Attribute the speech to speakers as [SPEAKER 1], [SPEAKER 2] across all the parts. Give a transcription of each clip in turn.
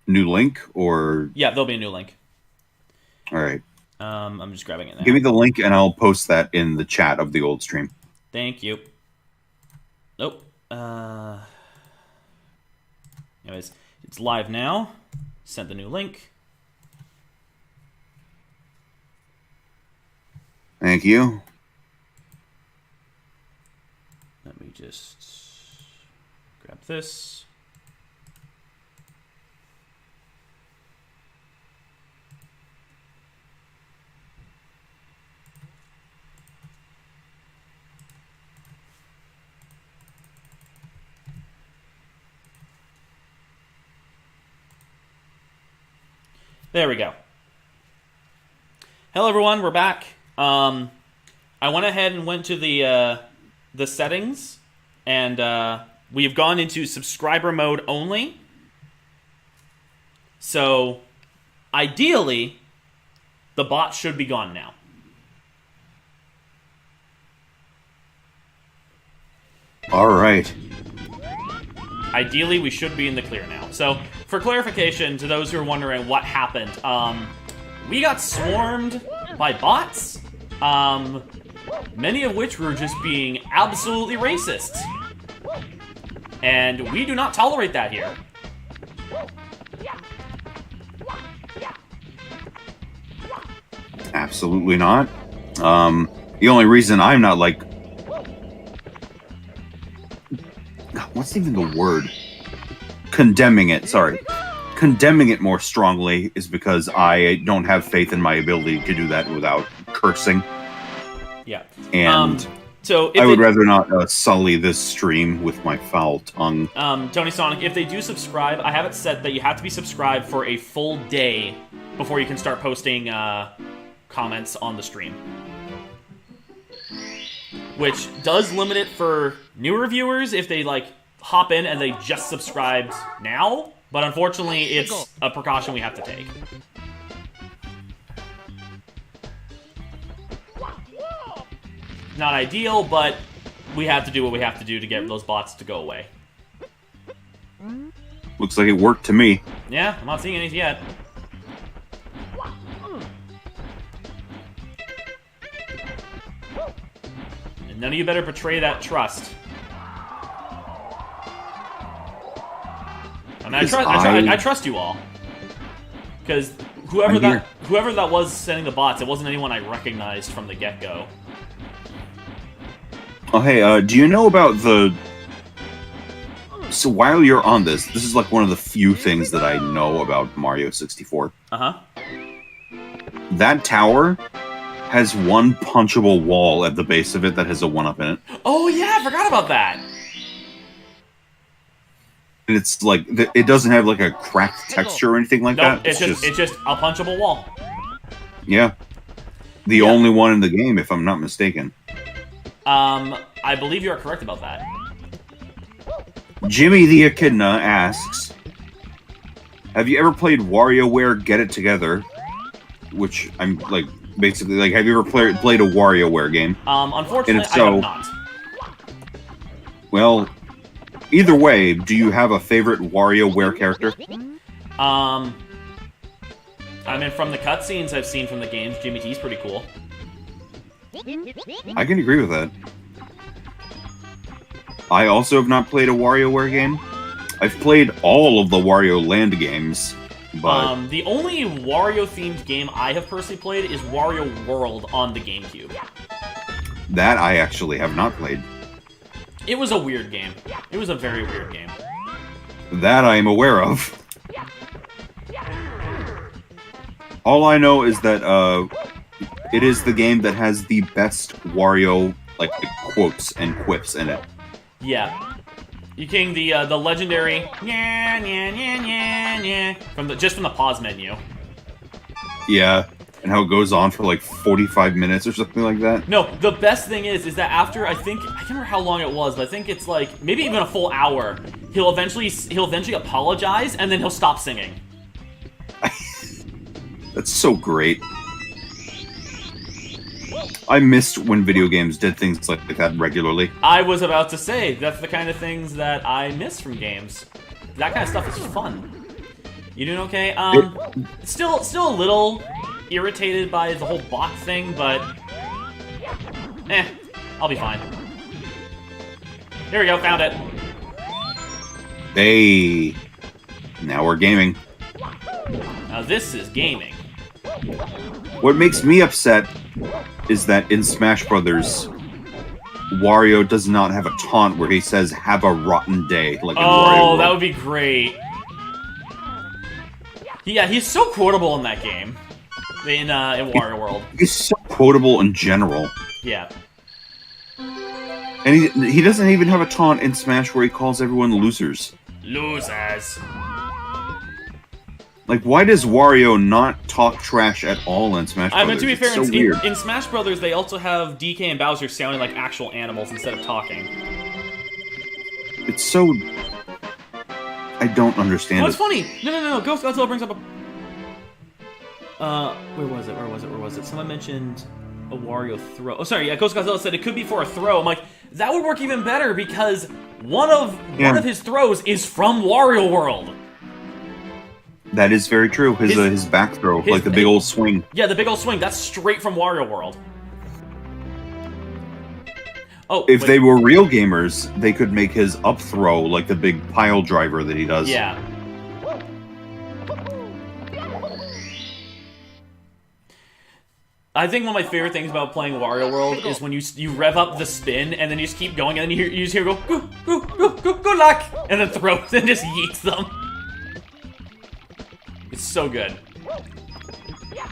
[SPEAKER 1] new link or?
[SPEAKER 2] Yeah, there'll be a new link.
[SPEAKER 1] All right.
[SPEAKER 2] I'm just grabbing it now.
[SPEAKER 1] Give me the link and I'll post that in the chat of the old stream.
[SPEAKER 2] Thank you. Nope. Anyways, it's live now. Sent the new link.
[SPEAKER 1] Thank you.
[SPEAKER 2] Let me just grab this. There we go. Hello, everyone. We're back. I went ahead and went to the settings, and we've gone into subscriber mode only. So, ideally, the bot should be gone now.
[SPEAKER 1] All right.
[SPEAKER 2] Ideally, we should be in the clear now. So, for clarification, to those who are wondering what happened, we got swarmed by bots, many of which were just being absolutely racist. And we do not tolerate that here.
[SPEAKER 1] Absolutely not. The only reason I'm not like... What's even the word? Condemning it, sorry. Condemning it more strongly is because I don't have faith in my ability to do that without cursing.
[SPEAKER 2] Yeah.
[SPEAKER 1] And
[SPEAKER 2] so
[SPEAKER 1] I would rather not sully this stream with my foul tongue.
[SPEAKER 2] Tony Sonic, if they do subscribe, I have it set that you have to be subscribed for a full day before you can start posting comments on the stream. Which does limit it for newer viewers if they like hop in and they just subscribed now, but unfortunately it's a precaution we have to take. Not ideal, but we have to do what we have to do to get those bots to go away.
[SPEAKER 1] Looks like it worked to me.
[SPEAKER 2] Yeah, I'm not seeing anything yet. And none of you better betray that trust. I mean, I trust you all. Because whoever that was sending the bots, it wasn't anyone I recognized from the get-go.
[SPEAKER 1] Oh, hey, do you know about the... So while you're on this is like one of the few things that I know about Mario 64.
[SPEAKER 2] Uh-huh.
[SPEAKER 1] That tower has one punchable wall at the base of it that has a 1-up in it.
[SPEAKER 2] Oh, yeah, I forgot about that.
[SPEAKER 1] And it's like, it doesn't have like a cracked texture or anything like that.
[SPEAKER 2] It's just a punchable wall.
[SPEAKER 1] Yeah. The only one in the game, if I'm not mistaken.
[SPEAKER 2] I believe you are correct about that.
[SPEAKER 1] Jimmy the Echidna asks, have you ever played WarioWare Get It Together? Which I'm like, basically, like, have you ever played a WarioWare game?
[SPEAKER 2] Unfortunately, I have not.
[SPEAKER 1] Well, either way, do you have a favorite WarioWare character?
[SPEAKER 2] I mean, from the cutscenes I've seen from the games, Jimmy T's pretty cool.
[SPEAKER 1] I can agree with that. I also have not played a WarioWare game. I've played all of the Wario Land games, but...
[SPEAKER 2] the only Wario-themed game I have personally played is Wario World on the GameCube.
[SPEAKER 1] That I actually have not played.
[SPEAKER 2] It was a weird game. It was a very weird game.
[SPEAKER 1] That I am aware of. All I know is that, it is the game that has the best Wario, like, quotes and quips in it.
[SPEAKER 2] Yeah. You king the legendary nya nya nya nya nya from the pause menu.
[SPEAKER 1] Yeah, and how it goes on for like 45 minutes or something like that.
[SPEAKER 2] No, the best thing is that after I can't remember how long it was, but I think it's like maybe even a full hour. He'll eventually apologize and then he'll stop singing.
[SPEAKER 1] That's so great. I missed when video games did things like that regularly.
[SPEAKER 2] I was about to say, that's the kind of things that I miss from games. That kind of stuff is fun. You doing okay? Still a little irritated by the whole bot thing, but I'll be fine. Here we go, found it.
[SPEAKER 1] Hey, now we're gaming.
[SPEAKER 2] Now this is gaming.
[SPEAKER 1] What makes me upset is that in Smash Brothers, Wario does not have a taunt where he says "Have a rotten day" like in Wario World.
[SPEAKER 2] That would be great. Yeah, he's so quotable in that game. In Wario World.
[SPEAKER 1] He's so quotable in general.
[SPEAKER 2] Yeah.
[SPEAKER 1] And he doesn't even have a taunt in Smash where he calls everyone losers.
[SPEAKER 2] Losers.
[SPEAKER 1] Like, why does Wario not talk trash at all in Smash Brothers?
[SPEAKER 2] I mean, to be fair,
[SPEAKER 1] it's so weird.
[SPEAKER 2] In Smash Brothers, they also have DK and Bowser sounding like actual animals instead of talking.
[SPEAKER 1] It's so... I don't understand
[SPEAKER 2] Oh, it's funny! No. Ghost Godzilla brings up a... Where was it? Someone mentioned a Wario throw. Oh, sorry, yeah, Ghost Godzilla said it could be for a throw. I'm like, that would work even better because one of his throws is from Wario World.
[SPEAKER 1] That is very true. His back throw, like the big old swing.
[SPEAKER 2] Yeah, the big old swing. That's straight from Wario World. Oh,
[SPEAKER 1] if they were real gamers, they could make his up throw like the big pile driver that he does.
[SPEAKER 2] Yeah. I think one of my favorite things about playing Wario World is when you rev up the spin and then you just keep going and then you just hear go good luck, and then throws and just yeets them. It's so good.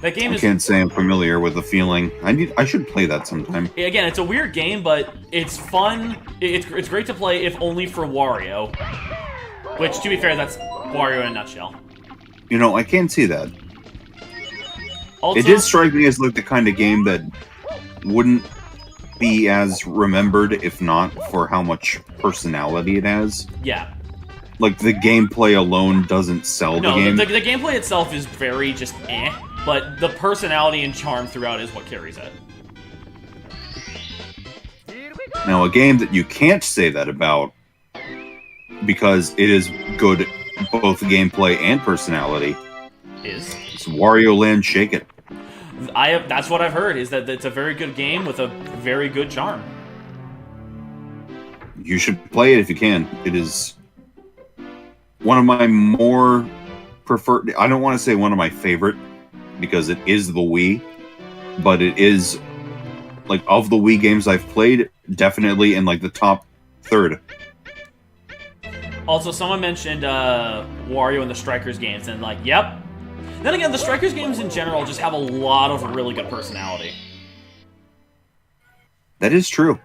[SPEAKER 2] That game
[SPEAKER 1] I can't say I'm familiar with the feeling. I should play that sometime.
[SPEAKER 2] Again, it's a weird game, but it's fun. It's great to play if only for Wario. Which, to be fair, that's Wario in a nutshell.
[SPEAKER 1] You know, I can't see that.
[SPEAKER 2] Also,
[SPEAKER 1] it did strike me as like the kind of game that wouldn't be as remembered if not for how much personality it has.
[SPEAKER 2] Yeah.
[SPEAKER 1] Like, the gameplay alone doesn't sell the game.
[SPEAKER 2] No, the gameplay itself is very just but the personality and charm throughout is what carries it.
[SPEAKER 1] Now, a game that you can't say that about, because it is good both gameplay and personality,
[SPEAKER 2] is
[SPEAKER 1] Wario Land Shake It.
[SPEAKER 2] That's what I've heard, is that it's a very good game with a very good charm.
[SPEAKER 1] You should play it if you can. It is one of my more preferred... I don't want to say one of my favorite, because it is the Wii, but it is, like, of the Wii games I've played, definitely in, like, the top third.
[SPEAKER 2] Also, someone mentioned Wario in the Strikers games, and like, yep. Then again, the Strikers games in general just have a lot of really good personality.
[SPEAKER 1] That is true.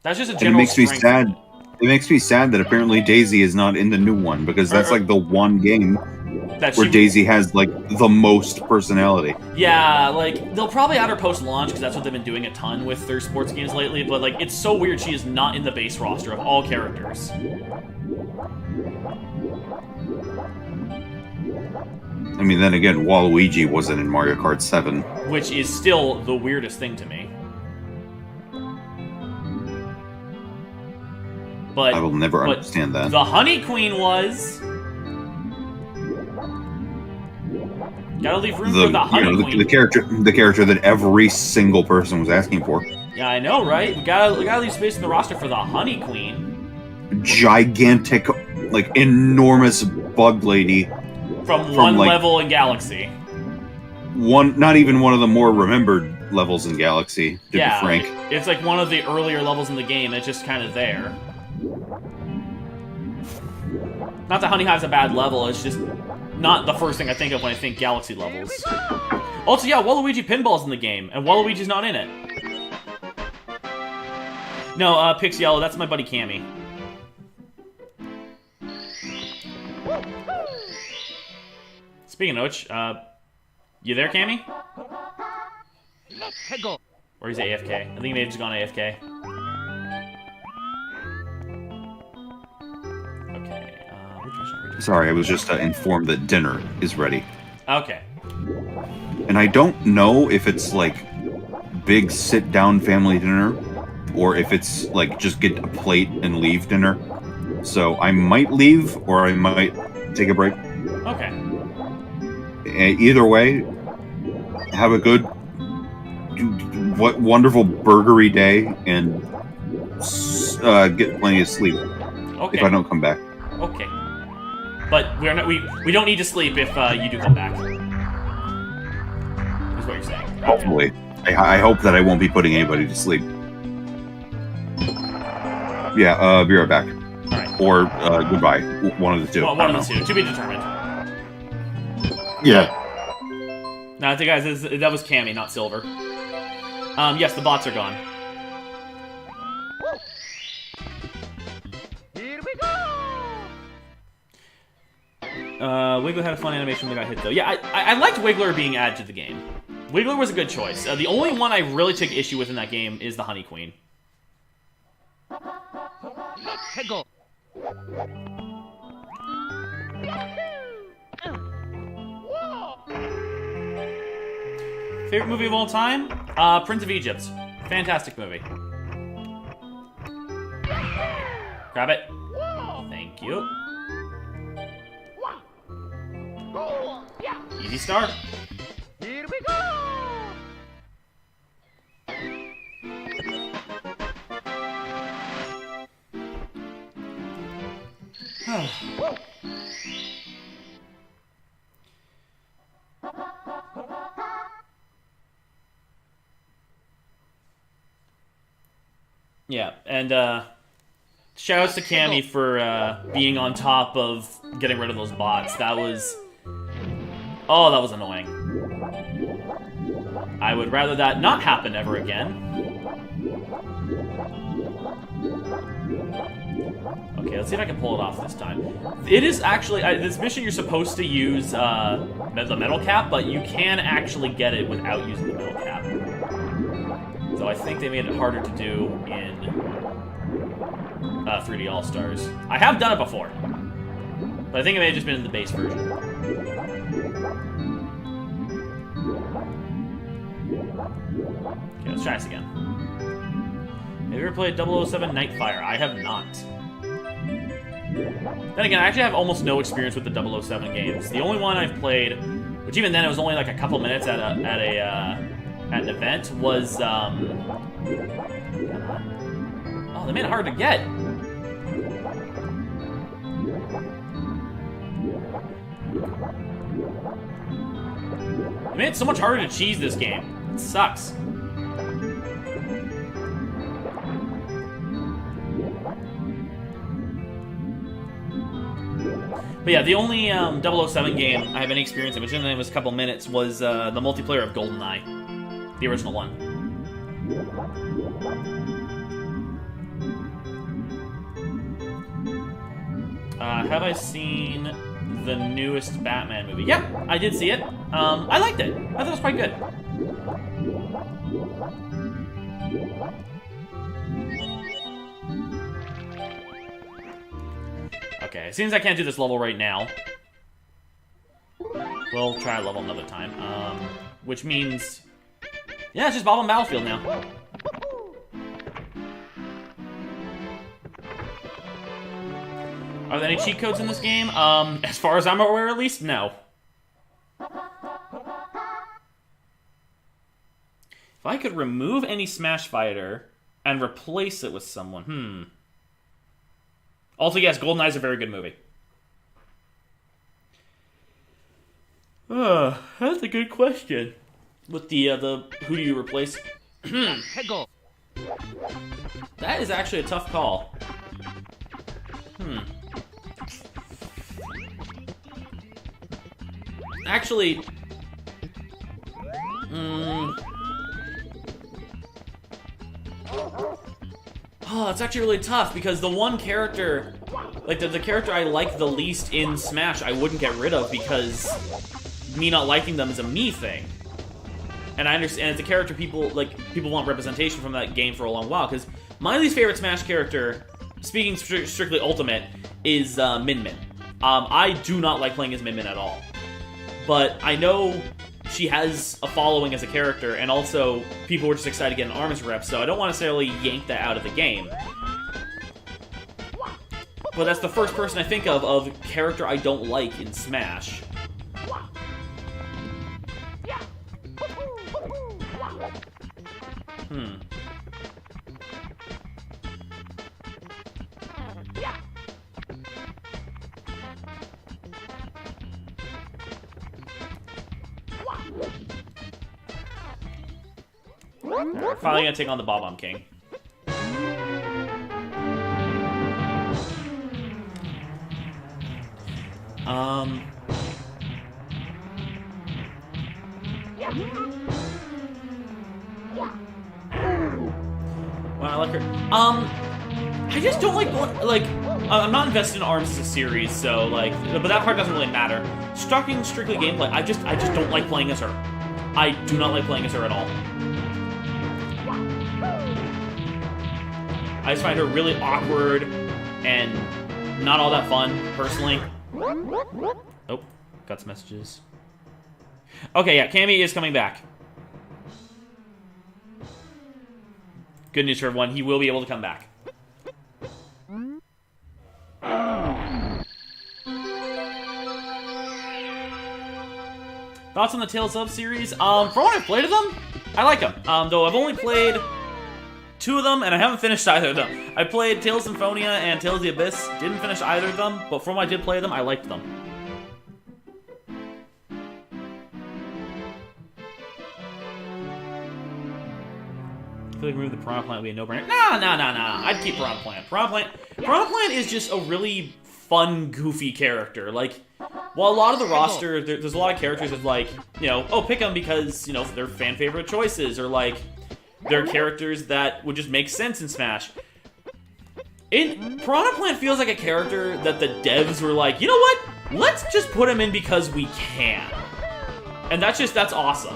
[SPEAKER 2] That's just a general
[SPEAKER 1] and it makes me
[SPEAKER 2] strength.
[SPEAKER 1] sad. It makes me sad that apparently Daisy is not in the new one, because that's like the one game where Daisy has like the most personality.
[SPEAKER 2] Yeah, like they'll probably add her post-launch because that's what they've been doing a ton with their sports games lately. But like, it's so weird she is not in the base roster of all characters.
[SPEAKER 1] I mean, then again, Waluigi wasn't in Mario Kart 7,
[SPEAKER 2] which is still the weirdest thing to me. But
[SPEAKER 1] I will never understand that.
[SPEAKER 2] The Honey Queen was. Gotta leave room for the Honey Queen.
[SPEAKER 1] The character that every single person was asking for.
[SPEAKER 2] Yeah, I know, right? We gotta leave space in the roster for the Honey Queen.
[SPEAKER 1] Gigantic, like enormous bug lady.
[SPEAKER 2] From one like, level in Galaxy.
[SPEAKER 1] Not even one of the more remembered levels in Galaxy, to be frank.
[SPEAKER 2] It's like one of the earlier levels in the game. It's just kind of there. Not that Honey Hive's a bad level, it's just not the first thing I think of when I think Galaxy levels. Also, yeah, Waluigi Pinball's in the game, and Waluigi's not in it. No, Pix Yellow, that's my buddy Cammy. Speaking of which, you there, Cammy? Or he's AFK. I think he may have just gone AFK.
[SPEAKER 1] Sorry, I was just informed that dinner is ready.
[SPEAKER 2] Okay.
[SPEAKER 1] And I don't know if it's like big sit-down family dinner, or if it's like just get a plate and leave dinner. So I might leave, or I might take a break.
[SPEAKER 2] Okay.
[SPEAKER 1] Either way, have a good, wonderful burgery day, and get plenty of sleep.
[SPEAKER 2] Okay.
[SPEAKER 1] If I don't come back.
[SPEAKER 2] Okay. But we're not. We don't need to sleep if you do come back. Is what you're saying. Okay.
[SPEAKER 1] Hopefully, I hope that I won't be putting anybody to sleep. Yeah. Be right back.
[SPEAKER 2] All right.
[SPEAKER 1] Or goodbye. One of the two.
[SPEAKER 2] Well, one of the two. To be determined.
[SPEAKER 1] Yeah.
[SPEAKER 2] No, I think guys, that was Cammy, not Silver. Yes, the bots are gone.
[SPEAKER 3] Here we go!
[SPEAKER 2] Wiggler had a fun animation when they got hit, though. Yeah, I liked Wiggler being added to the game. Wiggler was a good choice. The only one I really took issue with in that game is the Honey Queen.
[SPEAKER 3] Let's go!
[SPEAKER 2] Favorite movie of all time? Prince of Egypt. Fantastic movie. Grab it. Thank you. Easy start.
[SPEAKER 3] Here we go!
[SPEAKER 2] Yeah, and shoutouts to Cammy for being on top of getting rid of those bots. That was... Oh, that was annoying. I would rather that not happen ever again. Okay, let's see if I can pull it off this time. It is actually... this mission, you're supposed to use the metal cap, but you can actually get it without using the metal cap. So I think they made it harder to do in 3D All-Stars. I have done it before, but I think it may have just been in the base version. Okay, let's try this again. Have you ever played 007 Nightfire? I have not. Then again, I actually have almost no experience with the 007 games. The only one I've played, which even then it was only like a couple minutes at an event, was oh, they made it hard to get. They made it so much harder to cheese this game. It sucks. But yeah, the only 007 game I have any experience in, which only was a couple minutes, was the multiplayer of GoldenEye. The original one. Have I seen the newest Batman movie? Yeah, I did see it. I liked it. I thought it was quite good. Okay, it seems I can't do this level right now. We'll try a level another time. Which means... Yeah, it's just Bob on Battlefield now. Are there any cheat codes in this game? As far as I'm aware, at least, no. If I could remove any Smash Fighter and replace it with someone, Also, yes, GoldenEye is a very good movie. That's a good question. With the who do you replace? That is actually a tough call. Actually, oh, it's actually really tough because the one character, like the character I like the least in Smash, I wouldn't get rid of because me not liking them is a me thing. And I understand it's a character people want representation from that game for a long while, because my least favorite Smash character, speaking strictly Ultimate, is Min Min. I do not like playing as Min Min at all. But I know she has a following as a character, and also people were just excited to get an Arms rep, so I don't want to necessarily yank that out of the game. but that's the first person I think of character I don't like in Smash. We're finally gonna take on the Bob-omb King. Well, I like her. I just don't like I'm not invested in ARMS as a series, so like, but that part doesn't really matter. Talking strictly gameplay, I just don't like playing as her. I do not like playing as her at all. I just find her really awkward and not all that fun, personally. Oh, got some messages. Okay, yeah, Cammy is coming back. Good news for everyone, he will be able to come back. Thoughts on the Tales of series? From what I've played of them, I like them. Though I've only played 2 of them, and I haven't finished either of them. I played Tales Symphonia and Tales of the Abyss. Didn't finish either of them, but from what I did play them, I liked them. I feel like remove the Piranha Plant would be a no-brainer. Nah. I'd keep Piranha Plant. Piranha Plant is just a really fun, goofy character. Like, while a lot of the roster, there's a lot of characters that, like, you know, oh, pick them because, you know, they're fan-favorite choices, or, like, they're characters that would just make sense in Smash. Piranha Plant feels like a character that the devs were like, you know what? Let's just put him in because we can. And that's awesome.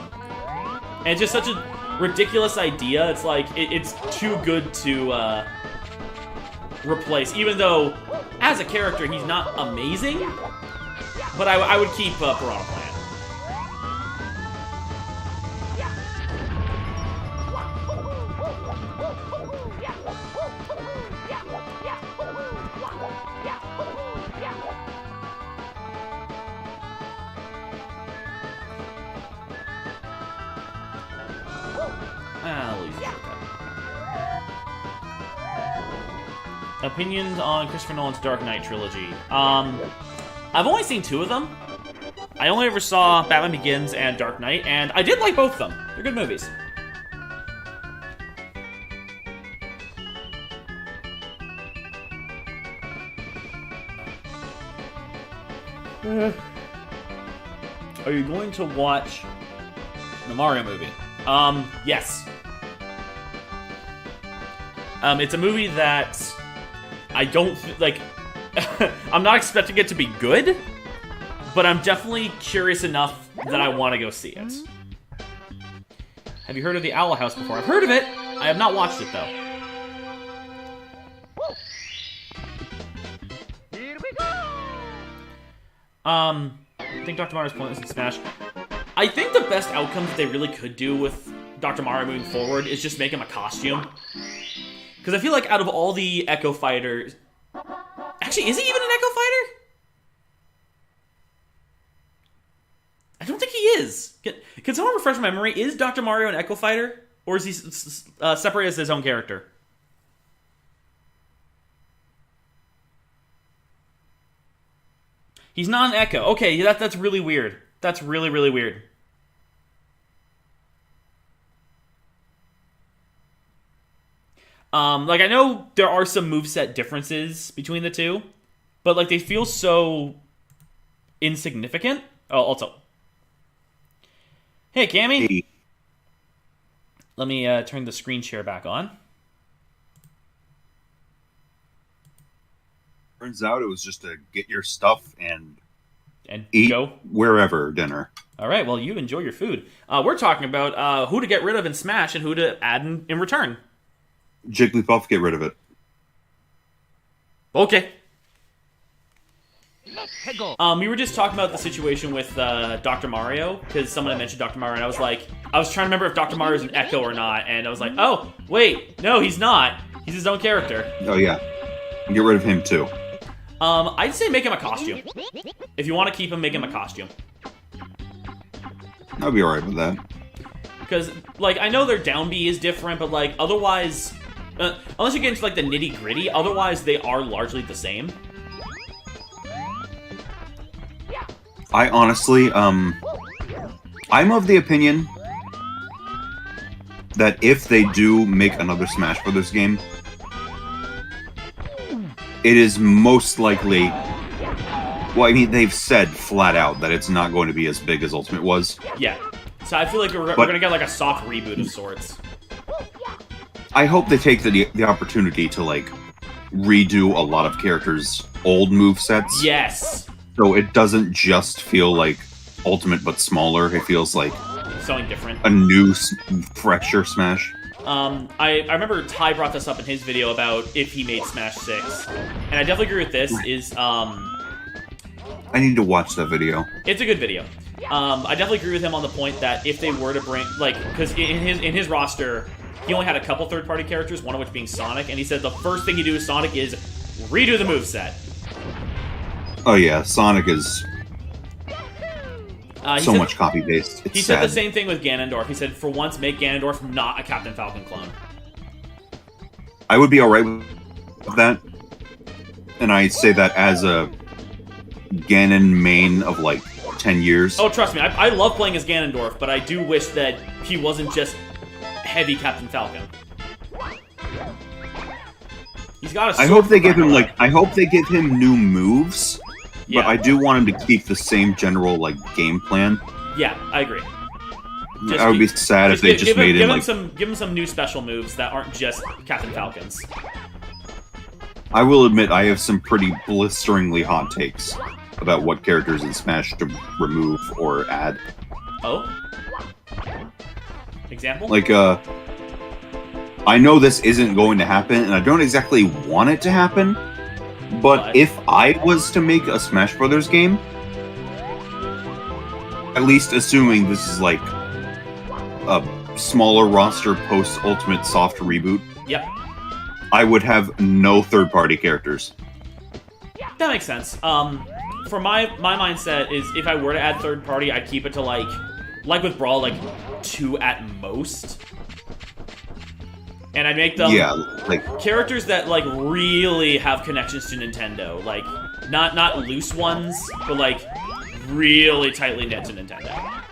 [SPEAKER 2] And it's just such a ridiculous idea. It's like, it's too good to replace, even though as a character he's not amazing, but I would keep Piranha Plant. Opinions on Christopher Nolan's Dark Knight trilogy. I've only seen 2 of them. I only ever saw Batman Begins and Dark Knight, and I did like both of them. They're good movies. Are you going to watch the Mario movie? Yes. It's a movie that I don't, like, I'm not expecting it to be good, but I'm definitely curious enough that I want to go see it. Have you heard of the Owl House before? I've heard of it. I have not watched it, though.
[SPEAKER 3] Here we go!
[SPEAKER 2] I think Dr. Mario's pointless in Smash. I think the best outcome that they really could do with Dr. Mario moving forward is just make him a costume. Because I feel like out of all the Echo Fighters... Actually, is he even an Echo Fighter? I don't think he is. Can someone refresh my memory? Is Dr. Mario an Echo Fighter? Or is he separated as his own character? He's not an Echo. Okay, that's really weird. That's really, really weird. Like, I know there are some moveset differences between the two, but, like, they feel so insignificant. Oh, also. Hey, Cammy.
[SPEAKER 1] Hey.
[SPEAKER 2] Let me turn the screen share back on.
[SPEAKER 1] Turns out it was just to get your stuff and
[SPEAKER 2] eat go
[SPEAKER 1] wherever dinner.
[SPEAKER 2] All right, well, you enjoy your food. We're talking about who to get rid of in Smash and who to add in return.
[SPEAKER 1] Jigglypuff, get rid of it.
[SPEAKER 2] Okay.
[SPEAKER 3] Let's go!
[SPEAKER 2] We were just talking about the situation with Dr. Mario, because someone had mentioned Dr. Mario, and I was trying to remember if Dr. Mario's an Echo or not, and I was like, oh, wait, no, he's not. He's his own character.
[SPEAKER 1] Oh, yeah. Get rid of him, too.
[SPEAKER 2] I'd say make him a costume. If you want to keep him, make him a costume.
[SPEAKER 1] I'd be alright with that.
[SPEAKER 2] Because, like, I know their down B is different, but, like, otherwise... unless you get into, like, the nitty-gritty, otherwise they are largely the same.
[SPEAKER 1] I honestly, I'm of the opinion that if they do make another Smash Brothers game, it is most likely... Well, I mean, they've said flat out that it's not going to be as big as Ultimate was.
[SPEAKER 2] Yeah. So I feel like we're going to get, like, a soft reboot of sorts.
[SPEAKER 1] I hope they take the opportunity to, like, redo a lot of characters' old movesets.
[SPEAKER 2] Yes!
[SPEAKER 1] So it doesn't just feel like Ultimate but smaller. It feels like...
[SPEAKER 2] something different.
[SPEAKER 1] A new, fresher Smash.
[SPEAKER 2] I remember Ty brought this up in his video about if he made Smash 6. And I definitely agree with this, is,
[SPEAKER 1] I need to watch that video.
[SPEAKER 2] It's a good video. I definitely agree with him on the point that if they were to bring, like, because in his roster, he only had a couple third-party characters, one of which being Sonic, and he said the first thing you do with Sonic is redo the moveset.
[SPEAKER 1] Oh yeah, Sonic is so much copy-paste.
[SPEAKER 2] He said the same thing with Ganondorf. He said, for once, make Ganondorf not a Captain Falcon clone.
[SPEAKER 1] I would be alright with that. And I say that as a Ganon main of, like, 10 years.
[SPEAKER 2] Oh, trust me, I love playing as Ganondorf, but I do wish that he wasn't just heavy Captain Falcon. He's got a sword.
[SPEAKER 1] I hope they give him, like, I hope they give him new moves.
[SPEAKER 2] Yeah.
[SPEAKER 1] But I do want him to keep the same general, like, game plan.
[SPEAKER 2] Yeah, I agree.
[SPEAKER 1] I would be sad if they just made him, like...
[SPEAKER 2] Give him some new special moves that aren't just Captain Falcons.
[SPEAKER 1] I will admit, I have some pretty blisteringly hot takes about what characters in Smash to remove or add.
[SPEAKER 2] Oh? Example?
[SPEAKER 1] Like, I know this isn't going to happen, and I don't exactly want it to happen, but if I was to make a Smash Brothers game, at least assuming this is like a smaller roster post-Ultimate soft reboot,
[SPEAKER 2] yep,
[SPEAKER 1] I would have no third-party characters.
[SPEAKER 2] That makes sense. For my mindset is if I were to add third-party, I'd keep it to like with Brawl, like 2 at most. And I'd make them
[SPEAKER 1] like
[SPEAKER 2] characters that like really have connections to Nintendo, like not loose ones, but like really tightly knit to Nintendo.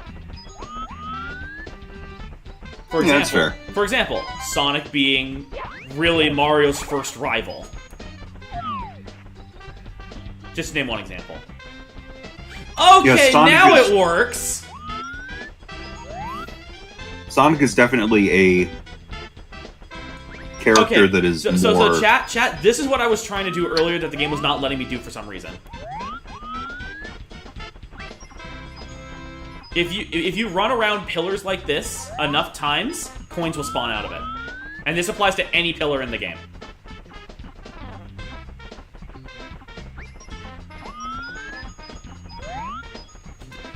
[SPEAKER 2] For example,
[SPEAKER 1] yeah, that's fair.
[SPEAKER 2] For example, Sonic being really Mario's first rival. Just name one example. Okay,
[SPEAKER 1] yeah,
[SPEAKER 2] now it works.
[SPEAKER 1] Sonic is definitely a character that is more...
[SPEAKER 2] So chat, this is what I was trying to do earlier that the game was not letting me do for some reason. If you run around pillars like this enough times, coins will spawn out of it. And this applies to any pillar in the game.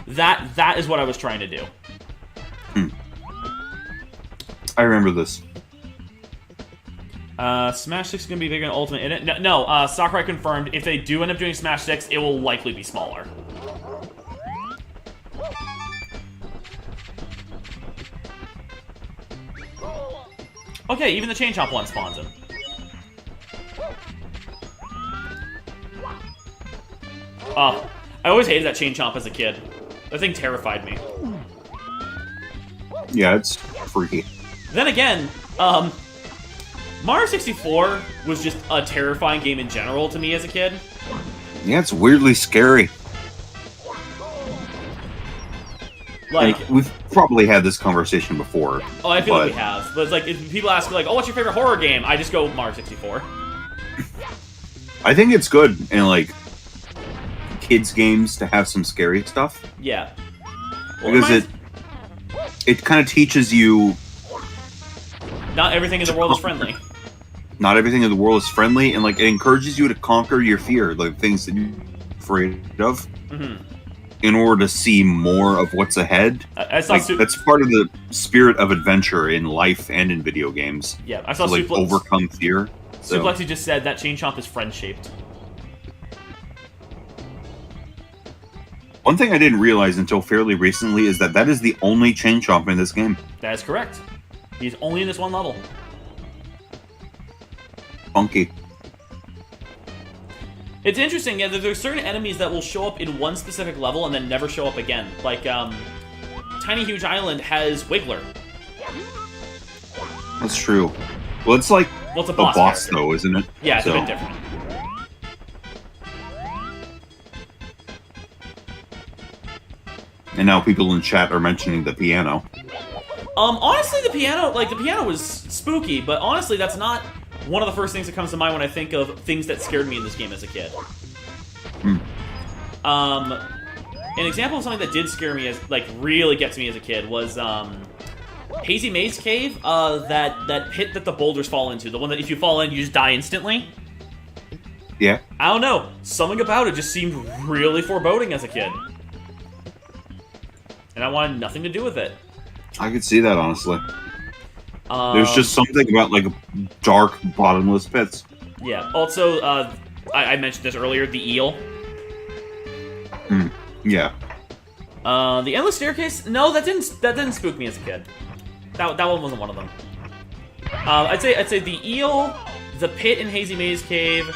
[SPEAKER 2] That is what I was trying to do.
[SPEAKER 1] I remember this.
[SPEAKER 2] Smash 6 is going to be bigger than Ultimate. No, Sakurai confirmed if they do end up doing Smash 6, it will likely be smaller. Okay, even the Chain Chomp one spawns him. I always hated that Chain Chomp as a kid. That thing terrified me.
[SPEAKER 1] Yeah, it's freaky.
[SPEAKER 2] Then again, Mario 64 was just a terrifying game in general to me as a kid.
[SPEAKER 1] Yeah, it's weirdly scary.
[SPEAKER 2] Like,
[SPEAKER 1] and we've probably had this conversation before.
[SPEAKER 2] Oh, I feel like we have. But it's like, if people ask, like, oh, what's your favorite horror game? I just go Mario 64.
[SPEAKER 1] I think it's good in, like, kids' games to have some scary stuff.
[SPEAKER 2] Yeah. Well,
[SPEAKER 1] because it kind of teaches you...
[SPEAKER 2] Not everything in the world is friendly.
[SPEAKER 1] Not everything in the world is friendly, and, like, it encourages you to conquer your fear, like, things that you're afraid of. Mm-hmm. In order to see more of what's ahead. That's part of the spirit of adventure in life and in video games.
[SPEAKER 2] Yeah, I saw
[SPEAKER 1] to, like, overcome fear.
[SPEAKER 2] Suplexy just said that Chain Chomp is friend-shaped.
[SPEAKER 1] One thing I didn't realize until fairly recently is that is the only chain chomp in this game.
[SPEAKER 2] That is correct. He's only in this one level.
[SPEAKER 1] Funky.
[SPEAKER 2] It's interesting, yeah, there's certain enemies that will show up in one specific level and then never show up again. Like, Tiny Huge Island has Wiggler.
[SPEAKER 1] That's true. Well, it's like
[SPEAKER 2] Well, it's a
[SPEAKER 1] the
[SPEAKER 2] boss
[SPEAKER 1] boss,
[SPEAKER 2] character.
[SPEAKER 1] though, isn't it?
[SPEAKER 2] Yeah, it's a bit different.
[SPEAKER 1] And now people in chat are mentioning the piano.
[SPEAKER 2] Honestly, the piano was spooky, but honestly, that's not one of the first things that comes to mind when I think of things that scared me in this game as a kid. An example of something that did scare me, as like really gets me as a kid, was Hazy Maze Cave. That pit that the boulders fall into, the one that if you fall in, you just die instantly.
[SPEAKER 1] Yeah.
[SPEAKER 2] I don't know. Something about it just seemed really foreboding as a kid. And I wanted nothing to do with it.
[SPEAKER 1] I could see that, honestly. There's just something about, like, dark, bottomless pits.
[SPEAKER 2] Yeah. Also, I mentioned this earlier, the eel.
[SPEAKER 1] Yeah.
[SPEAKER 2] The Endless Staircase? No, that didn't spook me as a kid. That one wasn't one of them. I'd say the eel, the pit in Hazy Maze Cave,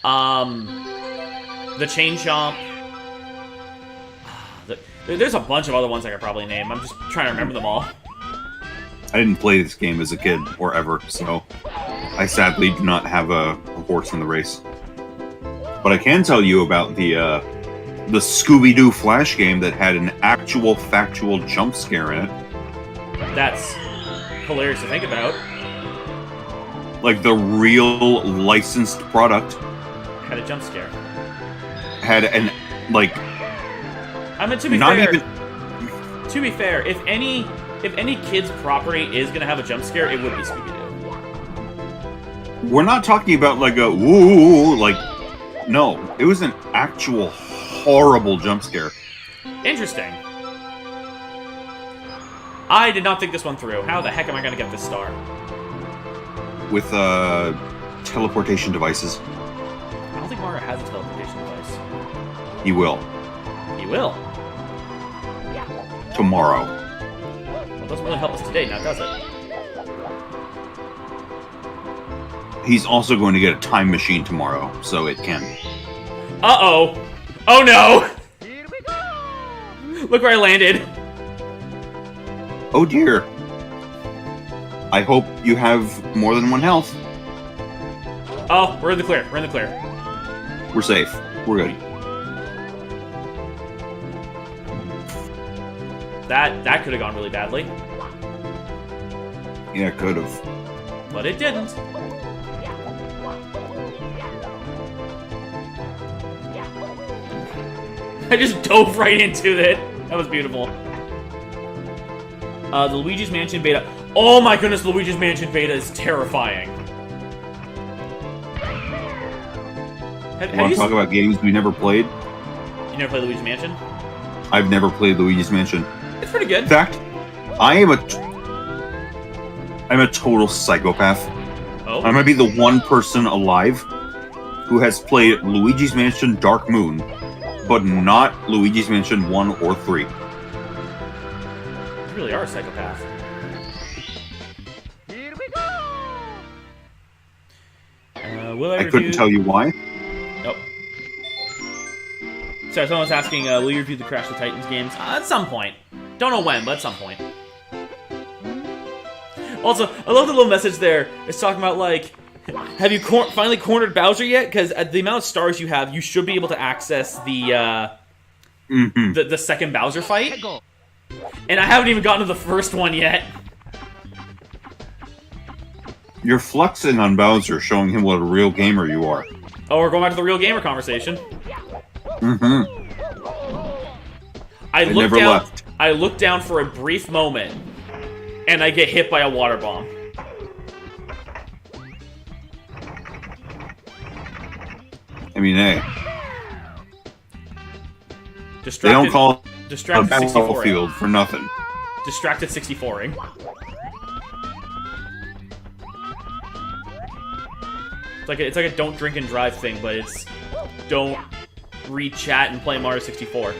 [SPEAKER 2] the chain chomp. There's a bunch of other ones I could probably name. I'm just trying to remember them all.
[SPEAKER 1] I didn't play this game as a kid or ever, so I sadly do not have a horse in the race. But I can tell you about the Scooby-Doo Flash game that had an actual factual jump scare in it.
[SPEAKER 2] That's hilarious to think about.
[SPEAKER 1] Like the real licensed product
[SPEAKER 2] Had a jump scare.
[SPEAKER 1] had an like
[SPEAKER 2] I mean, to be
[SPEAKER 1] not
[SPEAKER 2] fair,
[SPEAKER 1] even
[SPEAKER 2] to be fair, if any kid's property is gonna have a jump scare, it would be Scooby-Doo.
[SPEAKER 1] we're not talking about like a woo, like no, it was an actual horrible jump scare.
[SPEAKER 2] Interesting. I did not think this one through. How the heck am I gonna get this star?
[SPEAKER 1] With teleportation devices.
[SPEAKER 2] I don't think Mario has a teleportation device.
[SPEAKER 1] He will.
[SPEAKER 2] He will.
[SPEAKER 1] Tomorrow.
[SPEAKER 2] Well, it doesn't really help us today, now does it?
[SPEAKER 1] He's also going to get a time machine tomorrow, so it can.
[SPEAKER 2] Uh-oh. Oh no!
[SPEAKER 3] Here we go!
[SPEAKER 2] Look where I landed.
[SPEAKER 1] Oh dear. I hope you have more than one health.
[SPEAKER 2] Oh, we're in the clear. We're in the clear.
[SPEAKER 1] We're safe. We're good.
[SPEAKER 2] That could have gone really badly.
[SPEAKER 1] Yeah, could have.
[SPEAKER 2] But it didn't. I just dove right into it. That was beautiful. The Luigi's Mansion beta. Oh my goodness, Luigi's Mansion beta is terrifying.
[SPEAKER 1] You want to talk about games we never played?
[SPEAKER 2] You never played Luigi's Mansion?
[SPEAKER 1] I've never played Luigi's Mansion.
[SPEAKER 2] It's pretty good.
[SPEAKER 1] In fact, I'm a total psychopath.
[SPEAKER 2] Oh?
[SPEAKER 1] I might be the one person alive who has played Luigi's Mansion Dark Moon, but not Luigi's Mansion 1 or 3.
[SPEAKER 2] You really are a psychopath.
[SPEAKER 3] Here we go!
[SPEAKER 2] Will I
[SPEAKER 1] I couldn't tell you why.
[SPEAKER 2] Nope. Sorry, someone was asking, will you review the Crash the Titans games? At some point. Don't know when, but at some point. Also, I love the little message there. It's talking about, like, have you finally cornered Bowser yet? Because at the amount of stars you have, you should be able to access the second Bowser fight. And I haven't even gotten to the first one yet.
[SPEAKER 1] You're flexing on Bowser, showing him what a real gamer you are.
[SPEAKER 2] Oh, we're going back to the real gamer conversation. I
[SPEAKER 1] never left.
[SPEAKER 2] I look down for a brief moment, and I get hit by a water bomb.
[SPEAKER 1] I mean, hey.
[SPEAKER 2] Distracted,
[SPEAKER 1] They don't call a
[SPEAKER 2] distracted 64ing.
[SPEAKER 1] battlefield for nothing.
[SPEAKER 2] Distracted 64ing. It's like a don't drink and drive thing, but it's don't read chat and play Mario 64.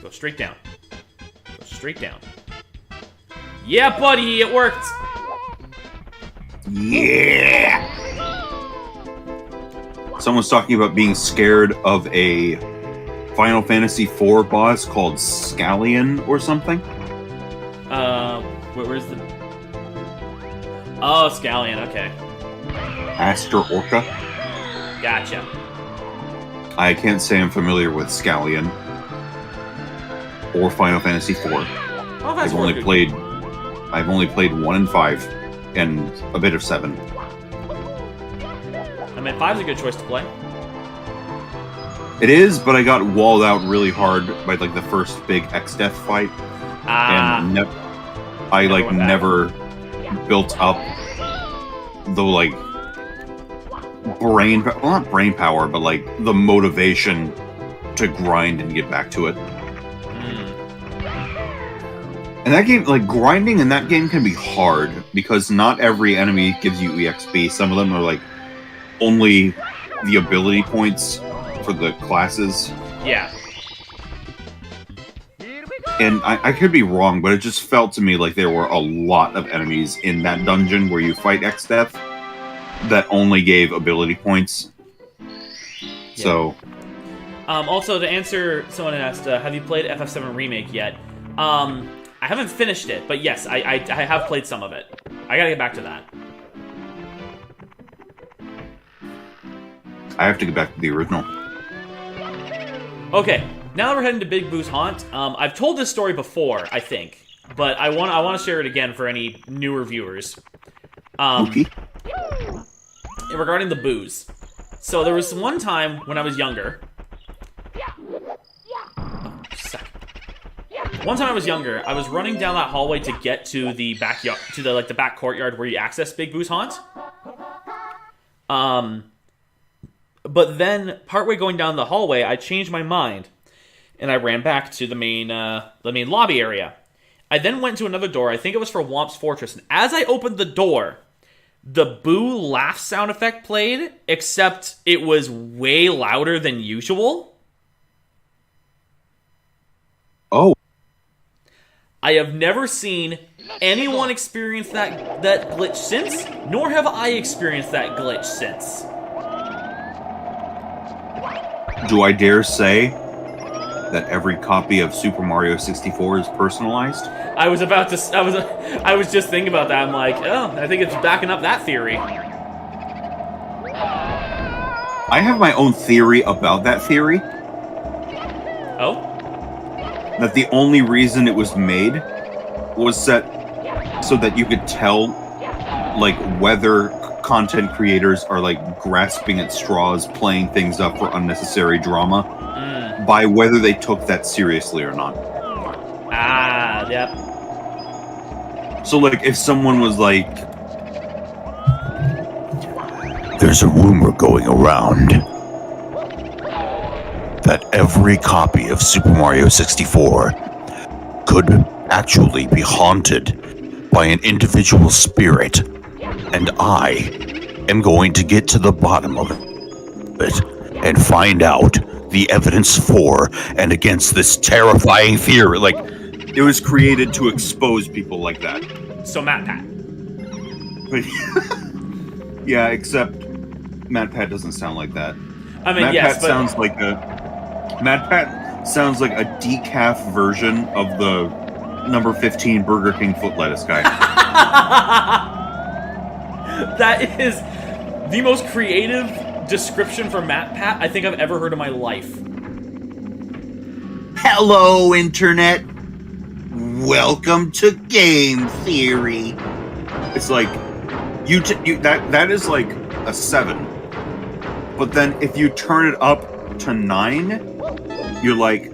[SPEAKER 2] Go straight down. Go straight down. Yeah, buddy, it worked!
[SPEAKER 1] Yeah! Someone's talking about being scared of a Final Fantasy IV boss called Scallion or something.
[SPEAKER 2] Where's the... Oh, Scallion, okay.
[SPEAKER 1] Aster Orca.
[SPEAKER 2] Gotcha.
[SPEAKER 1] I can't say I'm familiar with Scallion or Final Fantasy IV.
[SPEAKER 2] Oh,
[SPEAKER 1] I've only played 1 and 5 and a bit of 7.
[SPEAKER 2] I mean, 5's a good choice to play.
[SPEAKER 1] It is, but I got walled out really hard by like the first big X-Death fight, and I never built up the like not brain power, but like the motivation to grind and get back to it. And that game, like grinding in that game can be hard because not every enemy gives you EXP. Some of them are like only the ability points for the classes.
[SPEAKER 2] Yeah.
[SPEAKER 1] And I could be wrong, but it just felt to me like there were a lot of enemies in that dungeon where you fight X-Death that only gave ability points. Yeah. So...
[SPEAKER 2] also, to answer, someone asked, have you played FF7 Remake yet? I haven't finished it, but yes, I have played some of it. I gotta get back to that.
[SPEAKER 1] I have to get back to the original.
[SPEAKER 2] Okay, now that we're heading to Big Boo's Haunt, I've told this story before, I think, but I want to share it again for any newer viewers.
[SPEAKER 1] Okay.
[SPEAKER 2] Regarding the booze. So there was one time when I was younger. One time I was younger, I was running down that hallway to get to the backyard, to the back courtyard where you access Big Boo's Haunt. But then, partway going down the hallway, I changed my mind, and I ran back to the main lobby area. I then went to another door. I think it was for Womp's Fortress. And as I opened the door, the boo laugh sound effect played, except it was way louder than usual.
[SPEAKER 1] Oh.
[SPEAKER 2] I have never seen anyone experience that glitch since, nor have I experienced that glitch since.
[SPEAKER 1] Do I dare say that every copy of Super Mario 64 is personalized?
[SPEAKER 2] I was just thinking about that. I'm like, oh, I think it's backing up that theory.
[SPEAKER 1] I have my own theory about that theory.
[SPEAKER 2] Oh?
[SPEAKER 1] That the only reason it was made was set so that you could tell, like, whether content creators are, like, grasping at straws, playing things up for unnecessary drama, by whether they took that seriously or not.
[SPEAKER 2] Ah, yep.
[SPEAKER 1] So, like, if someone was like, there's a rumor going around that every copy of Super Mario 64 could actually be haunted by an individual spirit, and I am going to get to the bottom of it and find out the evidence for and against this terrifying theory. Like, it was created to expose people like that.
[SPEAKER 2] So Matt Pat.
[SPEAKER 1] Yeah, except Matt Pat doesn't sound like that.
[SPEAKER 2] I mean,
[SPEAKER 1] Matt
[SPEAKER 2] yes,
[SPEAKER 1] Pat
[SPEAKER 2] but
[SPEAKER 1] sounds like Matt Pat sounds like a decaf version of the number 15 Burger King foot lettuce guy.
[SPEAKER 2] That is the most creative description for Matt Pat I think I've ever heard in my life.
[SPEAKER 1] Hello, Internet. Welcome to Game Theory. It's like that is like a 7, but then if you turn it up to 9, you're like,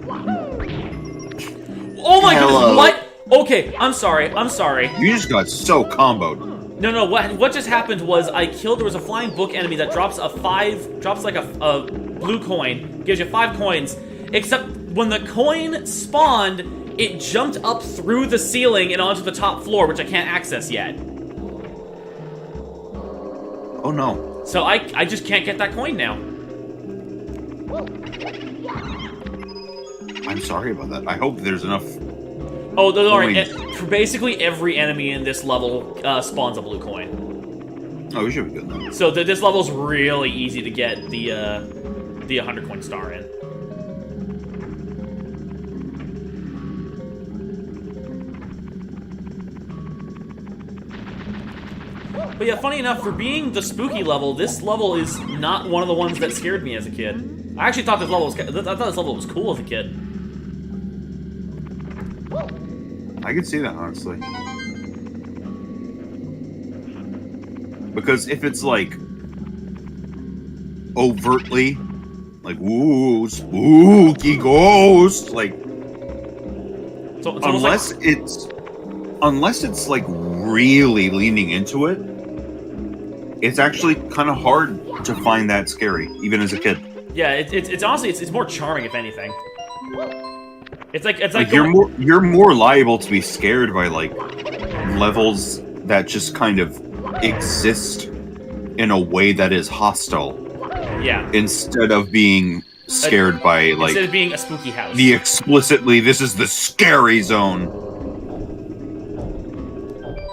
[SPEAKER 2] oh my
[SPEAKER 1] hello.
[SPEAKER 2] goodness, what? Okay, I'm sorry.
[SPEAKER 1] You just got so comboed.
[SPEAKER 2] No, what just happened was there was a flying book enemy that drops like a blue coin, gives you 5 coins, except when the coin spawned, it jumped up through the ceiling and onto the top floor, which I can't access yet.
[SPEAKER 1] Oh no.
[SPEAKER 2] So I just can't get that coin now.
[SPEAKER 1] I'm sorry about that. I hope there's enough.
[SPEAKER 2] Oh, don't worry.
[SPEAKER 1] Coins.
[SPEAKER 2] For basically every enemy in this level spawns a blue coin.
[SPEAKER 1] Oh, we should be good then.
[SPEAKER 2] So this level's really easy to get the 100 coin star in. But yeah, funny enough, for being the spooky level, this level is not one of the ones that scared me as a kid. I actually thought this level was cool as a kid.
[SPEAKER 1] I can see that, honestly. Because if it's like overtly like ooh spooky ghost, like
[SPEAKER 2] So it's
[SPEAKER 1] unless it's like really leaning into it, it's actually kind of hard to find that scary, even as a kid.
[SPEAKER 2] yeah, it's honestly it's more charming if anything. It's like
[SPEAKER 1] you're more liable to be scared by like levels that just kind of exist in a way that is hostile.
[SPEAKER 2] Yeah.
[SPEAKER 1] Instead of being scared by like
[SPEAKER 2] instead of being a spooky house.
[SPEAKER 1] the explicitly this is the scary zone.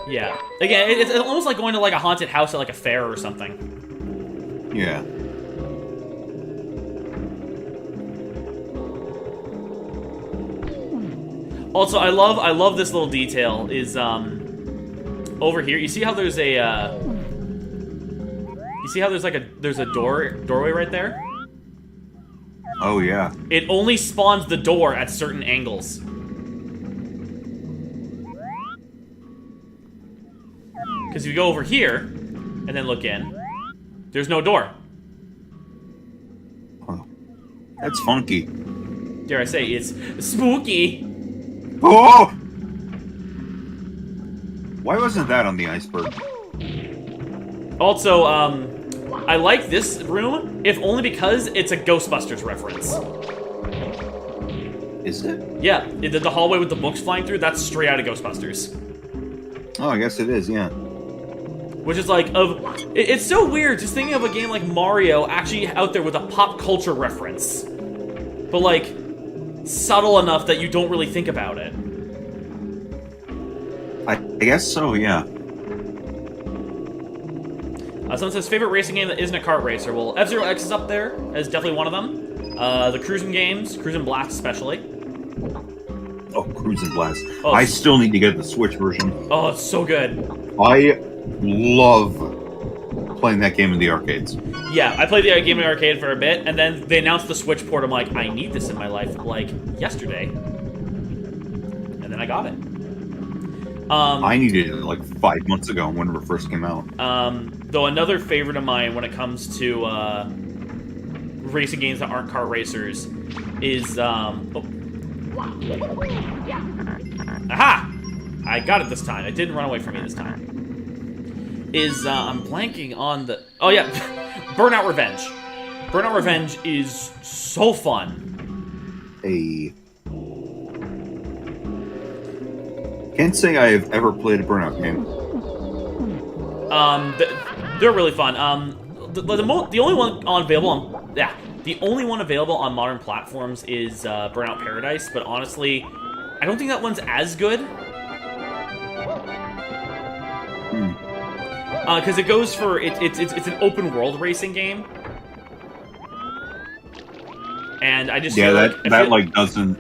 [SPEAKER 2] Yeah. Again, it's almost like going to like a haunted house at like a fair or something.
[SPEAKER 1] Yeah.
[SPEAKER 2] Also, I love this little detail is over here. You see how there's a there's a doorway right there?
[SPEAKER 1] Oh yeah.
[SPEAKER 2] It only spawns the door at certain angles. Because if you go over here and then look in, there's no door.
[SPEAKER 1] Oh, that's funky.
[SPEAKER 2] Dare I say, it's spooky.
[SPEAKER 1] Oh! Why wasn't that on the iceberg?
[SPEAKER 2] Also, I like this room, if only because it's a Ghostbusters reference.
[SPEAKER 1] Is it?
[SPEAKER 2] Yeah, the hallway with the books flying through, that's straight out of Ghostbusters.
[SPEAKER 1] Oh, I guess it is, yeah.
[SPEAKER 2] Which is like, it's so weird just thinking of a game like Mario actually out there with a pop culture reference. But like, subtle enough that you don't really think about it.
[SPEAKER 1] I guess so, yeah.
[SPEAKER 2] Someone says, favorite racing game that isn't a kart racer. Well, F-Zero X is up there as definitely one of them. The cruising games, Cruising Blast especially.
[SPEAKER 1] Oh, Cruising Blast.
[SPEAKER 2] Oh,
[SPEAKER 1] I still need to get the Switch version.
[SPEAKER 2] Oh, it's so good.
[SPEAKER 1] I love playing that game in the arcades.
[SPEAKER 2] Yeah, I played the game in the arcade for a bit, and then they announced the Switch port. I'm like, I need this in my life, like, yesterday. And then I got it.
[SPEAKER 1] I needed it like 5 months ago when it first came out.
[SPEAKER 2] Though another favorite of mine when it comes to racing games that aren't kart racers is aha! I got it this time. It didn't run away from me this time. I'm blanking on the... Oh yeah, Burnout Revenge. Burnout Revenge is so fun.
[SPEAKER 1] Hey. Can't say I have ever played a Burnout game.
[SPEAKER 2] They're really fun. The only one available on the only one available on modern platforms is Burnout Paradise. But honestly, I don't think that one's as good. Because it goes for it's an open world racing game, and I just feel
[SPEAKER 1] that doesn't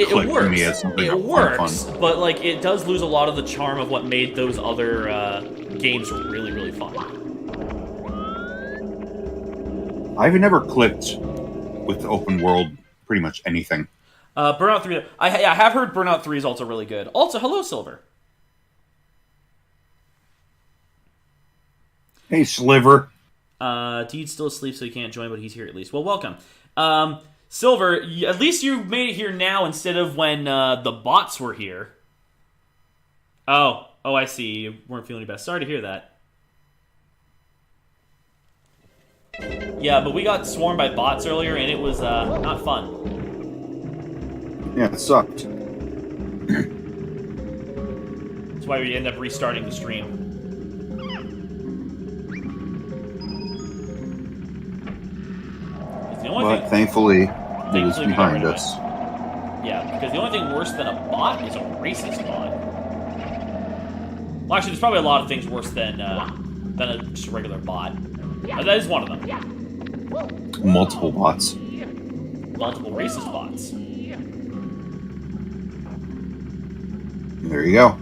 [SPEAKER 1] click for me as something
[SPEAKER 2] it
[SPEAKER 1] fun.
[SPEAKER 2] works, but like it does lose a lot of the charm of what made those other games really, really fun.
[SPEAKER 1] I've never clicked with open world pretty much anything.
[SPEAKER 2] Burnout 3, I have heard Burnout 3 is also really good. Also, hello, Silver.
[SPEAKER 1] Hey, Sliver.
[SPEAKER 2] Deed's still asleep, so he can't join, but he's here at least. Well, welcome. Silver, at least you made it here now instead of when the bots were here. Oh, I see. You weren't feeling your best. Sorry to hear that. Yeah, but we got swarmed by bots earlier, and it was not fun.
[SPEAKER 1] Yeah, it sucked.
[SPEAKER 2] That's why we ended up restarting the stream. only
[SPEAKER 1] But thankfully, it is
[SPEAKER 2] Thankfully, we got
[SPEAKER 1] behind
[SPEAKER 2] rid of
[SPEAKER 1] us.
[SPEAKER 2] Yeah, because the only thing worse than a bot is a racist bot. Well, actually, there's probably a lot of things worse than just a regular bot. But that is one of them.
[SPEAKER 1] Multiple bots.
[SPEAKER 2] Multiple racist bots.
[SPEAKER 1] There you go.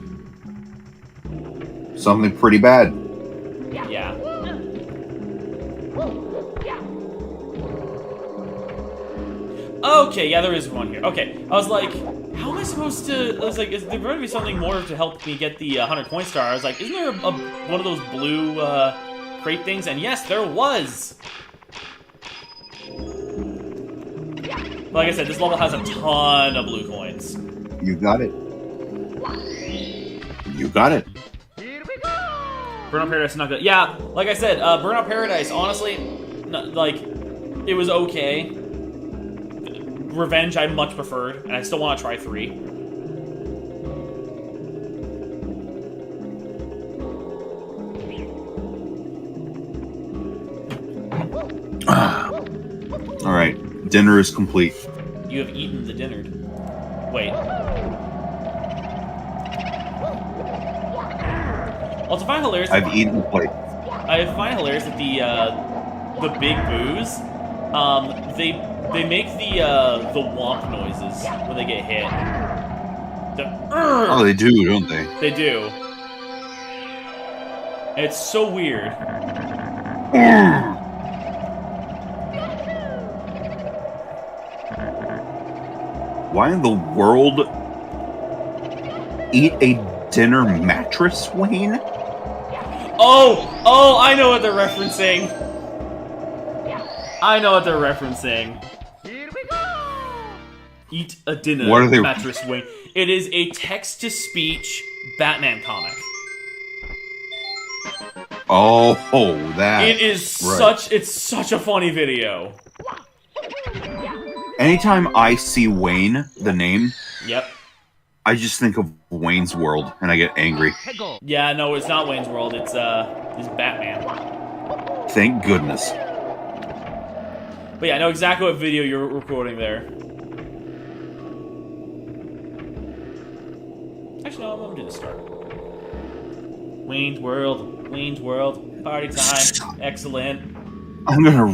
[SPEAKER 1] Something pretty bad.
[SPEAKER 2] Yeah. Okay, yeah, there is one here. Okay, I was like, how am I supposed to... I was like, is there going to be something more to help me get the 100 coin star? I was like, isn't there one of those blue crate things? And yes, there was! Like I said, this level has a ton of blue coins.
[SPEAKER 1] You got it. You got it.
[SPEAKER 2] Burnout Paradise is not good. Yeah, like I said, Burnout Paradise, honestly, it was okay. Revenge I much preferred, and I still want to try 3.
[SPEAKER 1] Alright, dinner is complete.
[SPEAKER 2] You have eaten the dinner. Wait. Also, I find hilarious.
[SPEAKER 1] I've eaten the plate.
[SPEAKER 2] I find hilarious that the big boos, they make the womp noises when they get hit.
[SPEAKER 1] Oh, they do, don't they?
[SPEAKER 2] They do. And it's so weird.
[SPEAKER 1] Why in the world eat a dinner mattress, Wayne?
[SPEAKER 2] Oh, I know what they're referencing. I know what they're referencing. Eat a dinner
[SPEAKER 1] What are they...
[SPEAKER 2] mattress wing. It is a text-to-speech Batman comic.
[SPEAKER 1] Oh, that.
[SPEAKER 2] It is
[SPEAKER 1] right.
[SPEAKER 2] it's such a funny video.
[SPEAKER 1] Anytime I see Wayne, the name,
[SPEAKER 2] Yep.
[SPEAKER 1] I just think of Wayne's World, and I get angry.
[SPEAKER 2] Yeah, no, it's not Wayne's World. It's Batman.
[SPEAKER 1] Thank goodness.
[SPEAKER 2] But yeah, I know exactly what video you're recording there. Actually, no, I'm gonna do the start. Wayne's World, party time, excellent.
[SPEAKER 1] I'm gonna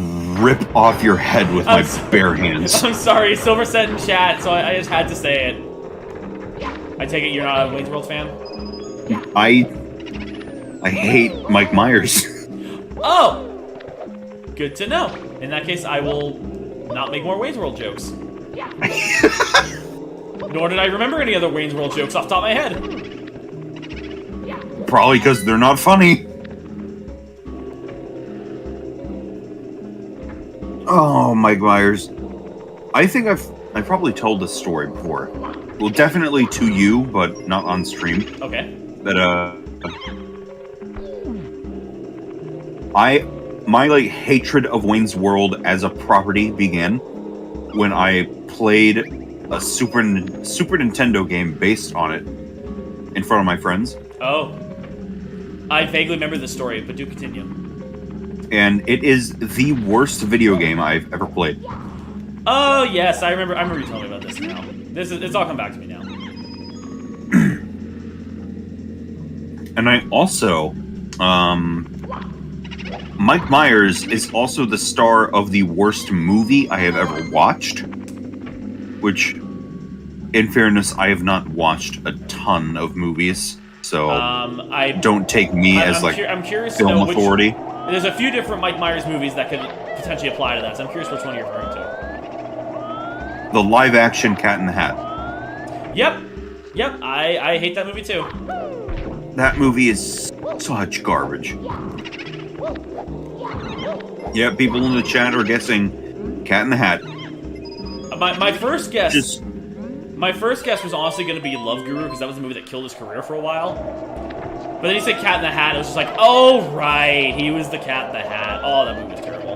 [SPEAKER 1] rip off your head with my bare hands.
[SPEAKER 2] I'm sorry, Silver said in chat, so I just had to say it. I take it you're not a Wayne's World fan?
[SPEAKER 1] I hate Mike Myers.
[SPEAKER 2] Oh! Good to know. In that case, I will not make more Wayne's World jokes. Nor did I remember any other Wayne's World jokes off the top of my head.
[SPEAKER 1] Probably because they're not funny. Oh, Mike Myers. I think I've probably told this story before. Well, definitely to you, but not on stream.
[SPEAKER 2] Okay.
[SPEAKER 1] That my like hatred of Wayne's World as a property began when I played a Super Nintendo game based on it in front of my friends.
[SPEAKER 2] Oh. I vaguely remember this story, but do continue.
[SPEAKER 1] And it is the worst video game I've ever played.
[SPEAKER 2] Oh yes, I remember you telling me about this now. It's all come back to me now.
[SPEAKER 1] And I also Mike Myers is also the star of the worst movie I have ever watched. Which, in fairness, I have not watched a ton of movies, so don't take me as
[SPEAKER 2] I'm curious
[SPEAKER 1] film
[SPEAKER 2] to know
[SPEAKER 1] authority.
[SPEAKER 2] There's a few different Mike Myers movies that could potentially apply to that, so I'm curious which one you're referring to.
[SPEAKER 1] The live-action Cat in the Hat.
[SPEAKER 2] Yep, I hate that movie too.
[SPEAKER 1] That movie is such garbage. Yeah, people in the chat are guessing Cat in the Hat.
[SPEAKER 2] My first guess was honestly going to be Love Guru, because that was the movie that killed his career for a while. But then he said Cat in the Hat, and it was just like, oh right, he was the Cat in the Hat. Oh, that movie was terrible.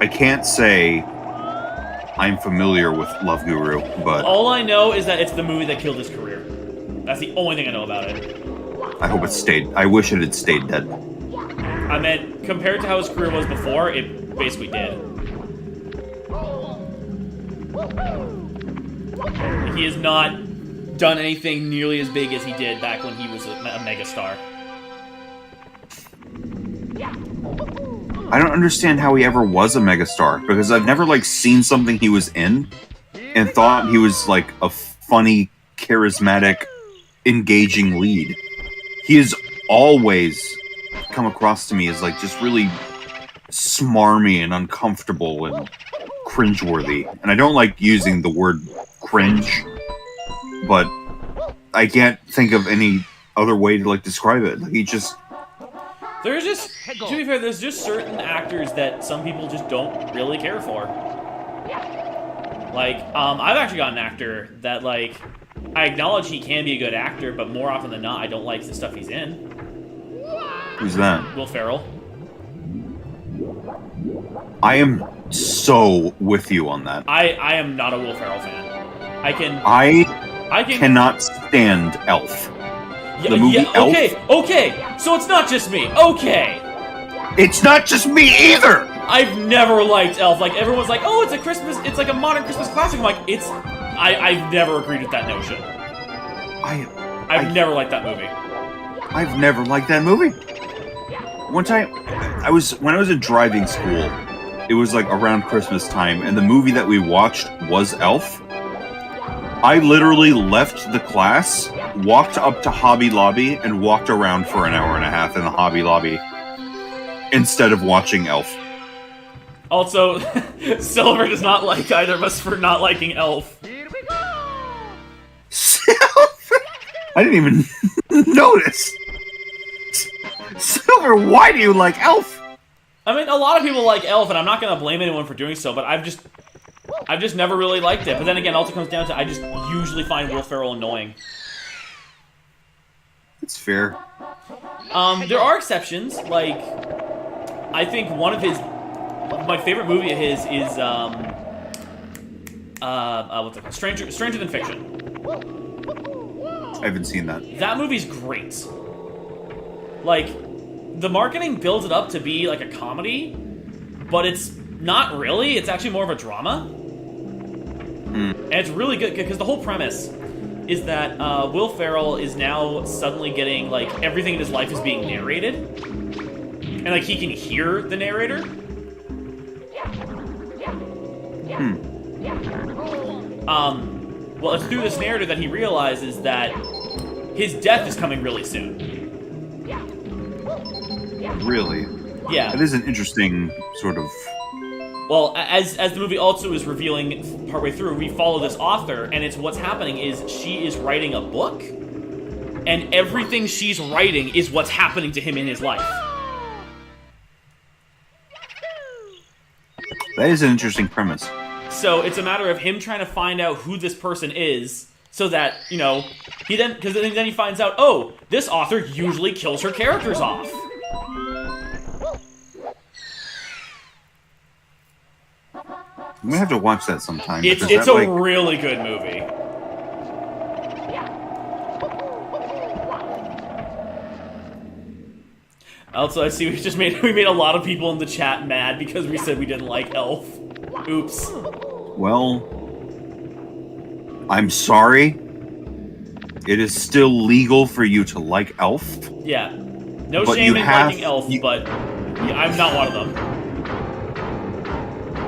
[SPEAKER 1] I can't say I'm familiar with Love Guru, but
[SPEAKER 2] all I know is that it's the movie that killed his career. That's the only thing I know about it.
[SPEAKER 1] I hope it stayed. I wish it had stayed dead.
[SPEAKER 2] I meant, compared to how his career was before, it basically did. He has not done anything nearly as big as he did back when he was a megastar.
[SPEAKER 1] I don't understand how he ever was a megastar, because I've never, like, seen something he was in and thought he was, like, a funny, charismatic, engaging lead. He has always come across to me as, like, just really smarmy and uncomfortable and cringeworthy. And I don't like using the word cringe, but I can't think of any other way to, like, describe it. Like, he just...
[SPEAKER 2] There's just, to be fair, there's just certain actors that some people just don't really care for. Like, I've actually got an actor that, like, I acknowledge he can be a good actor, but more often than not, I don't like the stuff he's in.
[SPEAKER 1] Who's that?
[SPEAKER 2] Will Ferrell.
[SPEAKER 1] I am so with you on that.
[SPEAKER 2] I am not a Will Ferrell fan. I can
[SPEAKER 1] cannot stand Elf.
[SPEAKER 2] Yeah,
[SPEAKER 1] The movie Elf?
[SPEAKER 2] Okay, so it's not just me. Okay.
[SPEAKER 1] It's not just me either!
[SPEAKER 2] I've never liked Elf. Like, everyone's like, oh, it's like a modern Christmas classic. I'm like, I've never agreed with that notion. I've never liked that movie.
[SPEAKER 1] I've never liked that movie. One time, when I was in driving school, it was like around Christmas time, and the movie that we watched was Elf. I literally left the class, walked up to Hobby Lobby, and walked around for an hour and a half in the Hobby Lobby instead of watching Elf.
[SPEAKER 2] Also, Silver does not like either of us for not liking Elf.
[SPEAKER 1] I didn't even notice. Silver, why do you like Elf?
[SPEAKER 2] I mean, a lot of people like Elf, and I'm not going to blame anyone for doing so, but I've just never really liked it. But then again, it also comes down to I just usually find Will Ferrell annoying.
[SPEAKER 1] It's fair.
[SPEAKER 2] There are exceptions. Like, I think my favorite movie of his is what's it called? Stranger Than Fiction.
[SPEAKER 1] I haven't seen that.
[SPEAKER 2] That movie's great. Like, the marketing builds it up to be like a comedy, but it's not really. It's actually more of a drama. And it's really good because the whole premise is that Will Ferrell is now suddenly getting, like, everything in his life is being narrated. And, like, he can hear the narrator. Well, it's through this narrative that he realizes that his death is coming really soon.
[SPEAKER 1] Really?
[SPEAKER 2] Yeah.
[SPEAKER 1] It is an interesting sort of...
[SPEAKER 2] Well, as the movie also is revealing partway through, we follow this author, and it's what's happening is she is writing a book, and everything she's writing is what's happening to him in his life.
[SPEAKER 1] That is an interesting premise.
[SPEAKER 2] So it's a matter of him trying to find out who this person is, so that, you know, because then he finds out, oh, this author usually kills her characters off.
[SPEAKER 1] I'm gonna have to watch that sometime.
[SPEAKER 2] It's a really good movie. Also, I see we made a lot of people in the chat mad because we said we didn't like Elf. Oops.
[SPEAKER 1] Well, I'm sorry. It is still legal for you to like Elf.
[SPEAKER 2] Yeah. No shame in liking Elf, but yeah, I'm not one of them.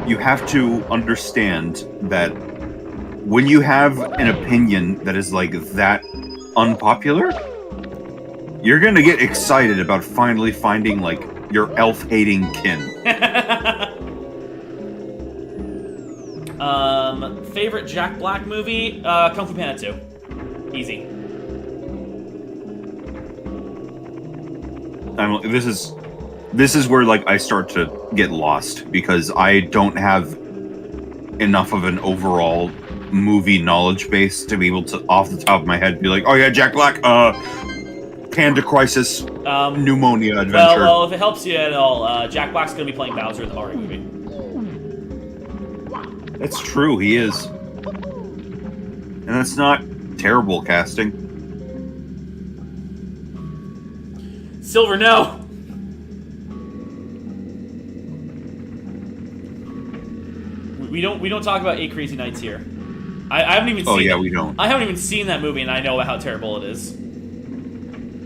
[SPEAKER 1] You have to understand that when you have an opinion that is like that unpopular, you're gonna get excited about finally finding like your elf-hating kin.
[SPEAKER 2] Favorite Jack Black movie? Kung Fu Panda 2. Easy.
[SPEAKER 1] This is where like I start to get lost because I don't have enough of an overall movie knowledge base to be able to, off the top of my head, be like, oh yeah, Jack Black, Panda Crisis, Pneumonia Adventure.
[SPEAKER 2] Well, if it helps you at all, Jack Black's gonna be playing Bowser in the Mario movie.
[SPEAKER 1] That's true, he is. And that's not terrible casting.
[SPEAKER 2] Silver, no! We don't talk about 8 Crazy Nights here. I haven't even seen.
[SPEAKER 1] Oh yeah, we don't.
[SPEAKER 2] I haven't even seen that movie, and I know how terrible it is.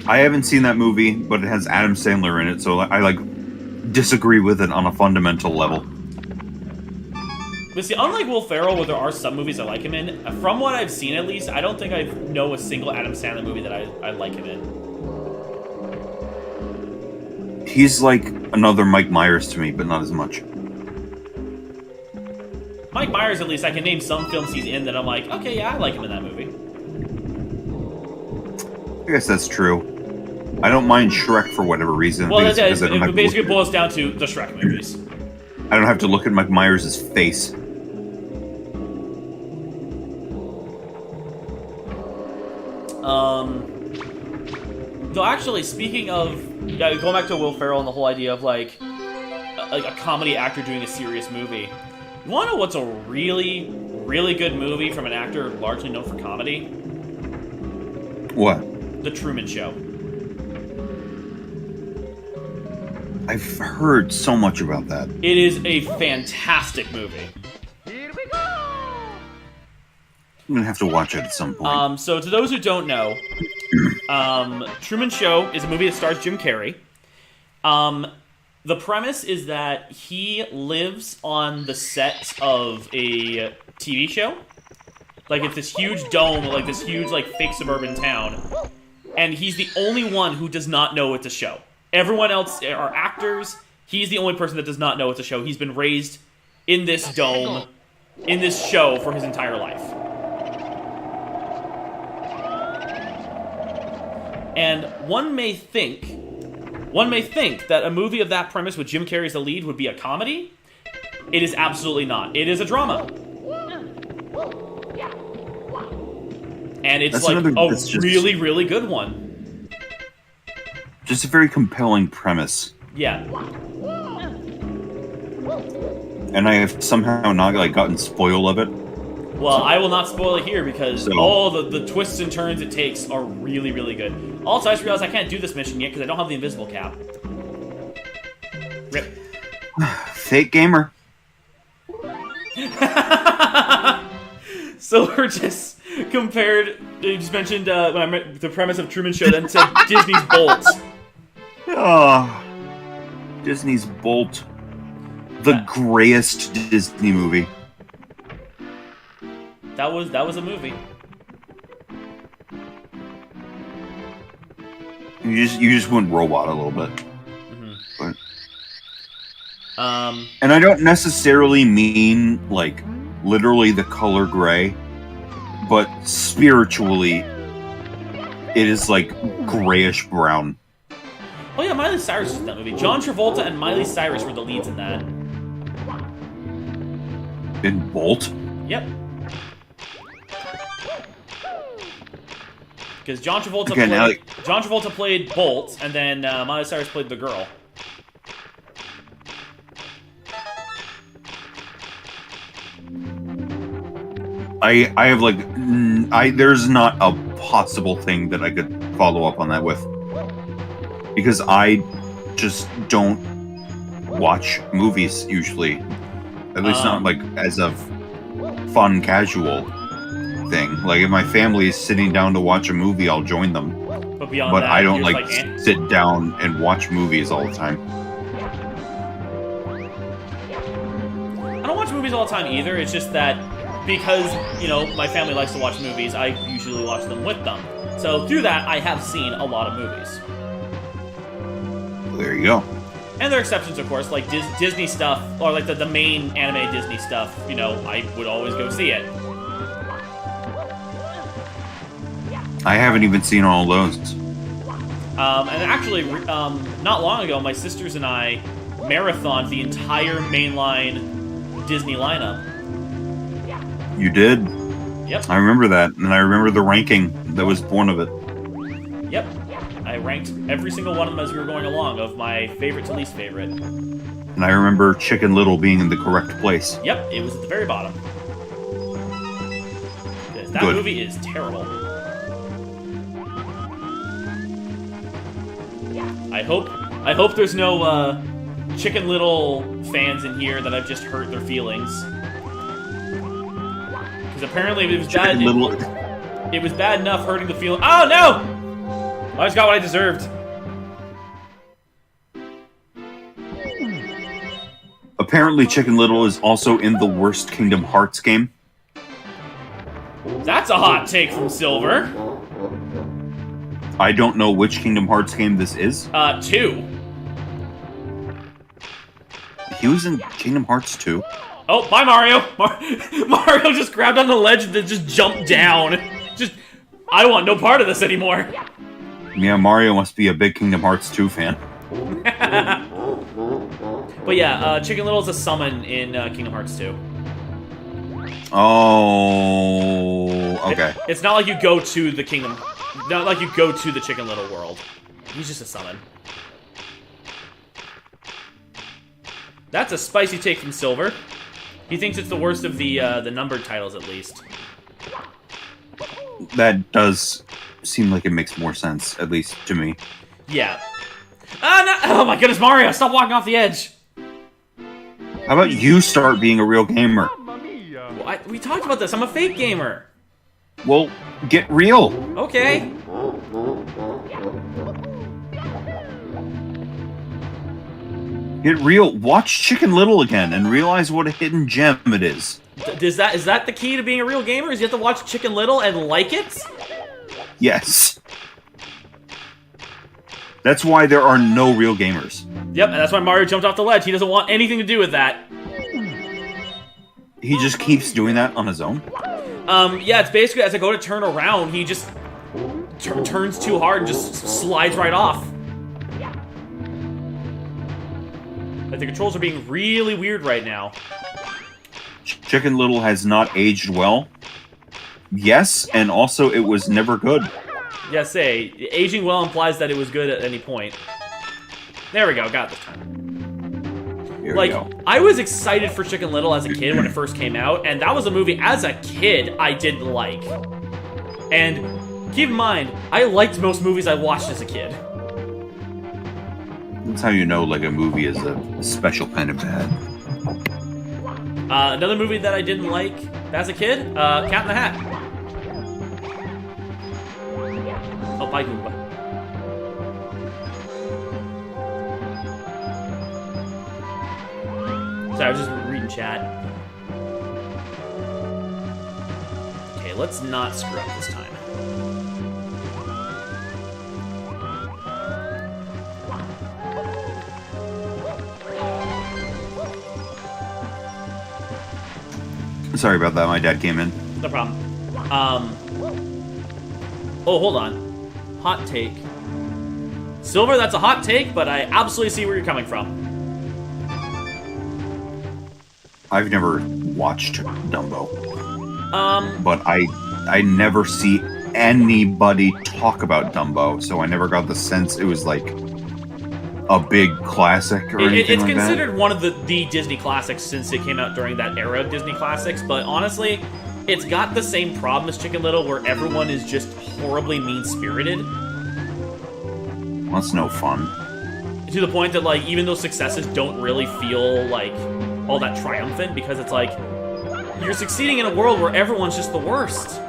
[SPEAKER 1] I haven't seen that movie, but it has Adam Sandler in it, so I like disagree with it on a fundamental level.
[SPEAKER 2] But see, unlike Will Ferrell, where there are some movies I like him in, from what I've seen at least, I don't think I know a single Adam Sandler movie that I like him in.
[SPEAKER 1] He's like another Mike Myers to me, but not as much.
[SPEAKER 2] Mike Myers, at least, I can name some films he's in that I'm like, okay, yeah, I like him in that movie.
[SPEAKER 1] I guess that's true. I don't mind Shrek for whatever reason.
[SPEAKER 2] Well, it basically boils down to the Shrek movies.
[SPEAKER 1] I don't have to look at Mike Myers' face.
[SPEAKER 2] Though actually, speaking of going back to Will Ferrell and the whole idea of like a comedy actor doing a serious movie, you want to know what's a really, really good movie from an actor largely known for comedy?
[SPEAKER 1] What?
[SPEAKER 2] The Truman Show.
[SPEAKER 1] I've heard so much about that.
[SPEAKER 2] It is a fantastic movie.
[SPEAKER 3] Here we go!
[SPEAKER 1] I'm gonna have to watch it at some point.
[SPEAKER 2] So to those who don't know, Truman Show is a movie that stars Jim Carrey. The premise is that he lives on the set of a TV show. Like, it's this huge dome, like this huge, like, fake suburban town. And he's the only one who does not know it's a show. Everyone else are actors. He's the only person that does not know it's a show. He's been raised in this dome, in this show for his entire life. And one may think that a movie of that premise with Jim Carrey as the lead would be a comedy. It is absolutely not. It is a drama. And it's
[SPEAKER 1] That's
[SPEAKER 2] like a
[SPEAKER 1] just
[SPEAKER 2] really, really good one.
[SPEAKER 1] Just a very compelling premise.
[SPEAKER 2] Yeah.
[SPEAKER 1] And I have somehow not like gotten spoiled of it.
[SPEAKER 2] Well, I will not spoil it here because all the twists and turns it takes are really, really good. Also, I just realized I can't do this mission yet because I don't have the invisible cap. Rip.
[SPEAKER 1] Fake gamer.
[SPEAKER 2] So we're just compared. You just mentioned when I met the premise of Truman Show, then said Disney's Bolt.
[SPEAKER 1] Oh, Disney's Bolt. The grayest Disney movie.
[SPEAKER 2] That was a movie.
[SPEAKER 1] You just went robot a little bit.
[SPEAKER 2] Mm-hmm.
[SPEAKER 1] But, and I don't necessarily mean like literally the color gray, but spiritually it is like grayish brown.
[SPEAKER 2] Oh yeah, Miley Cyrus was in that movie. John Travolta and Miley Cyrus were the leads in that.
[SPEAKER 1] In Bolt?
[SPEAKER 2] Yep. Because John Travolta played Bolt, and then Miley Cyrus played the girl.
[SPEAKER 1] I have like there's not a possible thing that I could follow up on that with, because I just don't watch movies usually, at least not like as a fun casual thing. Like if my family is sitting down to watch a movie, I'll join them.
[SPEAKER 2] But beyond
[SPEAKER 1] but
[SPEAKER 2] that,
[SPEAKER 1] I don't
[SPEAKER 2] you're
[SPEAKER 1] like
[SPEAKER 2] eh?
[SPEAKER 1] sit down and watch movies all the time.
[SPEAKER 2] I don't watch movies all the time either. It's just that because, you know, my family likes to watch movies, I usually watch them with them. So through that, I have seen a lot of movies.
[SPEAKER 1] Well, there you go.
[SPEAKER 2] And there are exceptions, of course, like Disney stuff, or like the main anime Disney stuff, you know, I would always go see it.
[SPEAKER 1] I haven't even seen all those.
[SPEAKER 2] And actually, not long ago, my sisters and I marathoned the entire mainline Disney lineup.
[SPEAKER 1] You did?
[SPEAKER 2] Yep.
[SPEAKER 1] I remember that, and I remember the ranking that was born of it.
[SPEAKER 2] Yep. I ranked every single one of them as we were going along, of my favorite to least favorite.
[SPEAKER 1] And I remember Chicken Little being in the correct place.
[SPEAKER 2] Yep, it was at the very bottom. That
[SPEAKER 1] Good.
[SPEAKER 2] movie is terrible. I hope there's no Chicken Little fans in here that I've just hurt their feelings. Because apparently it was
[SPEAKER 1] Chicken
[SPEAKER 2] bad.
[SPEAKER 1] Little.
[SPEAKER 2] It was bad enough hurting the feeling. Oh no! I just got what I deserved.
[SPEAKER 1] Apparently, Chicken Little is also in the worst Kingdom Hearts game.
[SPEAKER 2] That's a hot take from Silver.
[SPEAKER 1] I don't know which Kingdom Hearts game this is.
[SPEAKER 2] 2.
[SPEAKER 1] He was in Kingdom Hearts 2.
[SPEAKER 2] Oh, bye, Mario! Mario just grabbed on the ledge and then just jumped down. I don't want no part of this anymore.
[SPEAKER 1] Yeah, Mario must be a big Kingdom Hearts 2 fan.
[SPEAKER 2] But yeah, Chicken Little is a summon in Kingdom Hearts 2.
[SPEAKER 1] Oh, okay.
[SPEAKER 2] It's not like you go to the kingdom. Not like you go to the Chicken Little world. He's just a summon. That's a spicy take from Silver. He thinks it's the worst of the numbered titles, at least.
[SPEAKER 1] That does seem like it makes more sense, at least to me.
[SPEAKER 2] Yeah. No! Oh my goodness, Mario! Stop walking off the edge!
[SPEAKER 1] How about you start being a real gamer?
[SPEAKER 3] Mamma mia.
[SPEAKER 2] Well, we talked about this. I'm a fake gamer.
[SPEAKER 1] Well, get real.
[SPEAKER 2] Okay.
[SPEAKER 1] Get real. Watch Chicken Little again and realize what a hidden gem it is.
[SPEAKER 2] Is that the key to being a real gamer? Is you have to watch Chicken Little and like it?
[SPEAKER 1] Yes. That's why there are no real gamers.
[SPEAKER 2] Yep, and that's why Mario jumped off the ledge. He doesn't want anything to do with that.
[SPEAKER 1] He just keeps doing that on his own?
[SPEAKER 2] Yeah, it's basically as I go to turn around, he just turns too hard and just slides right off. Like, the controls are being really weird right now.
[SPEAKER 1] Chicken Little has not aged well. Yes, and also it was never good.
[SPEAKER 2] Yeah, say, aging well implies that it was good at any point. There we go, got it this time.
[SPEAKER 1] Here
[SPEAKER 2] Like,
[SPEAKER 1] we go.
[SPEAKER 2] I was excited for Chicken Little as a kid when it first came out, and that was a movie as a kid I didn't like. And keep in mind, I liked most movies I watched as a kid.
[SPEAKER 1] That's how you know, like, a movie is a special kind of bad.
[SPEAKER 2] Another movie that I didn't like as a kid, Cat in the Hat. Oh, bye, Goomba. Sorry, I was just reading chat. Okay, let's not screw up this time.
[SPEAKER 1] Sorry about that, my dad came in.
[SPEAKER 2] No problem. Oh, hold on. Hot take. Silver, that's a hot take, but I absolutely see where you're coming from.
[SPEAKER 1] I've never watched Dumbo,
[SPEAKER 2] But
[SPEAKER 1] but I never see anybody talk about Dumbo, so I never got the sense it was like a big classic or anything
[SPEAKER 2] it's
[SPEAKER 1] like
[SPEAKER 2] considered one of the Disney classics since it came out during that era of Disney classics, but honestly, it's got the same problem as Chicken Little where everyone is just horribly mean-spirited.
[SPEAKER 1] that. That's no fun.
[SPEAKER 2] To the point that, like, even those successes don't really feel, like, all that triumphant, because it's like, you're succeeding in a world where everyone's just the worst.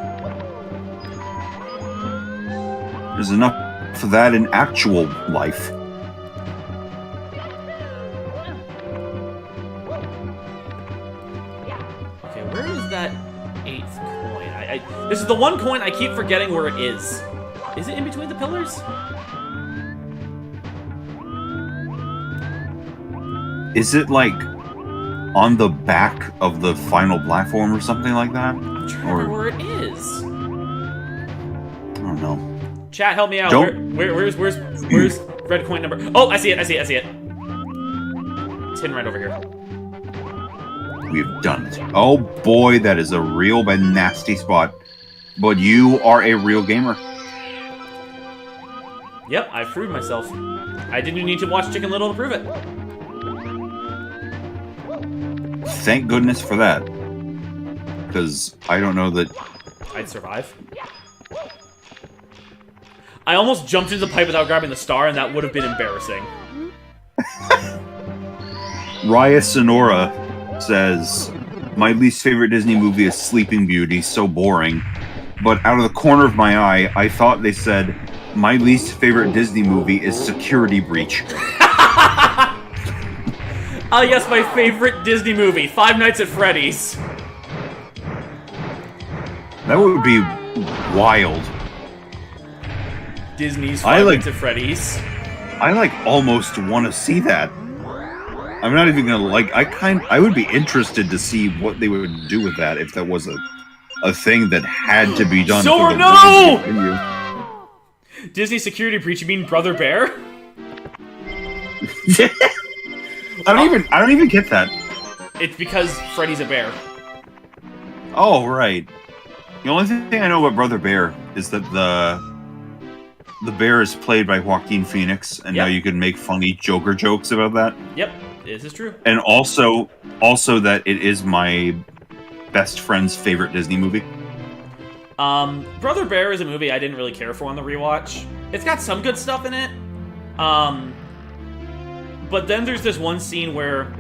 [SPEAKER 1] There's enough for that in actual life.
[SPEAKER 2] Okay, where is that 8th coin? This is the one coin I keep forgetting where it is. Is it in between the pillars?
[SPEAKER 1] Is it like on the back of the final platform or something like that?
[SPEAKER 2] I'm trying to remember where it is.
[SPEAKER 1] I don't know.
[SPEAKER 2] Chat, help me out.
[SPEAKER 1] Don't-
[SPEAKER 2] Where's red coin number? Oh, I see it. It's hidden right over here.
[SPEAKER 1] We've done it. Oh boy, that is a real but nasty spot. But you are a real gamer.
[SPEAKER 2] Yep, I proved myself. I didn't need to watch Chicken Little to prove it.
[SPEAKER 1] Thank goodness for that. Because I don't know that...
[SPEAKER 2] I'd survive. I almost jumped into the pipe without grabbing the star, and that would have been embarrassing.
[SPEAKER 1] Raya Sonora says, my least favorite Disney movie is Sleeping Beauty. So boring. But out of the corner of my eye, I thought they said my least favorite Disney movie is Security Breach.
[SPEAKER 2] Oh yes, my favorite Disney movie, Five Nights at Freddy's.
[SPEAKER 1] That would be wild.
[SPEAKER 2] Disney's Five Nights at Freddy's.
[SPEAKER 1] I almost want to see that. I'm not even gonna I would be interested to see what they would do with that if that was a thing that had to be done.
[SPEAKER 2] So no! Disney Security Breach, you mean Brother Bear?
[SPEAKER 1] I don't even get that.
[SPEAKER 2] It's because Freddy's a bear.
[SPEAKER 1] Oh, right. The only thing I know about Brother Bear is that the bear is played by Joaquin Phoenix, and now you can make funny Joker jokes about that.
[SPEAKER 2] Yep, this is true.
[SPEAKER 1] And also that it is my best friend's favorite Disney movie.
[SPEAKER 2] Brother Bear is a movie I didn't really care for on the rewatch. It's got some good stuff in it. But then there's this one scene where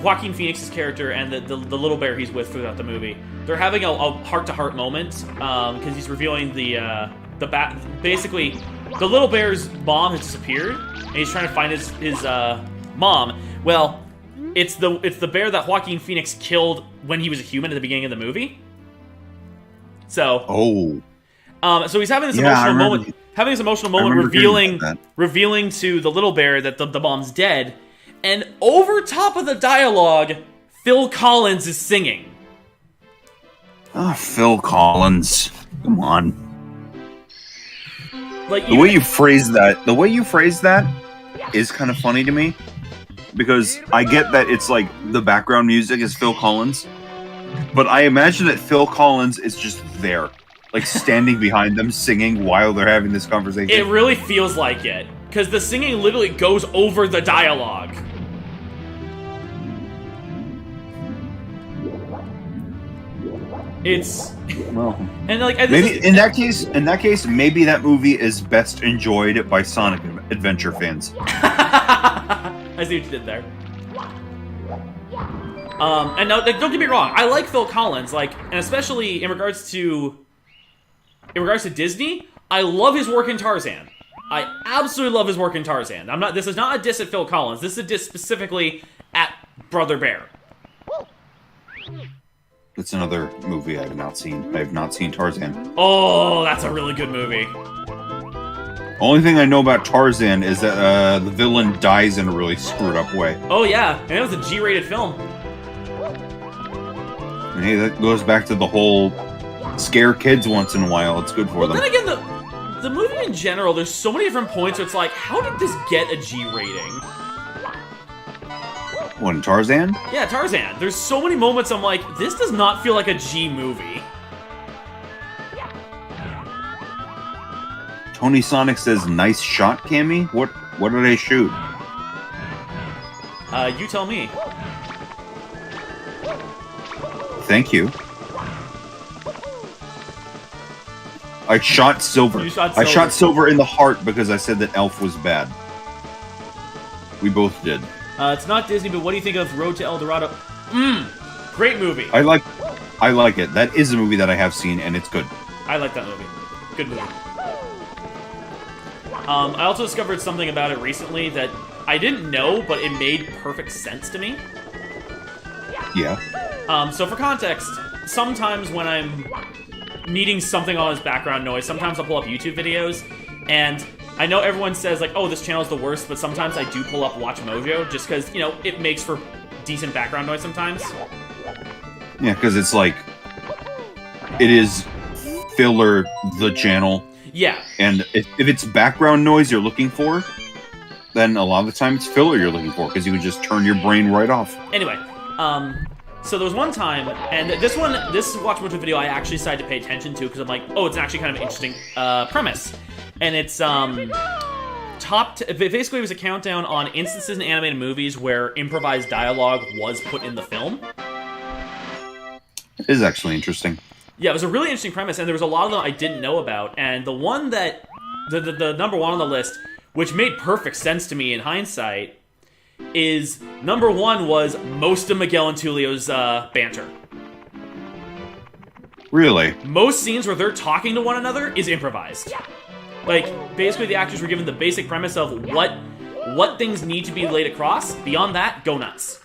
[SPEAKER 2] Joaquin Phoenix's character and the little bear he's with throughout the movie, they're having a heart-to-heart moment because he's revealing basically the little bear's mom has disappeared and he's trying to find his mom. Well, it's the bear that Joaquin Phoenix killed when he was a human at the beginning of the movie. So so he's having this emotional moment. Having this emotional moment, revealing to the little bear that the mom's dead, and over top of the dialogue, Phil Collins is singing.
[SPEAKER 1] Oh, Phil Collins, come on!
[SPEAKER 2] Like
[SPEAKER 1] the way you phrase that is kind of funny to me, because I get that it's like the background music is Phil Collins, but I imagine that Phil Collins is just there. Like standing behind them singing while they're having this conversation.
[SPEAKER 2] It really feels like it. Because the singing literally goes over the dialogue. It's...
[SPEAKER 1] Well,
[SPEAKER 2] and like,
[SPEAKER 1] maybe in that case, maybe that movie is best enjoyed by Sonic Adventure fans.
[SPEAKER 2] I see what you did there. And no, don't get me wrong. I like Phil Collins, and especially in regards to Disney, I love his work in Tarzan. I absolutely love his work in Tarzan. This is not a diss at Phil Collins. This is a diss specifically at Brother Bear.
[SPEAKER 1] That's another movie I have not seen. I have not seen Tarzan.
[SPEAKER 2] Oh, that's a really good movie.
[SPEAKER 1] Only thing I know about Tarzan is that the villain dies in a really screwed up way.
[SPEAKER 2] Oh yeah, and it was a G-rated film.
[SPEAKER 1] And hey, that goes back to the whole scare kids once in a while. It's good for them.
[SPEAKER 2] Then again, the movie in general, there's so many different points where it's like, how did this get a G rating?
[SPEAKER 1] What, in Tarzan?
[SPEAKER 2] Yeah, Tarzan. There's so many moments I'm like, this does not feel like a G movie.
[SPEAKER 1] Tony Sonic says, "Nice shot, Cammy." What did I shoot?
[SPEAKER 2] You tell me.
[SPEAKER 1] Thank you. I shot Silver.
[SPEAKER 2] You shot Silver.
[SPEAKER 1] I shot Silver in the heart because I said that Elf was bad. We both did.
[SPEAKER 2] It's not Disney, but what do you think of Road to El Dorado? Great movie.
[SPEAKER 1] I like it. That is a movie that I have seen, and it's good.
[SPEAKER 2] I like that movie. Good movie. I also discovered something about it recently that I didn't know, but it made perfect sense to me.
[SPEAKER 1] Yeah.
[SPEAKER 2] So for context, sometimes when I'm needing something on as background noise, sometimes I'll pull up YouTube videos, and I know everyone says, like, oh, this channel's the worst, but sometimes I do pull up Watch Mojo, just because, it makes for decent background noise sometimes.
[SPEAKER 1] Yeah, because it's like, it is filler the channel.
[SPEAKER 2] Yeah.
[SPEAKER 1] And if it's background noise you're looking for, then a lot of the time it's filler you're looking for, because you can just turn your brain right off.
[SPEAKER 2] Anyway, so there was one time, and this Watch Mojo video I actually decided to pay attention to, because I'm like, oh, it's actually kind of an interesting premise. And it's, basically it was a countdown on instances in animated movies where improvised dialogue was put in the film.
[SPEAKER 1] It is actually interesting.
[SPEAKER 2] Yeah, it was a really interesting premise, and there was a lot of them I didn't know about, and the one that, the number one on the list, which made perfect sense to me in hindsight, is number one was most of Miguel and Tulio's banter.
[SPEAKER 1] Really?
[SPEAKER 2] Most scenes where they're talking to one another is improvised. Like, basically the actors were given the basic premise of what things need to be laid across. Beyond that, go nuts.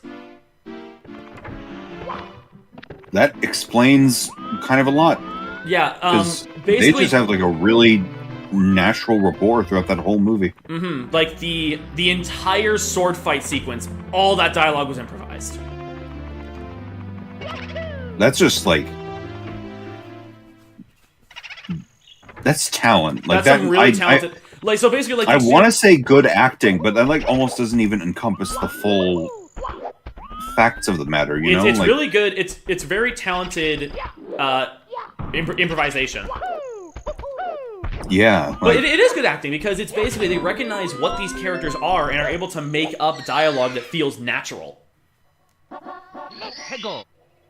[SPEAKER 1] That explains kind of a lot.
[SPEAKER 2] Yeah,
[SPEAKER 1] They
[SPEAKER 2] basically...
[SPEAKER 1] just have, like, a really natural rapport throughout that whole movie.
[SPEAKER 2] Mm-hmm. Like, the entire sword fight sequence, all that dialogue was improvised.
[SPEAKER 1] That's just, like... That's talent. Like,
[SPEAKER 2] That's some really talented... like, so basically, like...
[SPEAKER 1] I want to say good acting, but that, like, almost doesn't even encompass the full facts of the matter, you know?
[SPEAKER 2] It's
[SPEAKER 1] like,
[SPEAKER 2] really good. It's very talented improvisation.
[SPEAKER 1] Yeah. Like,
[SPEAKER 2] But it is good acting, because it's basically they recognize what these characters are and are able to make up dialogue that feels natural.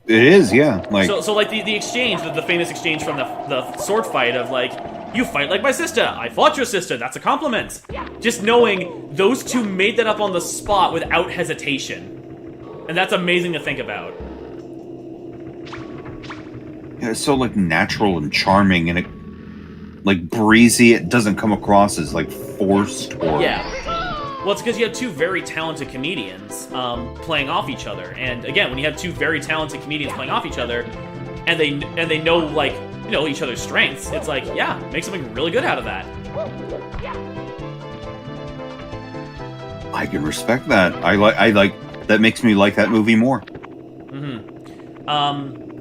[SPEAKER 1] it is, yeah. Like,
[SPEAKER 2] So like the exchange, the famous exchange from the sword fight of like, you fight like my sister, I fought your sister, that's a compliment. Just knowing those two made that up on the spot without hesitation. And that's amazing to think about.
[SPEAKER 1] yeah, it's so, like, natural and charming, and it, like, breezy. It doesn't come across as, like, forced or...
[SPEAKER 2] Yeah. Well, it's because you have two very talented comedians playing off each other. And again, when you have two very talented comedians playing off each other, and they know, like, you know, each other's strengths, it's like, yeah, make something really good out of that.
[SPEAKER 1] I can respect that. I like that makes me like that movie more.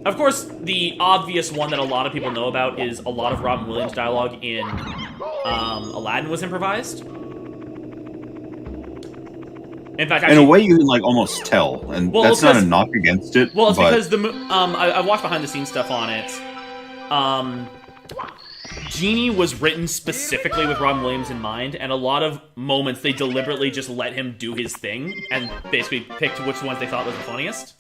[SPEAKER 2] Of course, the obvious one that a lot of people know about is a lot of Robin Williams dialogue in Aladdin was improvised. In fact, actually,
[SPEAKER 1] In a way, you can, like, almost tell, and
[SPEAKER 2] Well,
[SPEAKER 1] that's
[SPEAKER 2] it's
[SPEAKER 1] not a
[SPEAKER 2] because-
[SPEAKER 1] knock against it.
[SPEAKER 2] well, it's
[SPEAKER 1] but
[SPEAKER 2] because I watched behind the scenes stuff on it. Genie was written specifically with Robin Williams in mind, and a lot of moments they deliberately just let him do his thing and basically picked which ones they thought was the funniest.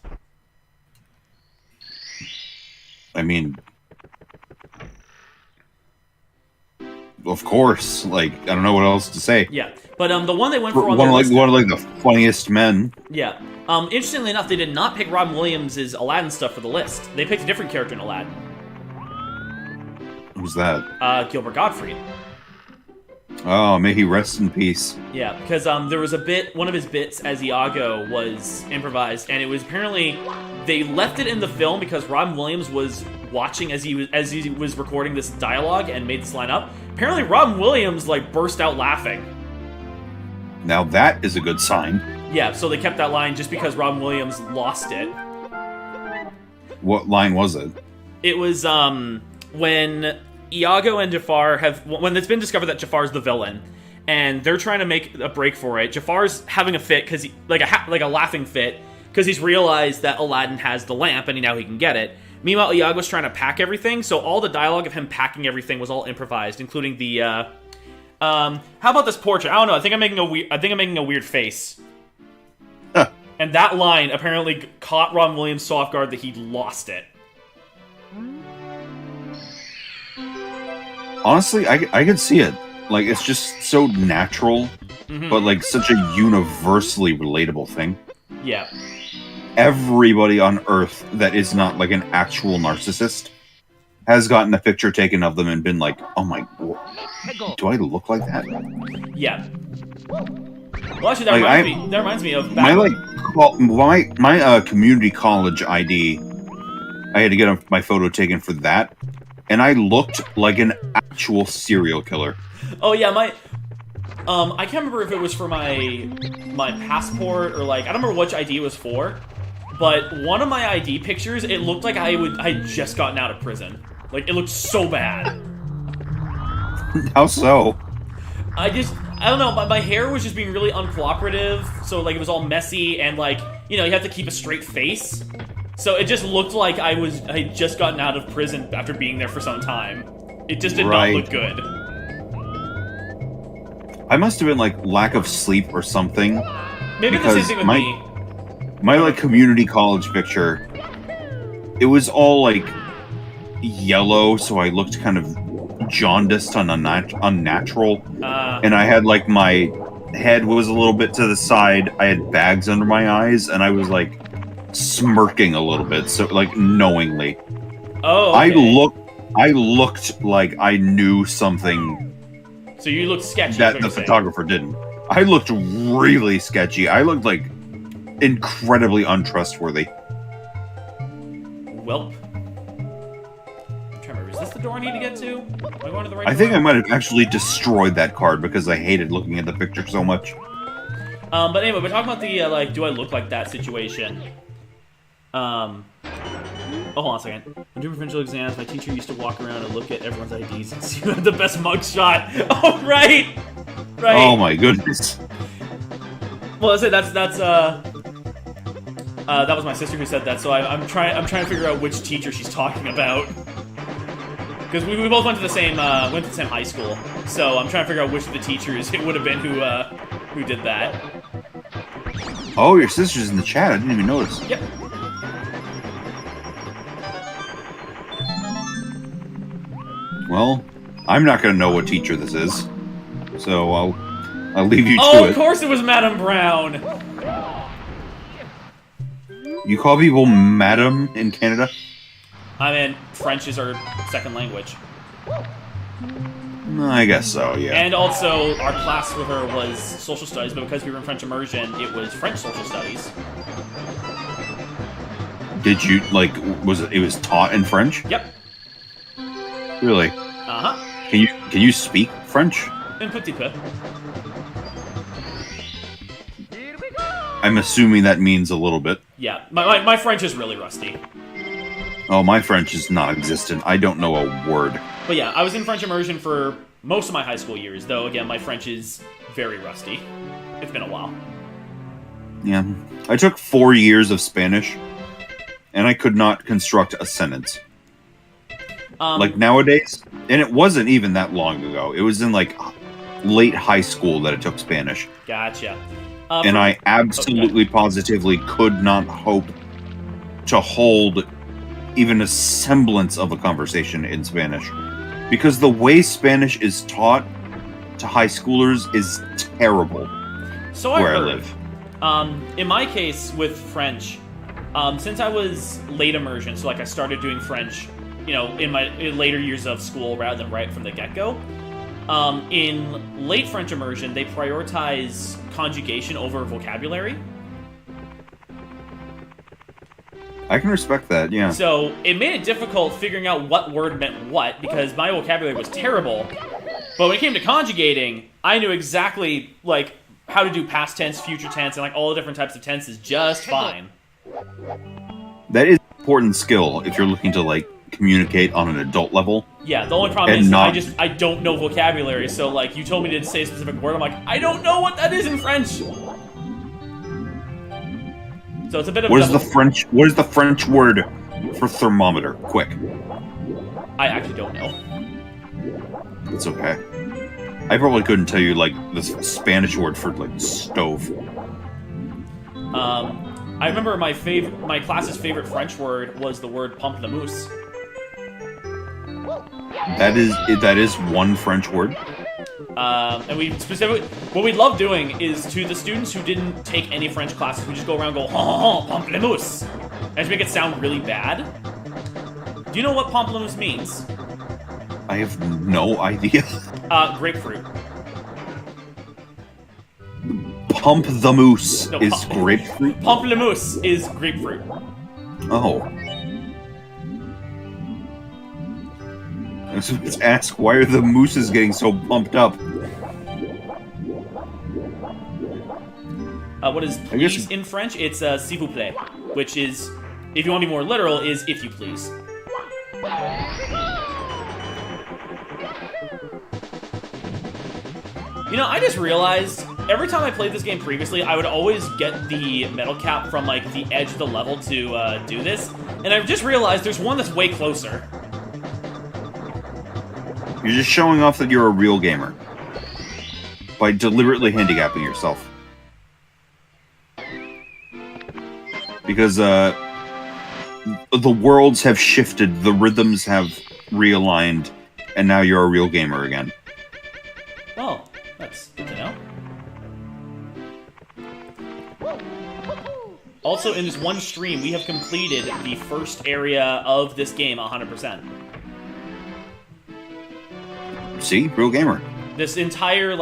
[SPEAKER 1] I mean, of course, like, I don't know what else to say.
[SPEAKER 2] Yeah, but the one they went for on
[SPEAKER 1] One
[SPEAKER 2] the
[SPEAKER 1] of,
[SPEAKER 2] list,
[SPEAKER 1] like the funniest men.
[SPEAKER 2] yeah. Interestingly enough, they did not pick Robin Williams' Aladdin stuff for the list. They picked a different character in Aladdin,
[SPEAKER 1] Who's that?
[SPEAKER 2] Gilbert Gottfried.
[SPEAKER 1] Oh, may he rest in peace.
[SPEAKER 2] Yeah, because there was a bit, one of his bits as Iago was improvised, and it was apparently they left it in the film because Robin Williams was watching as he was recording this dialogue and made this line up. Apparently, Robin Williams like burst out laughing.
[SPEAKER 1] Now that is a good sign.
[SPEAKER 2] Yeah, so they kept that line just because Robin Williams lost it.
[SPEAKER 1] What line was it?
[SPEAKER 2] It was when Iago and Jafar when it's been discovered that Jafar's the villain, and they're trying to make a break for it. Jafar's having a fit because like a laughing fit because he's realized that Aladdin has the lamp and now he can get it. Meanwhile, Iago's trying to pack everything, so all the dialogue of him packing everything was all improvised, including the how about this portrait? I don't know. I think I'm making a weird face.
[SPEAKER 1] Huh.
[SPEAKER 2] And that line apparently caught Ron Williams so off guard that he lost it.
[SPEAKER 1] Honestly, I could see it. Like, it's just so natural, but, like, such a universally relatable thing.
[SPEAKER 2] Yeah.
[SPEAKER 1] Everybody on Earth that is not, like, an actual narcissist has gotten a picture taken of them and been like, oh my, do I look like that?
[SPEAKER 2] Yeah. Well, actually, that reminds me of
[SPEAKER 1] my community college ID. I had to get my photo taken for that, and I looked like an actual serial killer.
[SPEAKER 2] Oh yeah, I can't remember if it was for my passport or like I don't remember which ID it was for, but one of my ID pictures, it looked like I had just gotten out of prison. Like it looked so bad.
[SPEAKER 1] How so?
[SPEAKER 2] I don't know, my hair was just being really uncooperative, so like it was all messy and like, you know, you have to keep a straight face. So it just looked like I had just gotten out of prison after being there for some time. It just did not look good.
[SPEAKER 1] I must have been like lack of sleep or something.
[SPEAKER 2] Maybe the same thing with me.
[SPEAKER 1] My like community college picture, it was all like yellow, so I looked kind of jaundiced and unnatural. And I had like my head was a little bit to the side. I had bags under my eyes, and I was like smirking a little bit, so like knowingly.
[SPEAKER 2] Oh, okay.
[SPEAKER 1] I looked like I knew something
[SPEAKER 2] So you looked sketchy.
[SPEAKER 1] that the photographer didn't. I looked really sketchy. I looked like incredibly untrustworthy.
[SPEAKER 2] Welp. I'm trying to remember. Is this the door I need to get to? Am I going to the right
[SPEAKER 1] I think
[SPEAKER 2] door?
[SPEAKER 1] I might have actually destroyed that card because I hated looking at the picture so much.
[SPEAKER 2] But anyway, we're talking about the, like, do I look like that situation. Oh, hold on a second. When doing provincial exams, my teacher used to walk around and look at everyone's IDs and see who had the best mugshot. Oh, right! Right.
[SPEAKER 1] Oh my goodness.
[SPEAKER 2] Well, I said that was my sister who said that, so I'm trying to figure out which teacher she's talking about. Because we both went to the same high school, so I'm trying to figure out which of the teachers it would have been who did that.
[SPEAKER 1] Oh, your sister's in the chat. I didn't even notice.
[SPEAKER 2] Yep.
[SPEAKER 1] Well, I'm not going to know what teacher this is, so I'll leave you to
[SPEAKER 2] Oh,
[SPEAKER 1] it.
[SPEAKER 2] of course it was Madame Brown.
[SPEAKER 1] You call people madam in Canada?
[SPEAKER 2] I mean, French is our second language.
[SPEAKER 1] I guess so, yeah.
[SPEAKER 2] And also, our class with her was social studies, but because we were in French immersion, it was French social studies.
[SPEAKER 1] Did you, like, it was taught in French?
[SPEAKER 2] Yep.
[SPEAKER 1] Really?
[SPEAKER 2] Uh-huh.
[SPEAKER 1] Can you speak French?
[SPEAKER 2] Un petit peu.
[SPEAKER 1] I'm assuming that means a little bit.
[SPEAKER 2] Yeah, my French is really rusty.
[SPEAKER 1] Oh, my French is non-existent. I don't know a word.
[SPEAKER 2] But yeah, I was in French immersion for most of my high school years, though, again, my French is very rusty. It's been a while.
[SPEAKER 1] Yeah. I took 4 years of Spanish, and I could not construct a sentence. Like nowadays, and it wasn't even that long ago. It was in like late high school that I took Spanish.
[SPEAKER 2] Gotcha.
[SPEAKER 1] And I absolutely positively could not hope to hold even a semblance of a conversation in Spanish. Because the way Spanish is taught to high schoolers is terrible.
[SPEAKER 2] So
[SPEAKER 1] where
[SPEAKER 2] I
[SPEAKER 1] I live.
[SPEAKER 2] In my case with French, since I was late immersion, so like I started doing French, you know, in later years of school rather than right from the get-go. In late French immersion, they prioritize conjugation over vocabulary.
[SPEAKER 1] I can respect that, yeah.
[SPEAKER 2] So it made it difficult figuring out what word meant what, because my vocabulary was terrible. But when it came to conjugating, I knew exactly, like, how to do past tense, future tense, and like all the different types of tenses just fine.
[SPEAKER 1] That is an important skill if you're looking to, like, communicate on an adult level.
[SPEAKER 2] Yeah, the only problem is I don't know vocabulary, so like you told me to say a specific word, I'm like, I don't know what that is in French. So it's a bit of
[SPEAKER 1] What is the French word for thermometer? Quick.
[SPEAKER 2] I actually don't know.
[SPEAKER 1] It's okay. I probably couldn't tell you like the Spanish word for like stove.
[SPEAKER 2] I remember my class's favorite French word was the word pamplemousse.
[SPEAKER 1] That is one French word.
[SPEAKER 2] And we specifically, what we love doing is to the students who didn't take any French classes, we just go around and go, ha ha, pamplemousse, and just make it sound really bad. Do you know what pamplemousse means?
[SPEAKER 1] I have no idea.
[SPEAKER 2] Grapefruit.
[SPEAKER 1] Pump the moose
[SPEAKER 2] No,
[SPEAKER 1] is grapefruit.
[SPEAKER 2] Pamplemousse is grapefruit.
[SPEAKER 1] Oh. I was supposed to ask, why are the mooses getting so pumped up?
[SPEAKER 2] What is please in French? It's s'il vous plaît, which is, if you want to be more literal, is if you please. You know, I just realized, every time I played this game previously, I would always get the metal cap from, like, the edge of the level to do this, and I've just realized there's one that's way closer.
[SPEAKER 1] You're just showing off that you're a real gamer. By deliberately handicapping yourself. Because, the worlds have shifted, the rhythms have realigned, and now you're a real gamer again.
[SPEAKER 2] Oh, that's good to know. Also, in this one stream, we have completed the first area of this game 100%.
[SPEAKER 1] See? Real gamer.
[SPEAKER 2] This entire,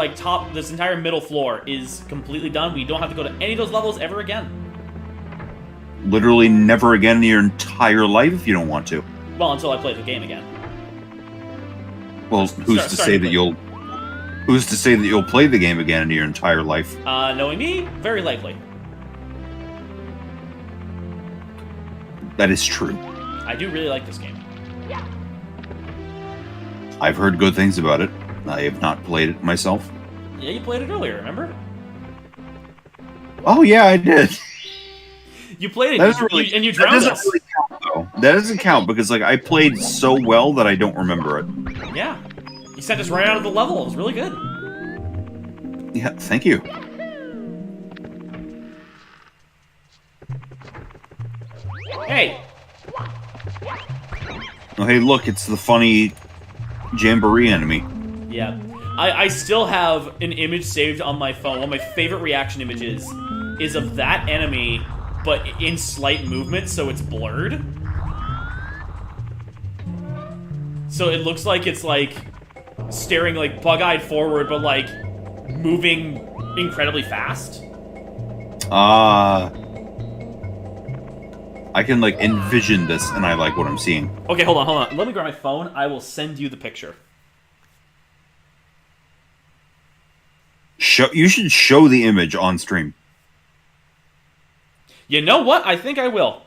[SPEAKER 2] this entire middle floor is completely done. We don't have to go to any of those levels ever again.
[SPEAKER 1] Literally never again in your entire life if you don't want to.
[SPEAKER 2] Well, until I play the game again.
[SPEAKER 1] Well, who's to say that you'll play the game again in your entire life?
[SPEAKER 2] Knowing me, very likely.
[SPEAKER 1] That is true.
[SPEAKER 2] I do really like this game.
[SPEAKER 1] I've heard good things about it. I have not played it myself.
[SPEAKER 2] Yeah, you played it earlier, remember?
[SPEAKER 1] Oh yeah, I did.
[SPEAKER 2] You played it, and you
[SPEAKER 1] that
[SPEAKER 2] drowned
[SPEAKER 1] doesn't
[SPEAKER 2] us.
[SPEAKER 1] really count, though. That doesn't count because I played so well that I don't remember it.
[SPEAKER 2] Yeah. You sent us right out of the level. It was really good.
[SPEAKER 1] Yeah, thank you.
[SPEAKER 2] Hey!
[SPEAKER 1] Oh, hey, look, it's the funny Jamboree enemy.
[SPEAKER 2] Yeah. I still have an image saved on my phone. One of my favorite reaction images is of that enemy, but in slight movement, so it's blurred. So it looks like it's, staring, bug-eyed forward, but, moving incredibly fast.
[SPEAKER 1] I can, envision this, and I like what I'm seeing.
[SPEAKER 2] Okay, hold on. Let me grab my phone. I will send you the picture.
[SPEAKER 1] You should show the image on stream.
[SPEAKER 2] You know what? I think I will.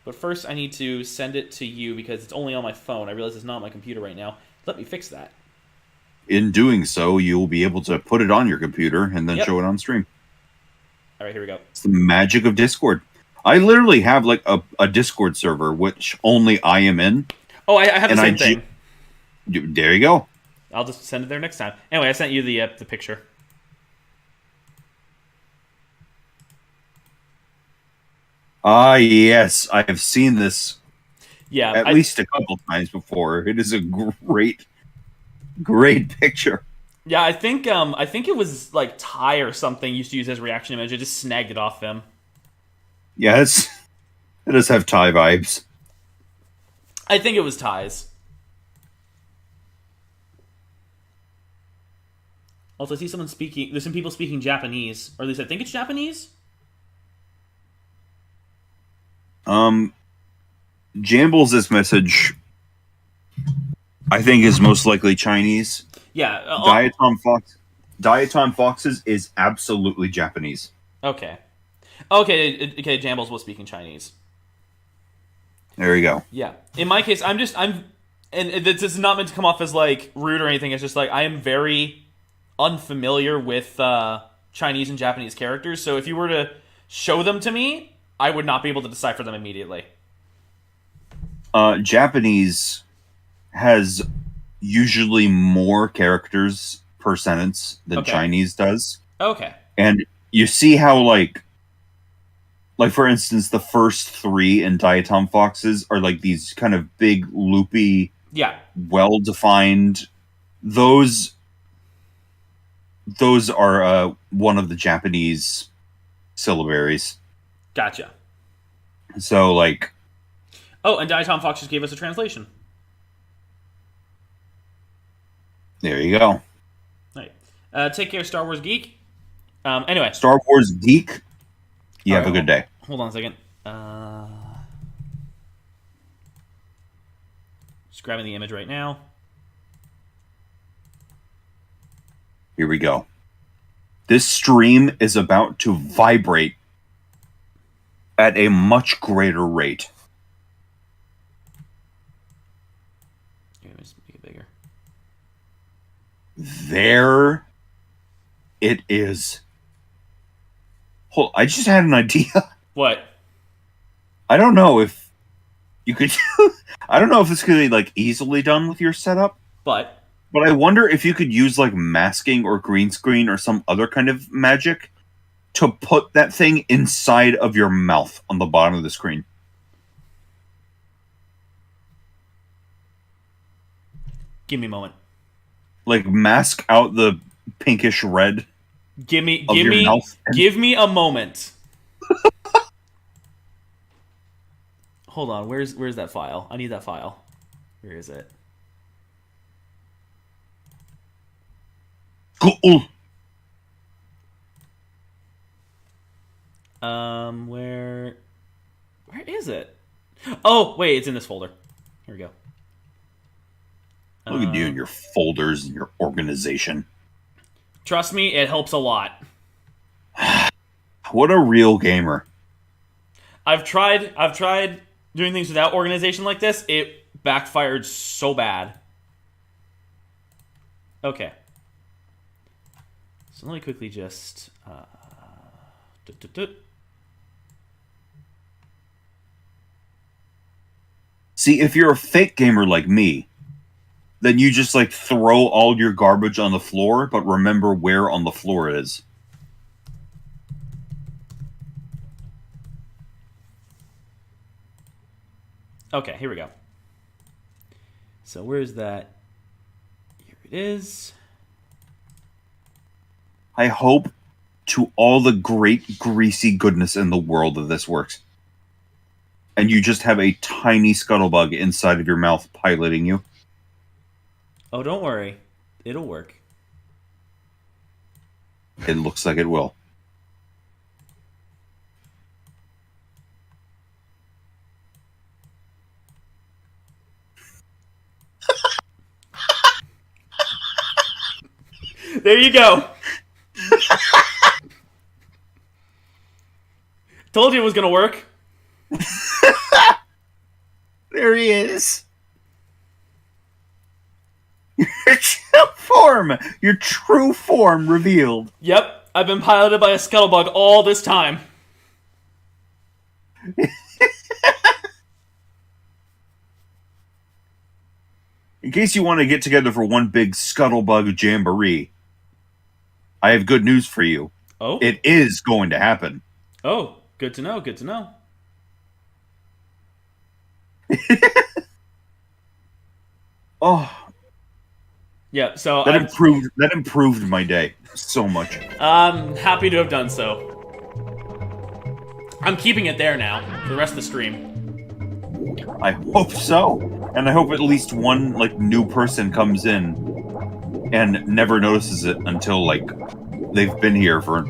[SPEAKER 2] But first, I need to send it to you because it's only on my phone. I realize it's not on my computer right now. Let me fix that.
[SPEAKER 1] In doing so, you'll be able to put it on your computer and then show it on stream.
[SPEAKER 2] All right, here we go.
[SPEAKER 1] It's the magic of Discord. I literally have a Discord server which only I am in.
[SPEAKER 2] Oh, I have the same thing.
[SPEAKER 1] There you go.
[SPEAKER 2] I'll just send it there next time. Anyway, I sent you the picture.
[SPEAKER 1] Ah, yes, I have seen this.
[SPEAKER 2] Yeah,
[SPEAKER 1] at least a couple times before. It is a great picture.
[SPEAKER 2] Yeah, I think it was Ty or something used to use as reaction image. I just snagged it off them.
[SPEAKER 1] Yeah, it does have Ty vibes.
[SPEAKER 2] I think it was Ty's. Also, I see someone speaking. There's some people speaking Japanese, or at least I think it's Japanese.
[SPEAKER 1] Jambles' message, I think, is most likely Chinese.
[SPEAKER 2] Yeah.
[SPEAKER 1] Diatom Foxes is absolutely Japanese.
[SPEAKER 2] Okay. Okay, Jambles was speaking Chinese.
[SPEAKER 1] There you go.
[SPEAKER 2] Yeah. In my case, and this is not meant to come off as rude or anything. It's just I am very unfamiliar with Chinese and Japanese characters. So if you were to show them to me, I would not be able to decipher them immediately.
[SPEAKER 1] Japanese has usually more characters per sentence than Chinese does.
[SPEAKER 2] Okay.
[SPEAKER 1] And you see how for instance, the first three in Diatom Foxes are these kind of big, loopy, well-defined. Those are one of the Japanese syllabaries.
[SPEAKER 2] Gotcha.
[SPEAKER 1] So
[SPEAKER 2] oh, and Diatom Fox just gave us a translation.
[SPEAKER 1] There you go.
[SPEAKER 2] Right. Take care, Star Wars Geek. Anyway.
[SPEAKER 1] Star Wars Geek. You have a good day.
[SPEAKER 2] Hold on a second. Just grabbing the image right now.
[SPEAKER 1] Here we go. This stream is about to vibrate at a much greater rate.
[SPEAKER 2] Here, let me just make it bigger.
[SPEAKER 1] There it is. Hold, I just had an idea.
[SPEAKER 2] What?
[SPEAKER 1] I don't know if you could. I don't know if this could be easily done with your setup.
[SPEAKER 2] But
[SPEAKER 1] I wonder if you could use masking or green screen or some other kind of magic to put that thing inside of your mouth on the bottom of the screen.
[SPEAKER 2] Give me a moment.
[SPEAKER 1] Mask out the pinkish red
[SPEAKER 2] Give me
[SPEAKER 1] of your mouth.
[SPEAKER 2] give me a moment. Hold on, where's that file? I need that file. Where is it?
[SPEAKER 1] Cool.
[SPEAKER 2] Where is it? Oh, wait, it's in this folder. Here we go.
[SPEAKER 1] Look at you and your folders and your organization.
[SPEAKER 2] Trust me, it helps a lot.
[SPEAKER 1] What a real gamer.
[SPEAKER 2] I've tried doing things without organization like this. It backfired so bad. Okay. So let me quickly just
[SPEAKER 1] See, if you're a fake gamer like me, then you just like throw all your garbage on the floor, but remember where on the floor it is.
[SPEAKER 2] Okay, here we go. So where's that? Here it is.
[SPEAKER 1] I hope to all the great greasy goodness in the world that this works. And you just have a tiny scuttlebug inside of your mouth piloting you.
[SPEAKER 2] Oh, don't worry. It'll work.
[SPEAKER 1] It looks like it will.
[SPEAKER 2] There you go. Told you it was gonna work.
[SPEAKER 1] There he is. Your true form revealed.
[SPEAKER 2] Yep, I've been piloted by a scuttlebug all this time.
[SPEAKER 1] In case you want to get together for one big scuttlebug jamboree, I have good news for you.
[SPEAKER 2] Oh?
[SPEAKER 1] It is going to happen.
[SPEAKER 2] Oh, good to know, good to know.
[SPEAKER 1] Oh,
[SPEAKER 2] yeah, so
[SPEAKER 1] that improved my day so much.
[SPEAKER 2] I'm happy to have done so. I'm keeping it there now for the rest of the stream.
[SPEAKER 1] I hope so. And I hope at least one like new person comes in and never notices it until like they've been here for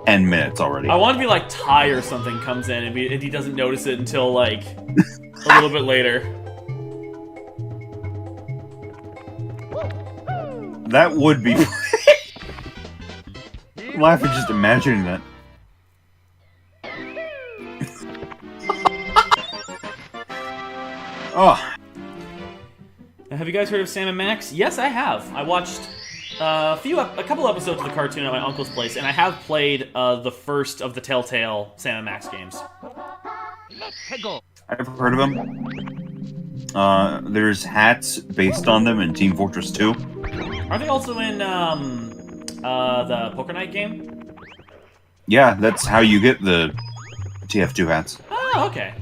[SPEAKER 1] 10 minutes already.
[SPEAKER 2] I want to be like Ty or something comes in and he doesn't notice it until like a little bit later.
[SPEAKER 1] That would be I'm laughing just imagining that. Oh.
[SPEAKER 2] Have you guys heard of Sam and Max? Yes, I have. I watched a couple episodes of the cartoon at my uncle's place, and I have played the first of the Telltale Sam and Max games.
[SPEAKER 1] I've heard of them. There's hats based on them in Team Fortress 2.
[SPEAKER 2] Are they also in the Poker Night game?
[SPEAKER 1] Yeah, that's how you get the TF2 hats.
[SPEAKER 2] Oh, okay.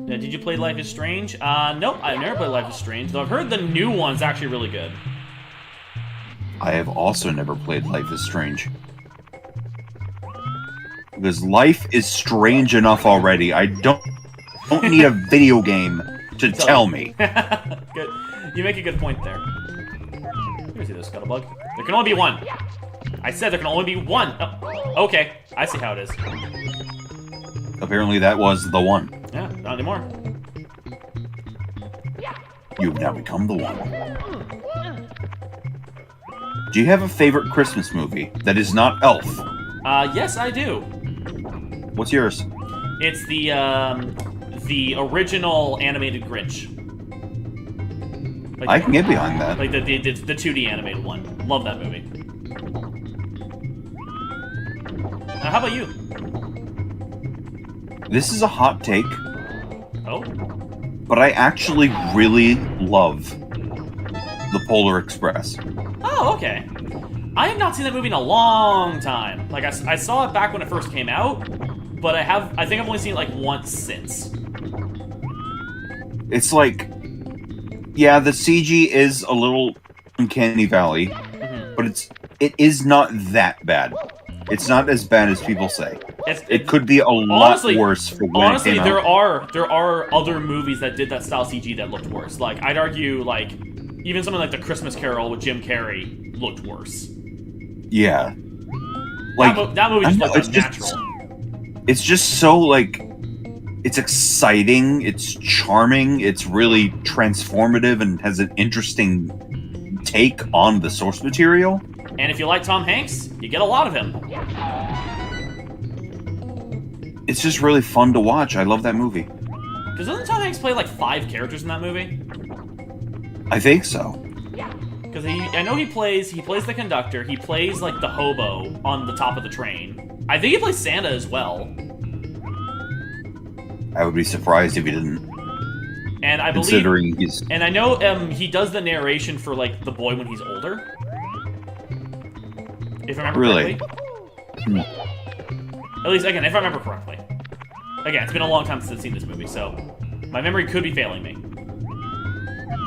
[SPEAKER 2] Did you play Life is Strange? Nope, I've never played Life is Strange, though I've heard the new one's actually really good.
[SPEAKER 1] I have also never played Life is Strange. Because life is strange enough already. I don't need a video game to tell me.
[SPEAKER 2] Good. You make a good point there. Here's the scuttlebug. There can only be one. I said there can only be one. Oh, okay, I see how it is.
[SPEAKER 1] Apparently that was the one.
[SPEAKER 2] Yeah, not anymore.
[SPEAKER 1] You've now become the one. Do you have a favorite Christmas movie that is not Elf?
[SPEAKER 2] Yes, I do.
[SPEAKER 1] What's yours?
[SPEAKER 2] It's the original animated Grinch. Like,
[SPEAKER 1] I can get behind that.
[SPEAKER 2] Like the 2D animated one. Love that movie. How about you?
[SPEAKER 1] This is a hot take.
[SPEAKER 2] Oh?
[SPEAKER 1] But I actually really love The Polar Express.
[SPEAKER 2] Oh, okay. I have not seen that movie in a long time. Like, I saw it back when it first came out, but I think I've only seen it like once since.
[SPEAKER 1] It's like, yeah, the CG is a little uncanny valley, but it is not that bad. It's not as bad as people say. It could be a lot worse for when
[SPEAKER 2] honestly,
[SPEAKER 1] it came out.
[SPEAKER 2] there are other movies that did that style CG that looked worse. Like, I'd argue, like, even something like The Christmas Carol with Jim Carrey looked worse.
[SPEAKER 1] Yeah. Like,
[SPEAKER 2] that movie just looked unnatural.
[SPEAKER 1] It's just so, like, it's exciting, it's charming, it's really transformative and has an interesting take on the source material.
[SPEAKER 2] And if you like Tom Hanks, you get a lot of him.
[SPEAKER 1] It's just really fun to watch. I love that movie.
[SPEAKER 2] Because doesn't Tom Hanks play like 5 characters in that movie?
[SPEAKER 1] I think so.
[SPEAKER 2] Because I know he plays the conductor, he plays like the hobo on the top of the train. I think he plays Santa as well.
[SPEAKER 1] I would be surprised if he didn't.
[SPEAKER 2] And I believe,
[SPEAKER 1] considering he's...
[SPEAKER 2] And I know he does the narration for like the boy when he's older. If I remember correctly. At least, again, if I remember correctly. Again, it's been a long time since I've seen this movie, so my memory could be failing me.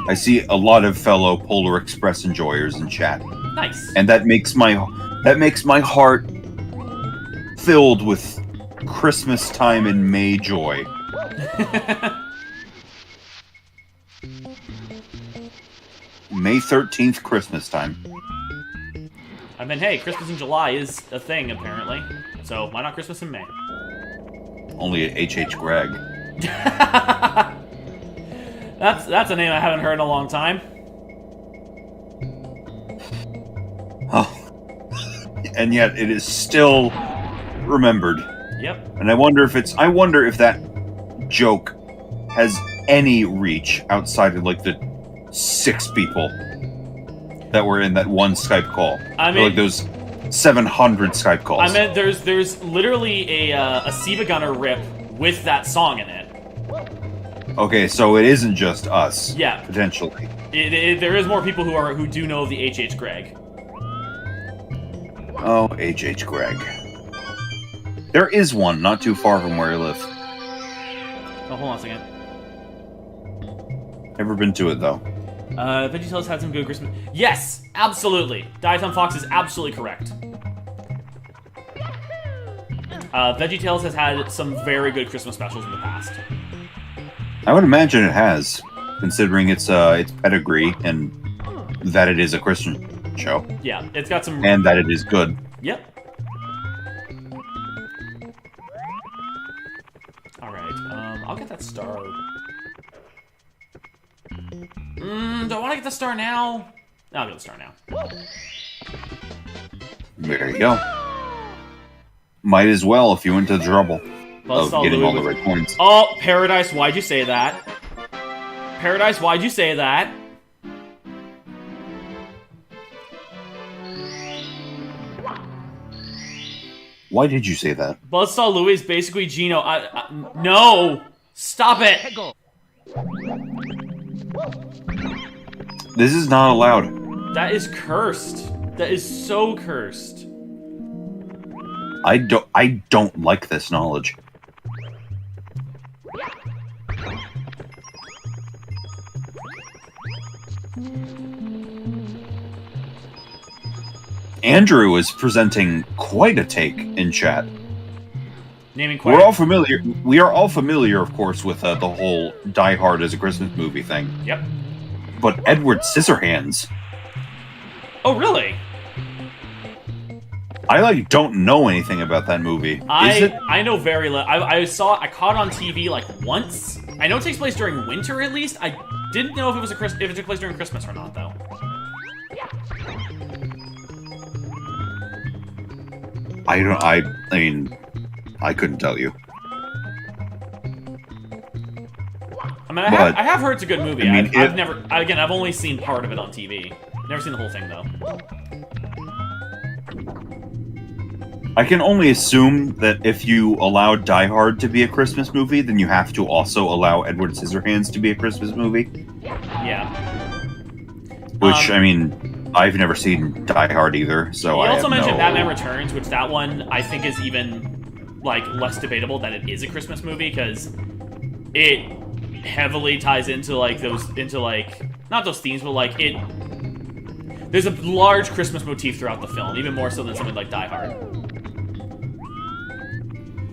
[SPEAKER 1] I see a lot of fellow Polar Express enjoyers in chat.
[SPEAKER 2] Nice.
[SPEAKER 1] And that makes my heart filled with Christmas time and May joy. May 13th, Christmas time.
[SPEAKER 2] I mean, hey, Christmas in July is a thing, apparently. So, why not Christmas in May?
[SPEAKER 1] Only at H.H. Gregg.
[SPEAKER 2] That's a name I haven't heard in a long time.
[SPEAKER 1] Oh. And yet, it is still remembered.
[SPEAKER 2] Yep.
[SPEAKER 1] And I wonder if that joke has any reach outside of, like, the 6 people that were in that one Skype call. I mean, like those 700 Skype calls.
[SPEAKER 2] I mean, there's literally a Siva Gunner rip with that song in it.
[SPEAKER 1] Okay, so it isn't just us.
[SPEAKER 2] Yeah,
[SPEAKER 1] potentially.
[SPEAKER 2] There is more people who do know the H.H. Gregg.
[SPEAKER 1] Oh, H.H. Gregg. There is one not too far from where I live.
[SPEAKER 2] Oh, hold on a second.
[SPEAKER 1] Never been to it though.
[SPEAKER 2] VeggieTales had some good Christmas. Yes, absolutely. Diatom Fox is absolutely correct. VeggieTales has had some very good Christmas specials in the past.
[SPEAKER 1] I would imagine it has, considering its pedigree and that it is a Christian show.
[SPEAKER 2] Yeah, it's got some...
[SPEAKER 1] And that it is good.
[SPEAKER 2] Yep. Alright, I'll get that star. Do I want to get the star now? No, I'll get the star now.
[SPEAKER 1] There you go. Might as well if you went to the trouble of getting all the right points.
[SPEAKER 2] Oh, Paradise, why'd you say that? Paradise, why'd you say that?
[SPEAKER 1] Why did you say that?
[SPEAKER 2] Buzzsaw Louis is basically Gino. No! Stop it!
[SPEAKER 1] This is not allowed.
[SPEAKER 2] That is cursed. That is so cursed.
[SPEAKER 1] I don't like this knowledge. Andrew is presenting quite a take in chat.
[SPEAKER 2] Naming quite.
[SPEAKER 1] We are all familiar, of course, with the whole Die Hard as a Christmas movie thing.
[SPEAKER 2] Yep.
[SPEAKER 1] But Edward Scissorhands.
[SPEAKER 2] Oh, really?
[SPEAKER 1] I don't know anything about that movie.
[SPEAKER 2] I know very little. I caught it on TV like once. I know it takes place during winter at least. I didn't know if it took place during Christmas or not though.
[SPEAKER 1] I mean, I couldn't tell you.
[SPEAKER 2] I mean, I have heard it's a good movie. I mean, I've only seen part of it on TV. Never seen the whole thing though.
[SPEAKER 1] I can only assume that if you allow Die Hard to be a Christmas movie, then you have to also allow Edward Scissorhands to be a Christmas movie.
[SPEAKER 2] Yeah.
[SPEAKER 1] Which, I mean, I've never seen Die Hard either, so
[SPEAKER 2] I also mentioned Batman Returns, which that one I think is even like less debatable that it is a Christmas movie because it heavily ties into like not those themes, but like there's a large Christmas motif throughout the film, even more so than something like Die Hard.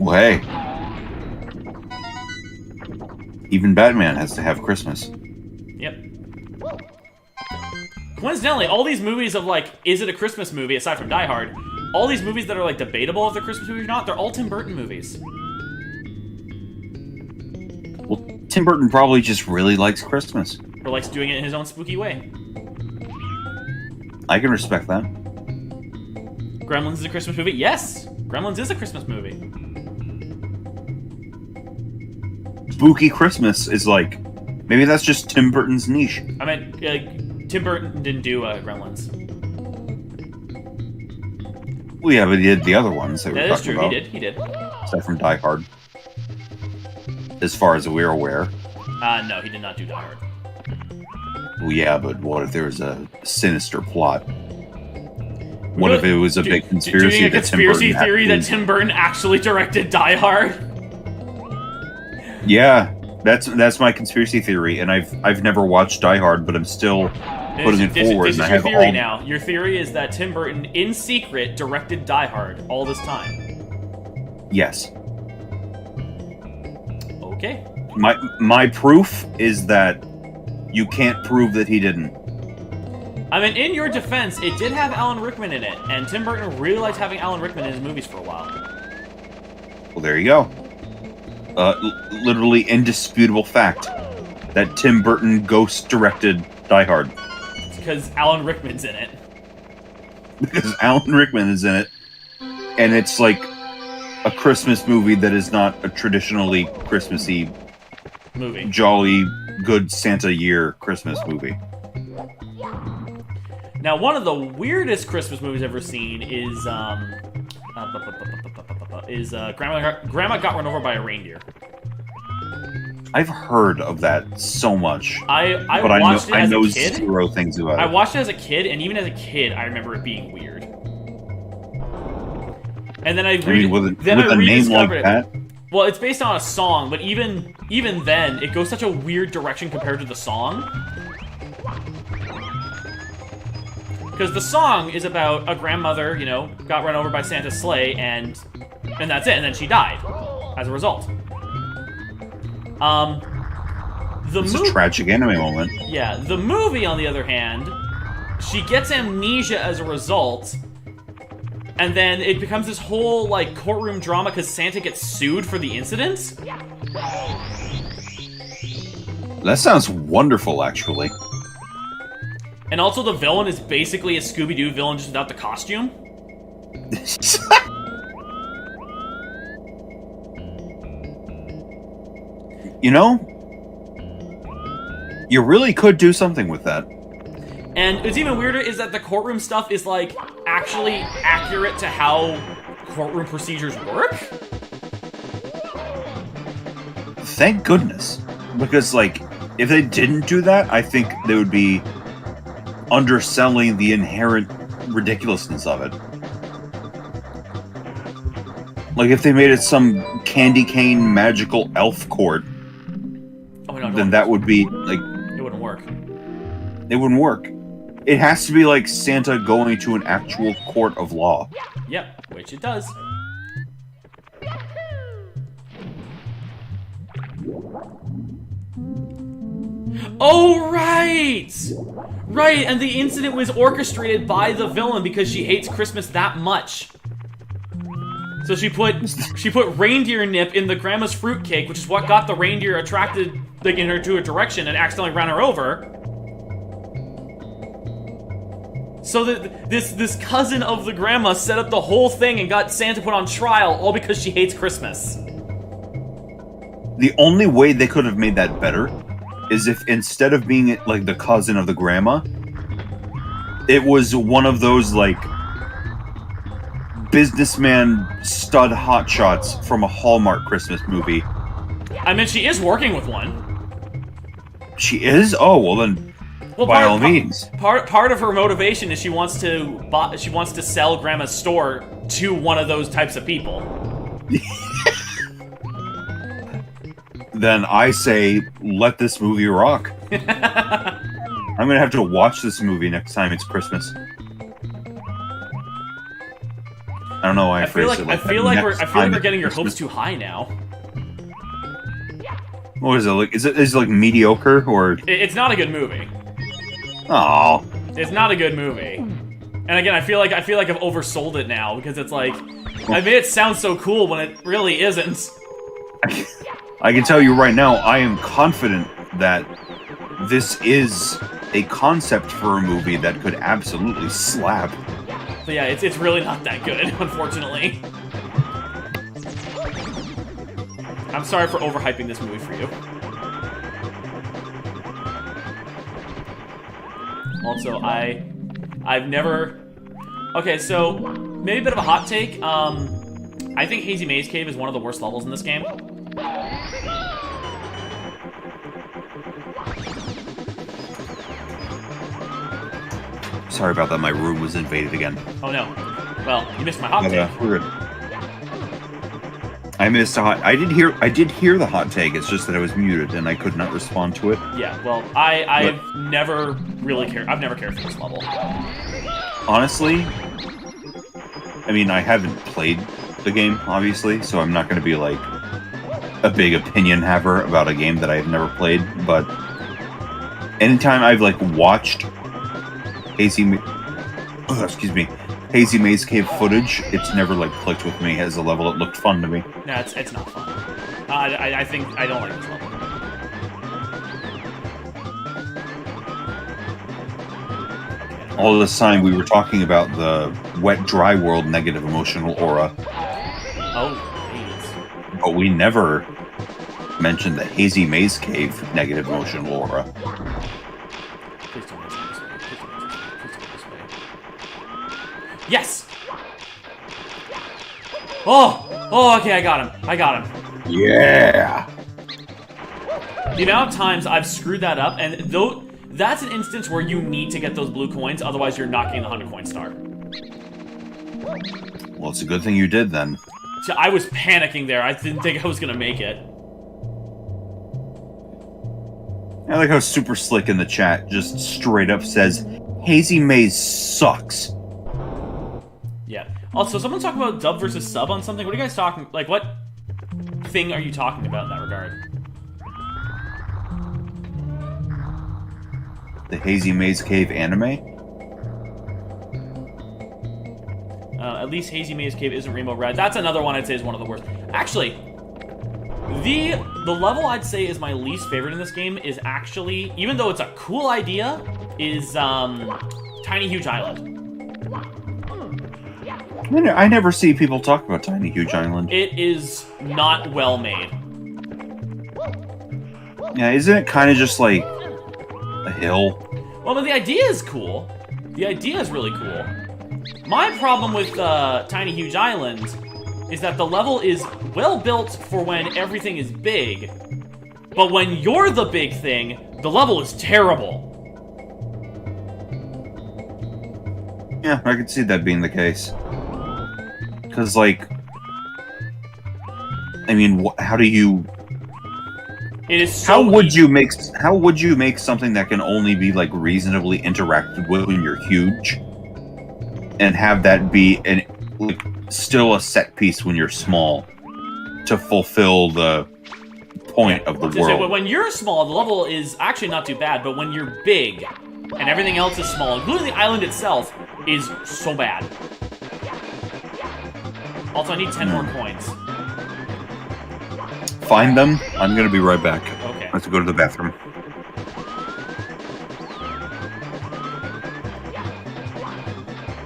[SPEAKER 1] Well, hey. Even Batman has to have Christmas.
[SPEAKER 2] Yep. Coincidentally, all these movies of like, is it a Christmas movie, aside from Die Hard, all these movies that are like debatable if they're Christmas movies or not, they're all Tim Burton movies.
[SPEAKER 1] Well, Tim Burton probably just really likes Christmas.
[SPEAKER 2] Or likes doing it in his own spooky way.
[SPEAKER 1] I can respect that.
[SPEAKER 2] Gremlins is a Christmas movie? Yes! Gremlins is a Christmas movie.
[SPEAKER 1] Spooky Christmas is like, maybe that's just Tim Burton's niche.
[SPEAKER 2] I mean, Tim Burton didn't do Gremlins.
[SPEAKER 1] Well, yeah, but he did the other ones that we were
[SPEAKER 2] That is
[SPEAKER 1] talking
[SPEAKER 2] true,
[SPEAKER 1] about.
[SPEAKER 2] he did.
[SPEAKER 1] Aside from Die Hard. As far as we're aware.
[SPEAKER 2] No, he did not do Die Hard.
[SPEAKER 1] Well, yeah, but what if there was a sinister plot? What if it was a big conspiracy
[SPEAKER 2] doing a
[SPEAKER 1] that Tim Burton
[SPEAKER 2] conspiracy theory that Tim Burton actually directed Die Hard?
[SPEAKER 1] Yeah, that's my conspiracy theory, and I've never watched Die Hard, but I'm still putting it forward.
[SPEAKER 2] This is
[SPEAKER 1] and I
[SPEAKER 2] your
[SPEAKER 1] have
[SPEAKER 2] theory
[SPEAKER 1] all...
[SPEAKER 2] now. Your theory is that Tim Burton, in secret, directed Die Hard all this time.
[SPEAKER 1] Yes.
[SPEAKER 2] Okay.
[SPEAKER 1] My proof is that you can't prove that he didn't.
[SPEAKER 2] I mean, in your defense, it did have Alan Rickman in it, and Tim Burton really liked having Alan Rickman in his movies for a while.
[SPEAKER 1] Well, there you go. Literally indisputable fact that Tim Burton ghost directed Die Hard.
[SPEAKER 2] It's because Alan Rickman's in it.
[SPEAKER 1] Because Alan Rickman is in it, and it's like a Christmas movie that is not a traditionally Christmassy,
[SPEAKER 2] Movie.
[SPEAKER 1] jolly, good Santa year Christmas movie.
[SPEAKER 2] Now, one of the weirdest Christmas movies I've ever seen is Grandma Got Run Over by a Reindeer.
[SPEAKER 1] I've heard of that so much,
[SPEAKER 2] I
[SPEAKER 1] but
[SPEAKER 2] watched it
[SPEAKER 1] I
[SPEAKER 2] as
[SPEAKER 1] know
[SPEAKER 2] a kid.
[SPEAKER 1] zero things about
[SPEAKER 2] I
[SPEAKER 1] it.
[SPEAKER 2] watched it as a kid, and even as a kid, I remember it being weird. And then
[SPEAKER 1] with a name like that,
[SPEAKER 2] Well, it's based on a song, but even then, it goes such a weird direction compared to the song. Because the song is about a grandmother, you know, got run over by Santa's sleigh, and that's it, and then she died as a result.
[SPEAKER 1] it's a tragic anime moment.
[SPEAKER 2] Yeah, the movie, on the other hand, she gets amnesia as a result, and then it becomes this whole, like, courtroom drama because Santa gets sued for the incident.
[SPEAKER 1] That sounds wonderful, actually.
[SPEAKER 2] And also the villain is basically a Scooby-Doo villain just without the costume.
[SPEAKER 1] You know, you really could do something with that.
[SPEAKER 2] And what's even weirder is that the courtroom stuff is, like, actually accurate to how courtroom procedures work.
[SPEAKER 1] Thank goodness. Because, like, if they didn't do that, I think they would be underselling the inherent ridiculousness of it. Like, if they made it some candy cane magical elf court, then that would be, like...
[SPEAKER 2] It wouldn't work.
[SPEAKER 1] It wouldn't work. It has to be like Santa going to an actual court of law.
[SPEAKER 2] Yep, which it does. Oh, right! Right, and the incident was orchestrated by the villain because she hates Christmas that much. So she put reindeer nip in the grandma's fruitcake, which is what got the reindeer attracted, like, in her to a direction and accidentally ran her over. So that this cousin of the grandma set up the whole thing and got Santa put on trial, all because she hates Christmas.
[SPEAKER 1] The only way they could have made that better is if instead of being like the cousin of the grandma, it was one of those like businessman stud hotshots from a Hallmark Christmas movie.
[SPEAKER 2] I mean, she is working with one.
[SPEAKER 1] She is? Oh, well then,
[SPEAKER 2] well,
[SPEAKER 1] by all means.
[SPEAKER 2] Part of her motivation is she wants to sell Grandma's store to one of those types of people.
[SPEAKER 1] Then I say, let this movie rock. I'm gonna have to watch this movie next time it's Christmas. I don't know why
[SPEAKER 2] I feel like we're getting your hopes too high now.
[SPEAKER 1] What is it like? Is it like mediocre or?
[SPEAKER 2] It's not a good movie.
[SPEAKER 1] Oh.
[SPEAKER 2] It's not a good movie. And again, I feel like I've oversold it now because it's like I made it sound so cool when it really isn't.
[SPEAKER 1] I can tell you right now, I am confident that this is a concept for a movie that could absolutely slap.
[SPEAKER 2] But yeah, it's really not that good, unfortunately. I'm sorry for overhyping this movie for you. Also, I've never... Okay, so, maybe a bit of a hot take. I think Hazy Maze Cave is one of the worst levels in this game.
[SPEAKER 1] Sorry about that, my room was invaded again.
[SPEAKER 2] Oh no. Well, you missed my hot take.
[SPEAKER 1] We're good. I missed a hot... I did hear the hot take, it's just that I was muted and I could not respond to it.
[SPEAKER 2] Yeah, well, I've never really cared. I've never cared for this level.
[SPEAKER 1] Honestly, I mean, I haven't played the game, obviously, so I'm not going to be, like, a big opinion haver about a game that I've never played, but anytime I've, like, watched Hazy Maze Cave footage, it's never, like, clicked with me as a level. It looked fun to me.
[SPEAKER 2] No, it's not fun. I think I don't like this level.
[SPEAKER 1] All this time we were talking about the wet, dry world negative emotional aura.
[SPEAKER 2] Oh, please.
[SPEAKER 1] But we never mentioned the Hazy Maze Cave negative emotional aura.
[SPEAKER 2] Please don't miss this way. Please don't miss this way. Yes! Oh, okay, I got him.
[SPEAKER 1] Yeah!
[SPEAKER 2] The amount of times I've screwed that up, and though that's an instance where you need to get those blue coins, otherwise you're not getting the 100 coin star.
[SPEAKER 1] Well, it's a good thing you did then.
[SPEAKER 2] So I was panicking there. I didn't think I was gonna make it.
[SPEAKER 1] I like how Super Slick in the chat just straight up says, Hazy Maze sucks.
[SPEAKER 2] Yeah. Also, someone talk about dub versus sub on something. What are you guys talking? Like, what thing are you talking about in that regard?
[SPEAKER 1] The Hazy Maze Cave anime?
[SPEAKER 2] At least Hazy Maze Cave isn't Rainbow Red. That's another one I'd say is one of the worst. Actually, the level I'd say is my least favorite in this game is actually, even though it's a cool idea, is Tiny Huge Island.
[SPEAKER 1] I never see people talk about Tiny Huge Island.
[SPEAKER 2] It is not well made.
[SPEAKER 1] Yeah, isn't it kind of just like a hill?
[SPEAKER 2] Well, but the idea is cool. The idea is really cool. My problem with Tiny Huge Island is that the level is well built for when everything is big, but when you're the big thing, the level is terrible.
[SPEAKER 1] Yeah, I could see that being the case. Because, like, I mean, how do you...
[SPEAKER 2] It is so
[SPEAKER 1] how would you make something that can only be, like, reasonably interacted with when you're huge, and have that be still a set piece when you're small to fulfill the point of the world?
[SPEAKER 2] So when you're small, the level is actually not too bad, but when you're big and everything else is small, including the island itself, is so bad. Also, I need 10 more coins.
[SPEAKER 1] Find them. I'm gonna be right back.
[SPEAKER 2] Okay.
[SPEAKER 1] I have to go to the bathroom.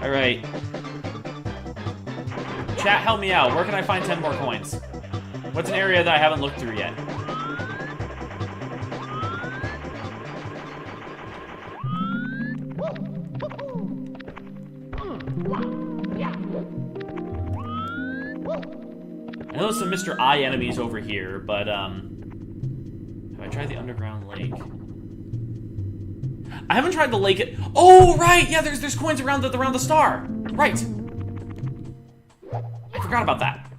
[SPEAKER 2] Alright. Chat, help me out. Where can I find 10 more coins? What's an area that I haven't looked through yet? I know there's some Mr. I enemies over here, but, have I tried the underground lake? I haven't tried the lake Oh, right! Yeah, there's coins around the star! Right! I forgot about that.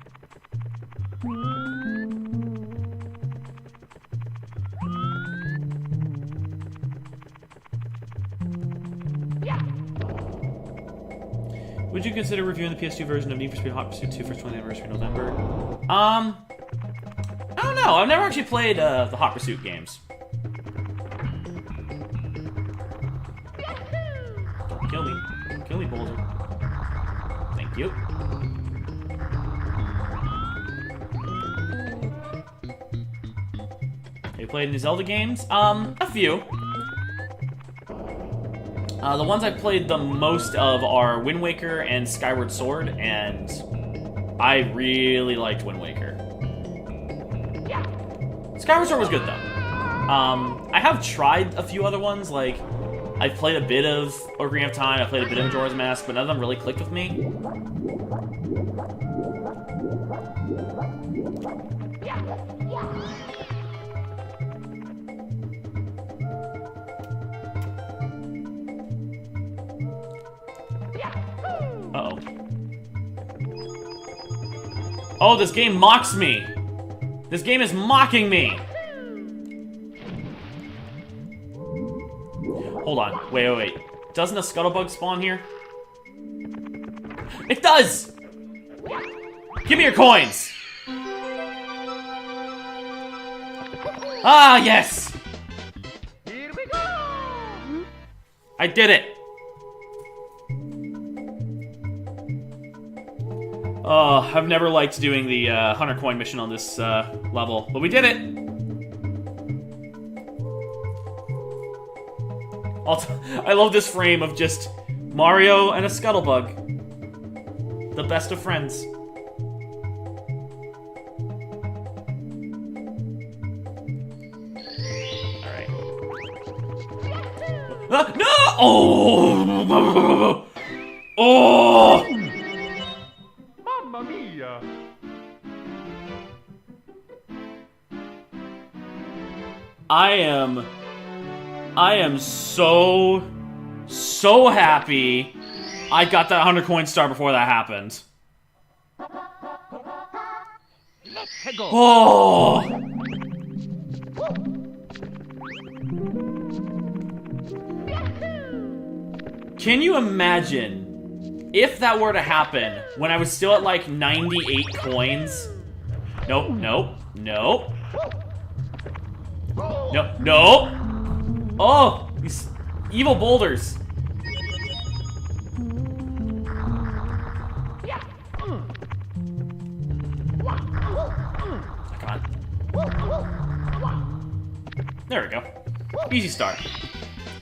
[SPEAKER 2] Would you consider reviewing the PS2 version of Need for Speed Hot Pursuit 2 for its 20th anniversary in November? I don't know. I've never actually played the Hot Pursuit games. Don't kill me. Don't kill me, Boulder. Thank you. Have you played any Zelda games? A few. The ones I've played the most of are Wind Waker and Skyward Sword, and I really liked Wind Waker. Skyward Sword was good, though. I have tried a few other ones, like, I've played a bit of Ocarina of Time, I've played a bit of Majora's Mask, but none of them really clicked with me. Uh-oh. Oh, this game mocks me! This game is mocking me! Hold on. Wait. Doesn't a scuttlebug spawn here? It does! Give me your coins! Ah, yes!
[SPEAKER 3] Here we go!
[SPEAKER 2] I did it! Oh, I've never liked doing the 100 coin mission on this level, but we did it! I love this frame of just Mario and a scuttlebug. The best of friends. Alright. No! Oh! Oh!
[SPEAKER 3] Mamma mia!
[SPEAKER 2] I am so happy I got that 100 coin star before that happened.
[SPEAKER 3] Let's go!
[SPEAKER 2] Oh! Can you imagine if that were to happen when I was still at like 98 coins? Nope. No. Oh, these evil boulders. Come on. There we go. Easy start.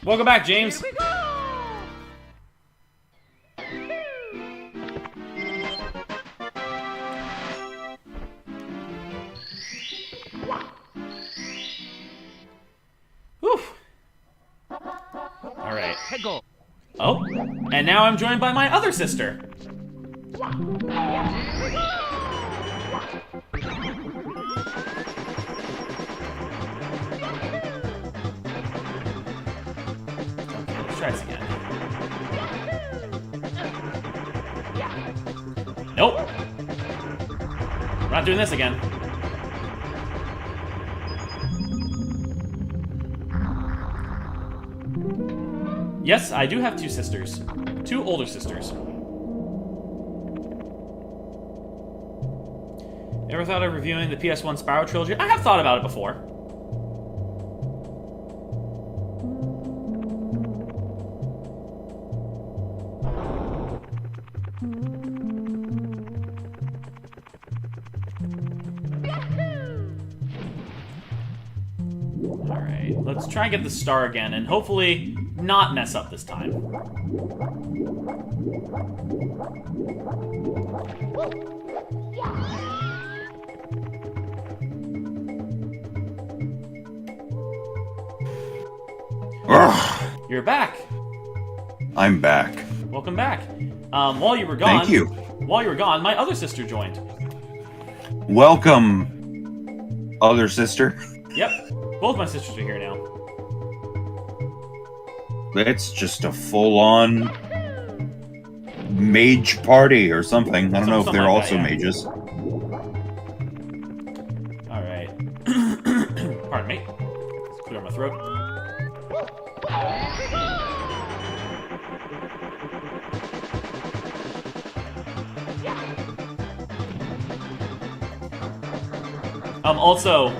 [SPEAKER 2] Welcome back, James.
[SPEAKER 3] Here we go!
[SPEAKER 2] Whew. Alright.
[SPEAKER 3] Let's go!
[SPEAKER 2] Oh, and now I'm joined by my other sister. Okay, let's try this again. Nope. We're not doing this again. Yes, I do have two sisters. Two older sisters. Ever thought of reviewing the PS1 Spyro trilogy? I have thought about it before. Alright, let's try and get the star again, and hopefully not mess up this time.
[SPEAKER 1] Ugh,
[SPEAKER 2] You're back.
[SPEAKER 1] I'm back.
[SPEAKER 2] Welcome back. While you were gone,
[SPEAKER 1] Thank you.
[SPEAKER 2] While you were gone, my other sister joined.
[SPEAKER 1] Welcome, other sister.
[SPEAKER 2] Yep, both my sisters are here now.
[SPEAKER 1] It's just a full-on mage party or something. I don't know if
[SPEAKER 2] Something
[SPEAKER 1] they're
[SPEAKER 2] like
[SPEAKER 1] also
[SPEAKER 2] that, yeah.
[SPEAKER 1] mages.
[SPEAKER 2] North Road. Also,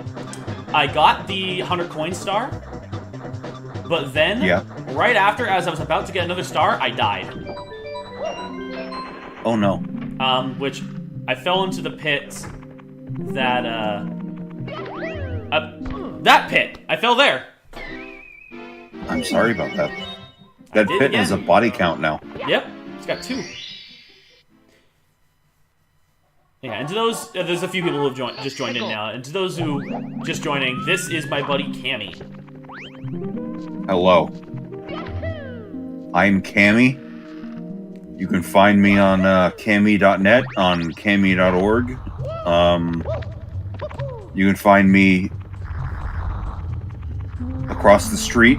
[SPEAKER 2] I got the 100 coin star, but then, right after, as I was about to get another star, I died.
[SPEAKER 1] Oh no.
[SPEAKER 2] Which I fell into the pit that, that pit. I fell there.
[SPEAKER 1] I'm sorry about that. That pit has a body count now.
[SPEAKER 2] Yep, it's got 2. Yeah, and to those, there's a few people who have just joined in now, and to those who just joining, this is my buddy Cammy.
[SPEAKER 1] Hello. I'm Cammy. You can find me on cammy.net, on cammy.org. You can find me across the street.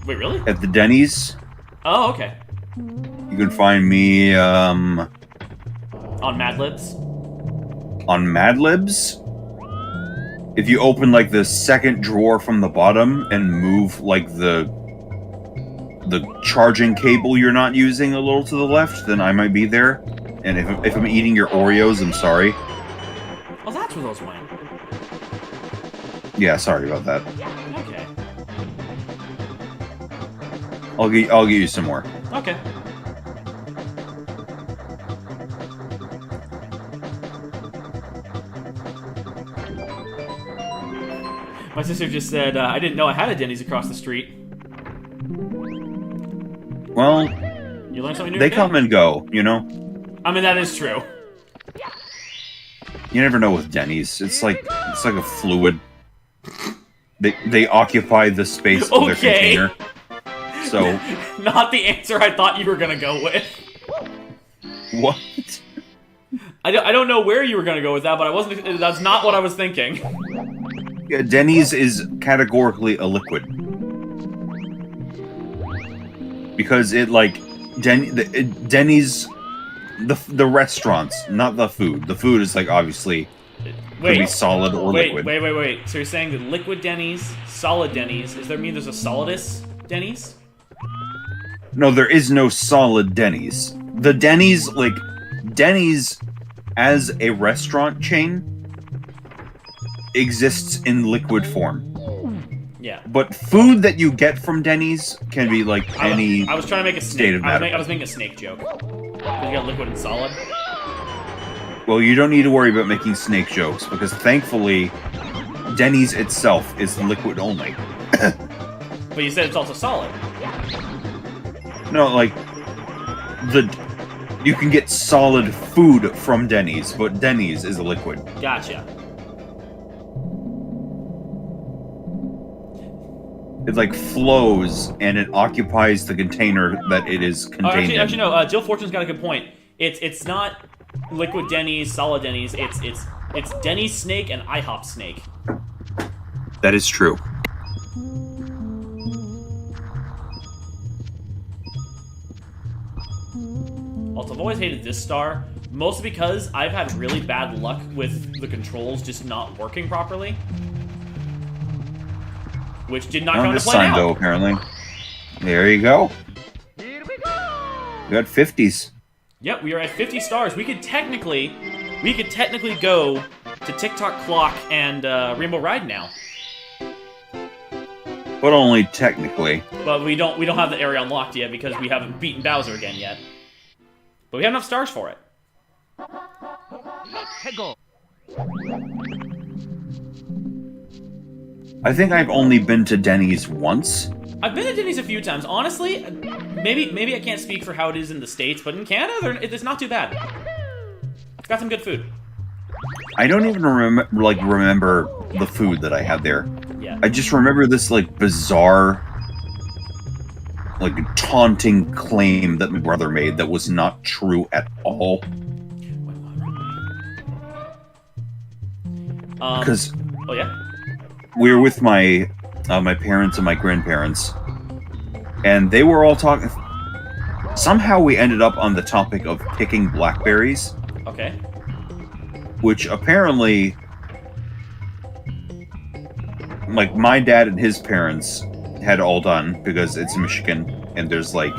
[SPEAKER 2] Wait, really?
[SPEAKER 1] At the Denny's.
[SPEAKER 2] Oh, okay.
[SPEAKER 1] You can find me,
[SPEAKER 2] on Mad Libs?
[SPEAKER 1] On Mad Libs? If you open, like, the second drawer from the bottom and move, like, the charging cable you're not using a little to the left, then I might be there. And if I'm eating your Oreos, I'm sorry.
[SPEAKER 2] Oh, that's where those went.
[SPEAKER 1] Yeah, sorry about that.
[SPEAKER 2] Okay.
[SPEAKER 1] I'll get you some more.
[SPEAKER 2] Okay. My sister just said, I didn't know I had a Denny's across the street.
[SPEAKER 1] Well,
[SPEAKER 2] you learn something new
[SPEAKER 1] they
[SPEAKER 2] today?
[SPEAKER 1] come and go, you know?
[SPEAKER 2] I mean, that is true.
[SPEAKER 1] You never know with Denny's. It's like a fluid. They occupy the space of their container. So
[SPEAKER 2] not the answer I thought you were gonna go with.
[SPEAKER 1] What?
[SPEAKER 2] I don't know where you were gonna go with that, but I wasn't. That's not what I was thinking.
[SPEAKER 1] Yeah, Denny's is categorically a liquid because it like Denny's the restaurants, not the food. The food is like obviously could be solid or liquid.
[SPEAKER 2] Wait. So you're saying that liquid Denny's, solid Denny's, does that mean there's a solidus Denny's?
[SPEAKER 1] No, there is no solid Denny's. The Denny's, like, Denny's as a restaurant chain exists in liquid form.
[SPEAKER 2] Yeah.
[SPEAKER 1] But food that you get from Denny's can be like any.
[SPEAKER 2] I was trying to make a
[SPEAKER 1] state
[SPEAKER 2] snake.
[SPEAKER 1] of matter.
[SPEAKER 2] I was making a snake joke. You got liquid and solid.
[SPEAKER 1] Well, you don't need to worry about making snake jokes because thankfully, Denny's itself is liquid only.
[SPEAKER 2] But you said it's also solid.
[SPEAKER 1] No, like you can get solid food from Denny's, but Denny's is a liquid.
[SPEAKER 2] Gotcha.
[SPEAKER 1] It like flows and it occupies the container that it is contained in.
[SPEAKER 2] Actually, no. Jill Fortune's got a good point. It's not liquid Denny's, solid Denny's. It's Denny's snake and IHOP snake.
[SPEAKER 1] That is true.
[SPEAKER 2] Also, I've always hated this star, mostly because I've had really bad luck with the controls just not working properly. Which did not come to play now.
[SPEAKER 1] though, apparently. There you go.
[SPEAKER 3] Here we go!
[SPEAKER 1] We got 50s.
[SPEAKER 2] Yep, we are at 50 stars. We could technically go to TikTok Clock and Rainbow Ride now.
[SPEAKER 1] But only technically.
[SPEAKER 2] But we don't have the area unlocked yet because we haven't beaten Bowser again yet. But we have enough stars for it.
[SPEAKER 3] Let's go!
[SPEAKER 1] I think I've only been to Denny's once.
[SPEAKER 2] I've been to Denny's a few times. Honestly, maybe I can't speak for how it is in the States, but in Canada, it's not too bad. It's got some good food.
[SPEAKER 1] I don't even remember the food that I had there.
[SPEAKER 2] Yeah.
[SPEAKER 1] I just remember this like bizarre, like taunting claim that my brother made that was not true at all. Because
[SPEAKER 2] oh yeah.
[SPEAKER 1] We were with my my parents and my grandparents, and they were all talking. Somehow we ended up on the topic of picking blackberries.
[SPEAKER 2] Okay.
[SPEAKER 1] Which apparently like my dad and his parents had all done because it's Michigan and there's like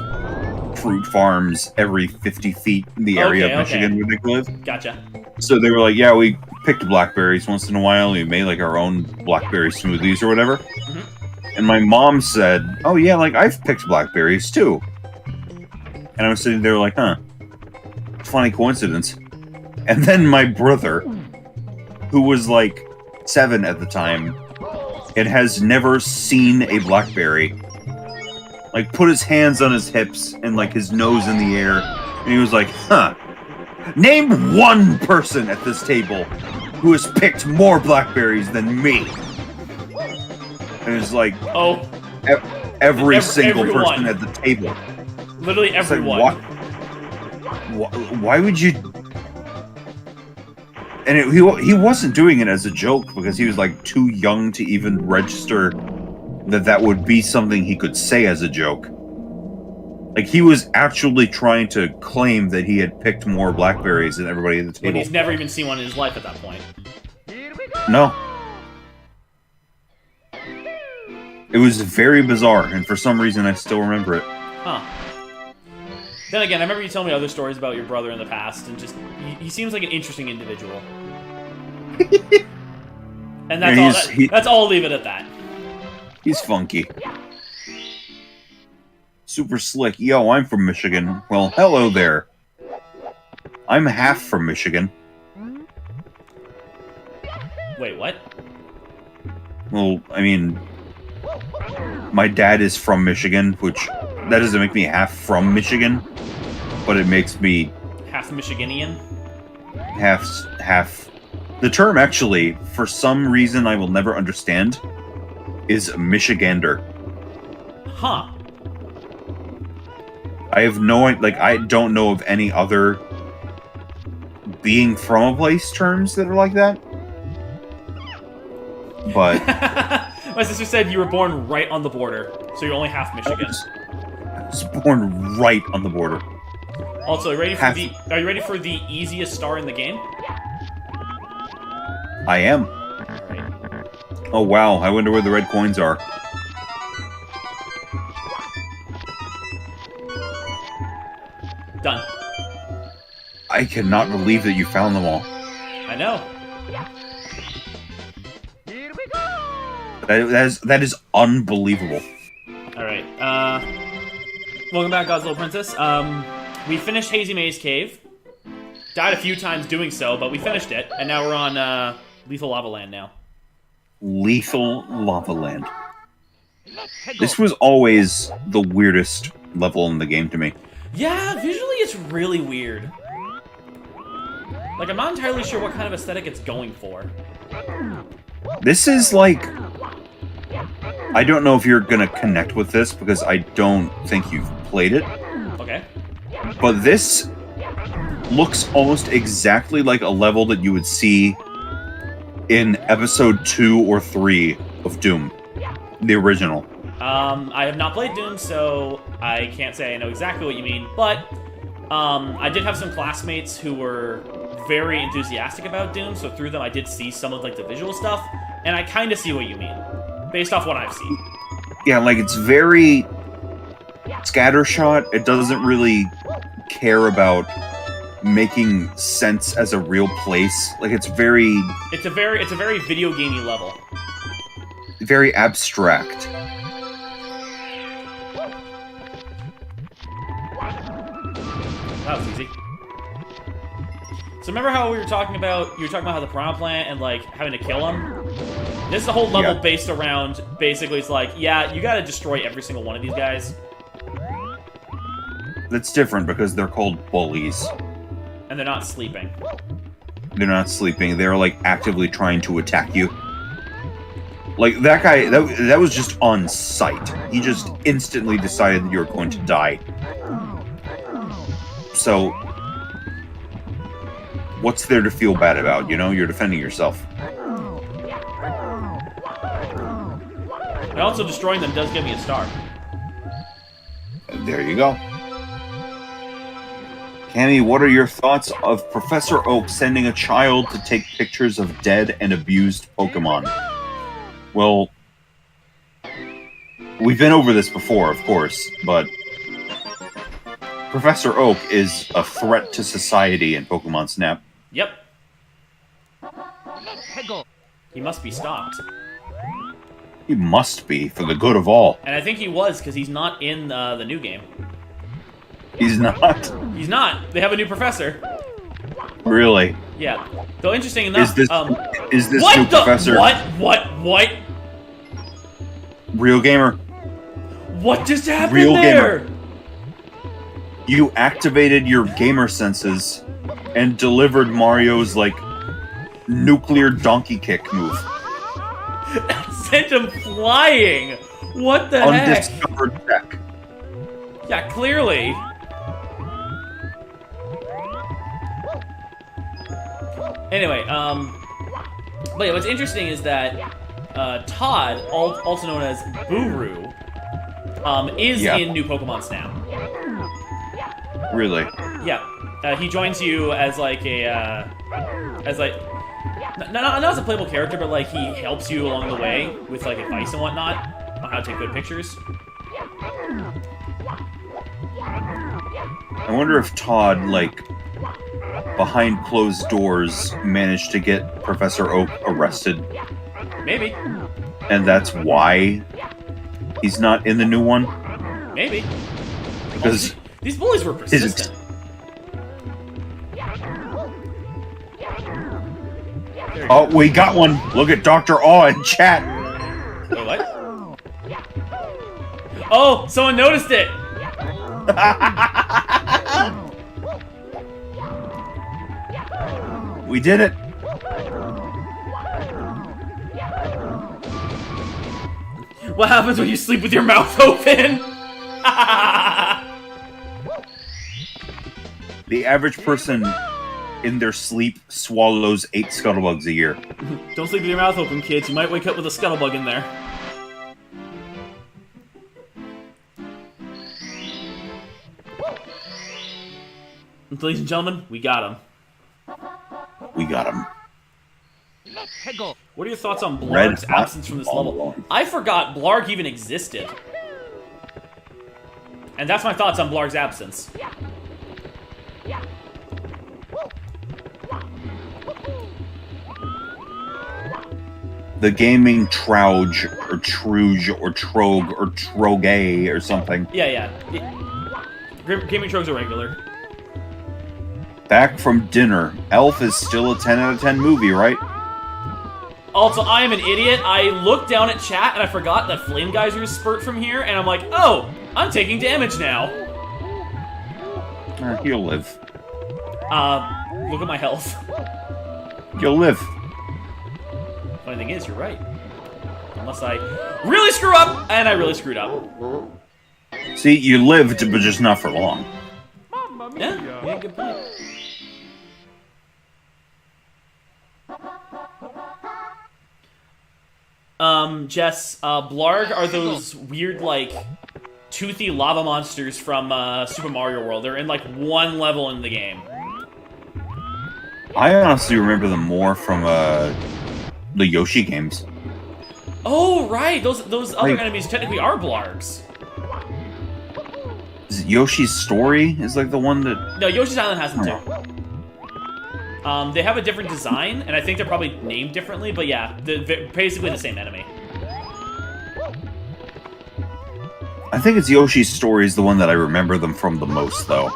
[SPEAKER 1] fruit farms every 50 feet in the area of Michigan where they live.
[SPEAKER 2] Gotcha.
[SPEAKER 1] So they were like, yeah, we picked blackberries once in a while. We made like our own blackberry smoothies or whatever. And my mom said, oh yeah, like I've picked blackberries too. And I was sitting there like, huh, funny coincidence. And then my brother, who was like 7 at the time, and has never seen a blackberry, like put his hands on his hips and like his nose in the air, and he was like, huh, name one person at this table who has picked more blackberries than me. And it's like,
[SPEAKER 2] oh,
[SPEAKER 1] every single
[SPEAKER 2] everyone.
[SPEAKER 1] person at the table.
[SPEAKER 2] Literally everyone.
[SPEAKER 1] Like, why would you? And he wasn't doing it as a joke because he was like too young to even register that would be something he could say as a joke. Like he was actually trying to claim that he had picked more blackberries than everybody at the table.
[SPEAKER 2] But he's never even seen one in his life at that point.
[SPEAKER 1] No. It was very bizarre, and for some reason I still remember it.
[SPEAKER 2] Huh. Then again, I remember you telling me other stories about your brother in the past, and just he seems like an interesting individual. And that's all. I'll leave it at that.
[SPEAKER 1] He's funky. Super slick. Yo, I'm from Michigan. Well, hello there. I'm half from Michigan.
[SPEAKER 2] Wait, what?
[SPEAKER 1] Well, I mean, my dad is from Michigan, which that doesn't make me half from Michigan, but it makes me
[SPEAKER 2] half Michiganian.
[SPEAKER 1] Half. The term, actually, for some reason I will never understand, is Michigander.
[SPEAKER 2] Huh.
[SPEAKER 1] I have I don't know of any other being from a place terms that are like that. But
[SPEAKER 2] my sister said you were born right on the border, so you're only half Michigan.
[SPEAKER 1] I was born right on the border.
[SPEAKER 2] Also, are you ready for the easiest star in the game?
[SPEAKER 1] I am.
[SPEAKER 2] Right.
[SPEAKER 1] Oh wow, I wonder where the red coins are.
[SPEAKER 2] Done.
[SPEAKER 1] I cannot believe that you found them all.
[SPEAKER 2] I know.
[SPEAKER 1] That is unbelievable.
[SPEAKER 2] Alright, welcome back, God's Little Princess. We finished Hazy Maze Cave. Died a few times doing so, but we finished it, and now we're on, Lethal Lava Land now.
[SPEAKER 1] Lethal Lava Land. This was always the weirdest level in the game to me.
[SPEAKER 2] Yeah, visually it's really weird. Like, I'm not entirely sure what kind of aesthetic it's going for.
[SPEAKER 1] This is like... I don't know if you're gonna connect with this, because I don't think you've played it.
[SPEAKER 2] Okay.
[SPEAKER 1] But this looks almost exactly like a level that you would see in episode 2 or 3 of Doom. The original.
[SPEAKER 2] I have not played Doom, so I can't say I know exactly what you mean, but I did have some classmates who were very enthusiastic about Doom, so through them I did see some of like the visual stuff, and I kind of see what you mean, based off what I've seen.
[SPEAKER 1] Yeah, like it's very scattershot. It doesn't really care about making sense as a real place. Like it's a very
[SPEAKER 2] video gamey level.
[SPEAKER 1] Very abstract.
[SPEAKER 2] That was easy. So remember how you were talking about how the piranha plant and like having to kill them? This is the whole level based around basically it's like, yeah, you gotta destroy every single one of these guys.
[SPEAKER 1] That's different because they're called bullies.
[SPEAKER 2] And they're not sleeping.
[SPEAKER 1] They're not sleeping. They're like actively trying to attack you. Like that guy, that was just on sight. He just instantly decided that you were going to die. So, what's there to feel bad about? You know, you're defending yourself.
[SPEAKER 2] And also destroying them does give me a star.
[SPEAKER 1] There you go. Cammy, what are your thoughts of Professor Oak sending a child to take pictures of dead and abused Pokemon? Well, we've been over this before, of course, but Professor Oak is a threat to society in Pokemon Snap.
[SPEAKER 2] Yep. He must be stopped.
[SPEAKER 1] He must be, for the good of all.
[SPEAKER 2] And I think he was, because he's not in the new game.
[SPEAKER 1] He's not.
[SPEAKER 2] He's not. They have a new professor.
[SPEAKER 1] Really?
[SPEAKER 2] Yeah. Though interesting enough,
[SPEAKER 1] Is this
[SPEAKER 2] what
[SPEAKER 1] new
[SPEAKER 2] the
[SPEAKER 1] professor
[SPEAKER 2] what?
[SPEAKER 1] Real gamer?
[SPEAKER 2] What just happened
[SPEAKER 1] Real
[SPEAKER 2] there?
[SPEAKER 1] gamer. You activated your gamer senses and delivered Mario's like nuclear donkey kick move.
[SPEAKER 2] Sent him flying. What the heck?
[SPEAKER 1] Undiscovered tech.
[SPEAKER 2] Yeah, clearly. Anyway, but yeah, what's interesting is that Todd, also known as Buru, is in New Pokemon Snap.
[SPEAKER 1] Really?
[SPEAKER 2] Yeah, he joins you as like a, not as a playable character, but like he helps you along the way with like advice and whatnot on how to take good pictures.
[SPEAKER 1] I wonder if Todd, like, behind closed doors, managed to get Professor Oak arrested.
[SPEAKER 2] Maybe.
[SPEAKER 1] And that's why he's not in the new one?
[SPEAKER 2] Maybe.
[SPEAKER 1] Because
[SPEAKER 2] these bullies were persistent.
[SPEAKER 1] Oh, we got one! Look at Dr. Awe in chat!
[SPEAKER 2] Wait, what? Oh, someone noticed it!
[SPEAKER 1] We did it!
[SPEAKER 2] What happens when you sleep with your mouth open?
[SPEAKER 1] The average person in their sleep swallows 8 scuttlebugs a year.
[SPEAKER 2] Don't sleep with your mouth open, kids. You might wake up with a scuttlebug in there. Ladies and gentlemen, we got him.
[SPEAKER 1] We got him.
[SPEAKER 2] What are your thoughts on Blarg's absence from this level? I forgot Blarg even existed. And that's my thoughts on Blarg's absence.
[SPEAKER 1] The gaming Trouge, or Truge, or Trog, or Troge, or something.
[SPEAKER 2] Yeah. Gaming Trogue's a regular.
[SPEAKER 1] Back from dinner. Elf is still a 10 out of 10 movie, right?
[SPEAKER 2] Also, I am an idiot. I looked down at chat and I forgot that flame geysers spurt from here, and I'm like, oh, I'm taking damage now.
[SPEAKER 1] You'll live.
[SPEAKER 2] Look at my health.
[SPEAKER 1] You'll live.
[SPEAKER 2] Funny thing is, you're right. Unless I really screw up, and I really screwed up.
[SPEAKER 1] See, you lived, but just not for long.
[SPEAKER 2] Yeah, good point. Jess, Blarg are those weird, like, toothy lava monsters from Super Mario World. They're in, like, one level in the game.
[SPEAKER 1] I honestly remember them more from the Yoshi games.
[SPEAKER 2] Oh, right! Those other enemies technically are Blargs.
[SPEAKER 1] Is it Yoshi's Story is like the one that...
[SPEAKER 2] No, Yoshi's Island has them too. They have a different design, and I think they're probably named differently, but yeah, they're basically the same enemy.
[SPEAKER 1] I think it's Yoshi's Story is the one that I remember them from the most, though.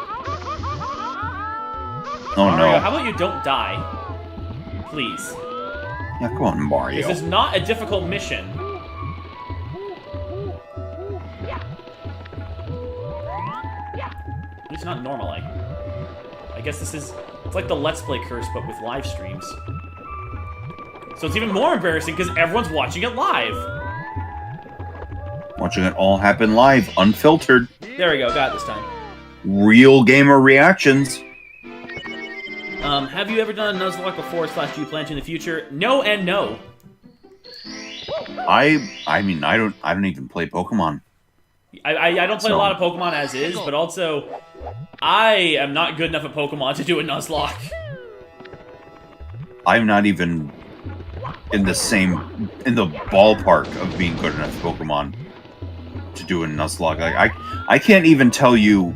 [SPEAKER 1] Oh,
[SPEAKER 2] Mario,
[SPEAKER 1] no.
[SPEAKER 2] how about you don't die? Please.
[SPEAKER 1] Yeah, come on, Mario.
[SPEAKER 2] This is not a difficult mission. At least not normally. I guess this is... It's like the Let's Play curse, but with live streams. So it's even more embarrassing because everyone's watching it live.
[SPEAKER 1] Watching it all happen live, unfiltered.
[SPEAKER 2] There we go, got it this time.
[SPEAKER 1] Real gamer reactions.
[SPEAKER 2] Have you ever done a Nuzlocke before / do you plan to in the future? No and no.
[SPEAKER 1] I mean, I don't even play Pokemon.
[SPEAKER 2] I don't play a lot of Pokemon as is, but also I am not good enough at Pokemon to do a Nuzlocke.
[SPEAKER 1] I'm not even in the ballpark of being good enough at Pokemon. do a Nuzlocke. Like I can't even tell you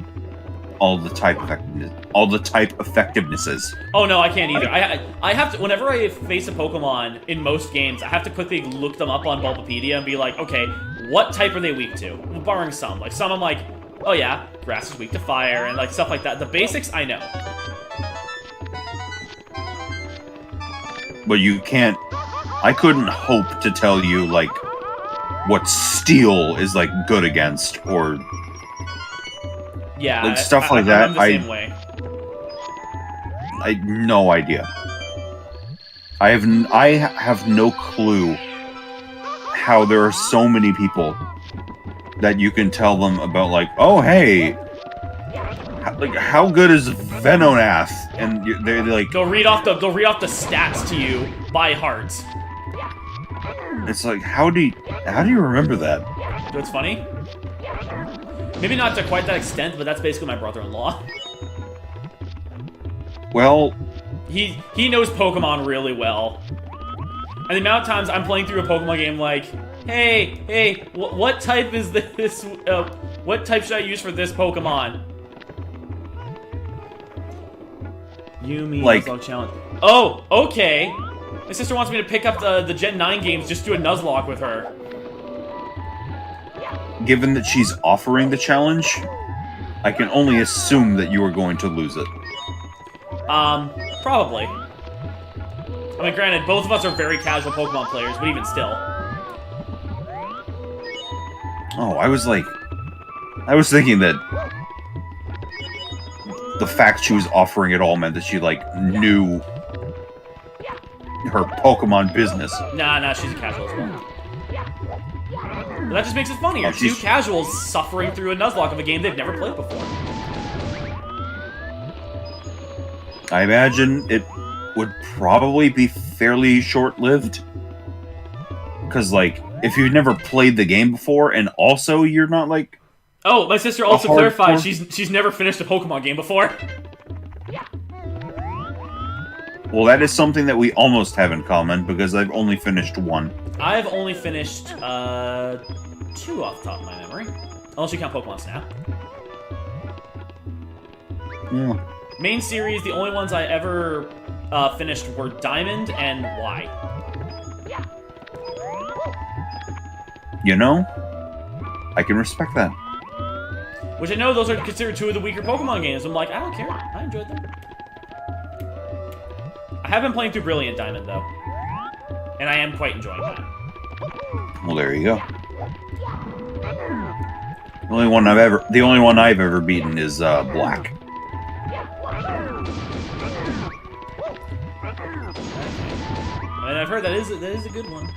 [SPEAKER 1] all the type effectivenesses.
[SPEAKER 2] Oh no, I can't either. I have to, whenever I face a Pokemon in most games, I have to quickly look them up on Bulbapedia and be like, okay, what type are they weak to? Barring some. Like some I'm like, oh yeah, grass is weak to fire, and like stuff like that. The basics I know.
[SPEAKER 1] But you can't, I couldn't hope to tell you like what steel is like good against, or
[SPEAKER 2] yeah,
[SPEAKER 1] like stuff like that.
[SPEAKER 2] I'm the same way.
[SPEAKER 1] I no idea. I have no clue how there are so many people that you can tell them about, like, oh hey, how good is Venonat? And they're like,
[SPEAKER 2] they'll read off the stats to you by heart.
[SPEAKER 1] It's like, how do you remember that?
[SPEAKER 2] You know what's funny? Maybe not to quite that extent, but that's basically my brother-in-law.
[SPEAKER 1] Well,
[SPEAKER 2] he knows Pokemon really well. And the amount of times I'm playing through a Pokemon game like, hey, what type is this? What type should I use for this Pokemon? Yumi,
[SPEAKER 1] like,
[SPEAKER 2] Nuzlocke challenge. Oh, okay. My sister wants me to pick up the Gen 9 games, just do a Nuzlocke with her.
[SPEAKER 1] Given that she's offering the challenge, I can only assume that you are going to lose it.
[SPEAKER 2] Probably. I mean, granted, both of us are very casual Pokemon players, but even still.
[SPEAKER 1] Oh, I was thinking that the fact she was offering it all meant that she, like, knew her Pokemon business.
[SPEAKER 2] Nah, she's a casual as well. But that just makes it funnier.
[SPEAKER 1] Oh,
[SPEAKER 2] Two casuals suffering through a Nuzlocke of a game they've never played before.
[SPEAKER 1] I imagine it would probably be fairly short-lived. Because, like, if you've never played the game before, and also you're not, like...
[SPEAKER 2] Oh, my sister also clarified she's never finished a Pokemon game before.
[SPEAKER 1] Well, that is something that we almost have in common, because I've only finished one.
[SPEAKER 2] I've only finished, 2 off the top of my memory. Unless you count Pokemon Snap.
[SPEAKER 1] Yeah.
[SPEAKER 2] Main series, the only ones I ever finished were Diamond and Y.
[SPEAKER 1] You know, I can respect that.
[SPEAKER 2] Which I know those are considered 2 of the weaker Pokemon games. I'm like, I don't care. I enjoyed them. I have been playing through Brilliant Diamond, though. And I am quite enjoying that.
[SPEAKER 1] Well, there you go. The only one I've ever beaten is Black.
[SPEAKER 2] And I've heard that is a good one.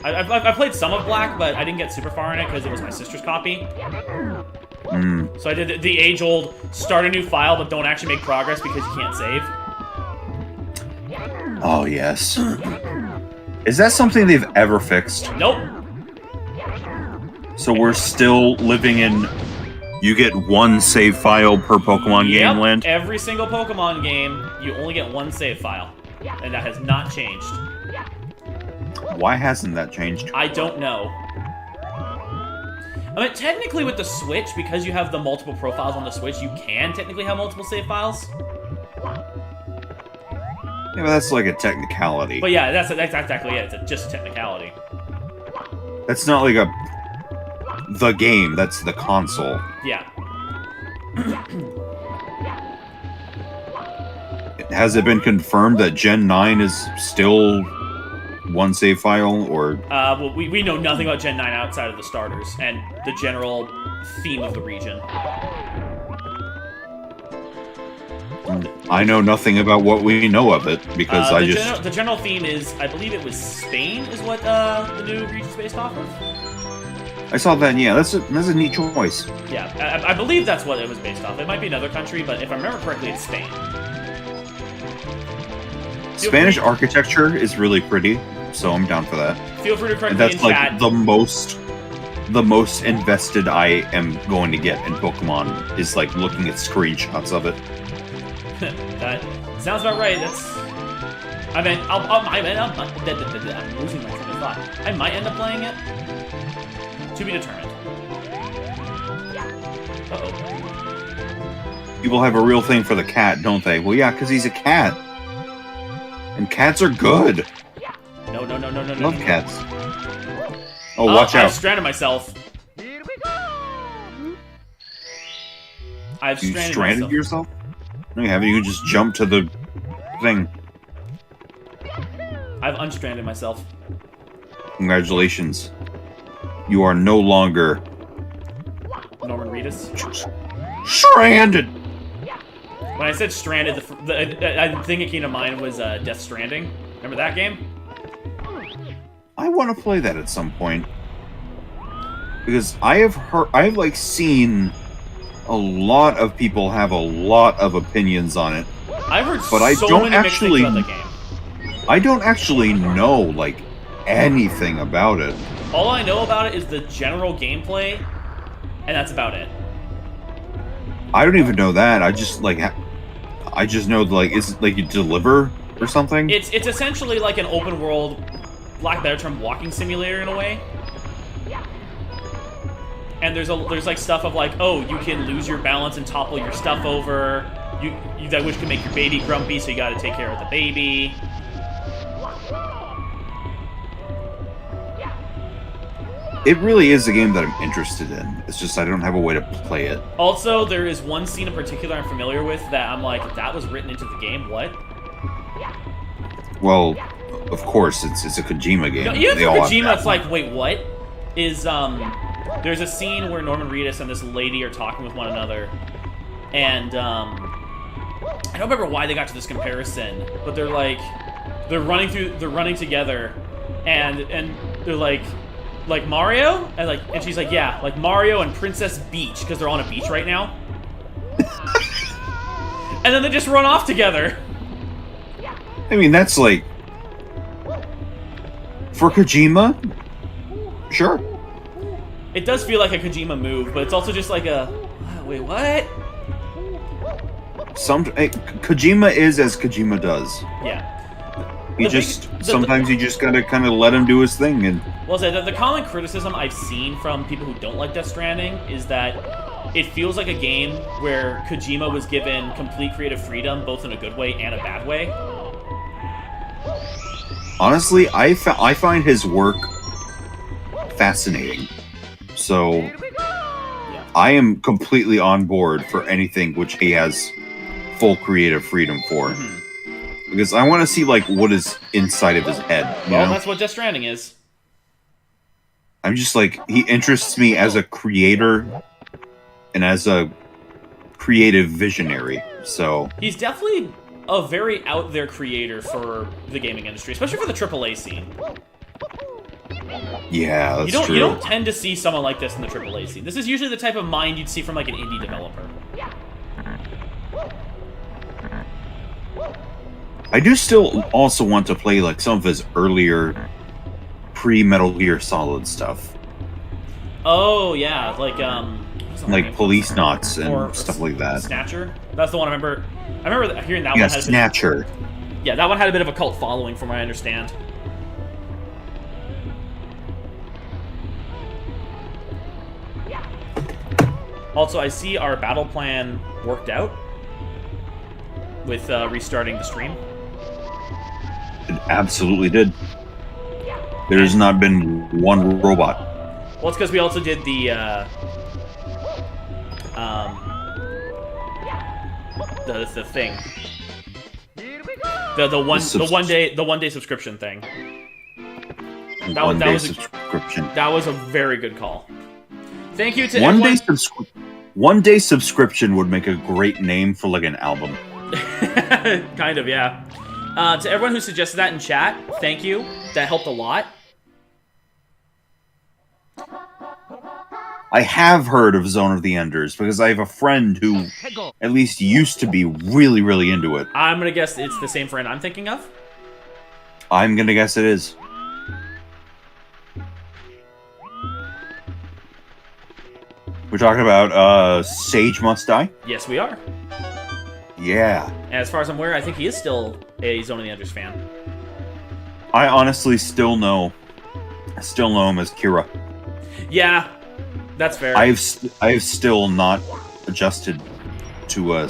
[SPEAKER 2] I played some of Black, but I didn't get super far in it because it was my sister's copy. So I did the age-old start a new file, but don't actually make progress because you can't save.
[SPEAKER 1] Oh, yes. Is that something they've ever fixed?
[SPEAKER 2] Nope.
[SPEAKER 1] So we're still living in... You get one save file per Pokemon game land?
[SPEAKER 2] Every single Pokemon game, you only get one save file. And that has not changed.
[SPEAKER 1] Why hasn't that changed?
[SPEAKER 2] I don't know. I mean, technically with the Switch, because you have the multiple profiles on the Switch, you can technically have multiple save files.
[SPEAKER 1] Yeah, but that's like a technicality.
[SPEAKER 2] But yeah, that's exactly it. It's just a technicality.
[SPEAKER 1] That's not like the game, that's the console.
[SPEAKER 2] Yeah.
[SPEAKER 1] Has it been confirmed that Gen 9 is still one save file, or...
[SPEAKER 2] Well, we know nothing about Gen 9 outside of the starters and the general theme of the region.
[SPEAKER 1] I know nothing about what we know of it, because
[SPEAKER 2] the general theme is, I believe it was Spain is what the new region's based off of?
[SPEAKER 1] I saw that, yeah, that's a neat choice.
[SPEAKER 2] Yeah, I believe that's what it was based off. It might be another country, but if I remember correctly, it's Spain.
[SPEAKER 1] Spanish architecture is really pretty, so I'm down for that.
[SPEAKER 2] Feel free to correct me
[SPEAKER 1] that's
[SPEAKER 2] in
[SPEAKER 1] like
[SPEAKER 2] chat.
[SPEAKER 1] the most invested I am going to get in Pokemon is like looking at screenshots of it.
[SPEAKER 2] That sounds about right. That's. I mean, I'm losing my train of thought. I might end up playing it. To be determined. Uh-oh.
[SPEAKER 1] People have a real thing for the cat, don't they? Well, yeah, because he's a cat. And cats are good.
[SPEAKER 2] No.
[SPEAKER 1] Love cats. Oh, watch
[SPEAKER 2] I've
[SPEAKER 1] out.
[SPEAKER 2] stranded myself.
[SPEAKER 3] Here we go!
[SPEAKER 2] I've
[SPEAKER 1] You
[SPEAKER 2] stranded
[SPEAKER 1] stranded
[SPEAKER 2] myself.
[SPEAKER 1] yourself? No, you haven't. You can just jump to the thing.
[SPEAKER 2] I've unstranded myself.
[SPEAKER 1] Congratulations. You are no longer
[SPEAKER 2] Norman Reedus.
[SPEAKER 1] stranded.
[SPEAKER 2] When I said stranded, the thing that came to mind was Death Stranding. Remember that game?
[SPEAKER 1] I want to play that at some point. Because I've like seen a lot of people have a lot of opinions on it.
[SPEAKER 2] I've heard
[SPEAKER 1] But I
[SPEAKER 2] so
[SPEAKER 1] don't
[SPEAKER 2] many mixed things
[SPEAKER 1] actually-
[SPEAKER 2] about the game.
[SPEAKER 1] I don't actually know, like, anything about it.
[SPEAKER 2] All I know about it is the general gameplay, and that's about it.
[SPEAKER 1] I don't even know that. I just, like, I just know, like, is it like you deliver or something?
[SPEAKER 2] It's essentially like an open world, lack of a better term, walking simulator in a way. And there's like stuff of like, oh, you can lose your balance and topple your stuff over. That which can make your baby grumpy, so you got to take care of the baby.
[SPEAKER 1] It really is a game that I'm interested in. It's just I don't have a way to play it.
[SPEAKER 2] Also, there is one scene in particular I'm familiar with that I'm like, that was written into the game. What?
[SPEAKER 1] Well, of course, it's a Kojima game.
[SPEAKER 2] No, even
[SPEAKER 1] They
[SPEAKER 2] for
[SPEAKER 1] all have
[SPEAKER 2] Kojima,
[SPEAKER 1] that.
[SPEAKER 2] it's like, wait, what? There's a scene where Norman Reedus and this lady are talking with one another, and I don't remember why they got to this comparison, but they're running together, and they're like Mario, and she's like, yeah, like Mario and Princess Beach, because they're on a beach right now, and then they just run off together.
[SPEAKER 1] I mean, that's like for Kojima, sure.
[SPEAKER 2] It does feel like a Kojima move, but it's also just like a wait, what?
[SPEAKER 1] Kojima is as Kojima does.
[SPEAKER 2] Yeah.
[SPEAKER 1] Sometimes you just gotta kind of let him do his thing. And
[SPEAKER 2] Well, the common criticism I've seen from people who don't like Death Stranding is that it feels like a game where Kojima was given complete creative freedom, both in a good way and a bad way.
[SPEAKER 1] honestly, I find his work fascinating. So
[SPEAKER 3] Here we go!
[SPEAKER 1] I am completely on board for anything which he has full creative freedom for. Because I want to see, like, what is inside of his head, you
[SPEAKER 2] Well,
[SPEAKER 1] know?
[SPEAKER 2] that's what Death Stranding is.
[SPEAKER 1] I'm just, like, he interests me as a creator and as a creative visionary, so...
[SPEAKER 2] He's definitely a very out there creator for the gaming industry, especially for the AAA scene.
[SPEAKER 1] Yeah, that's true.
[SPEAKER 2] You don't tend to see someone like this in the AAA scene. This is usually the type of mind you'd see from like an indie developer.
[SPEAKER 1] I do still also want to play, like, some of his earlier pre-Metal Gear Solid stuff.
[SPEAKER 2] Oh yeah, like what's the
[SPEAKER 1] Like
[SPEAKER 2] name?
[SPEAKER 1] Police Knots and
[SPEAKER 2] Or
[SPEAKER 1] stuff like that.
[SPEAKER 2] Snatcher. That's the one I remember. I remember hearing that
[SPEAKER 1] Yeah,
[SPEAKER 2] one. Had
[SPEAKER 1] Snatcher.
[SPEAKER 2] Yeah, that one had a bit of a cult following, from what I understand. Also, I see our battle plan worked out with restarting the stream.
[SPEAKER 1] It absolutely did. There's not been one robot.
[SPEAKER 2] Well, it's because we also did the thing,
[SPEAKER 3] Here we go!
[SPEAKER 2] the one day subscription thing. That
[SPEAKER 1] One-day
[SPEAKER 2] was
[SPEAKER 1] subscription.
[SPEAKER 2] That was a very good call. Thank you to
[SPEAKER 1] One-day
[SPEAKER 2] everyone.
[SPEAKER 1] One-day subscription would make a great name for, like, an album.
[SPEAKER 2] Kind of, yeah. To everyone who suggested that in chat, thank you. That helped a lot.
[SPEAKER 1] I have heard of Zone of the Enders because I have a friend who at least used to be really, really into it.
[SPEAKER 2] I'm gonna guess it's the same friend I'm thinking of.
[SPEAKER 1] I'm gonna guess it is. We're talking about Sage Must Die?
[SPEAKER 2] Yes, we are.
[SPEAKER 1] Yeah.
[SPEAKER 2] And as far as I'm aware, I think he is still a Zone of the Enders fan.
[SPEAKER 1] I honestly still know him as Kira.
[SPEAKER 2] Yeah. That's fair.
[SPEAKER 1] I've still not adjusted to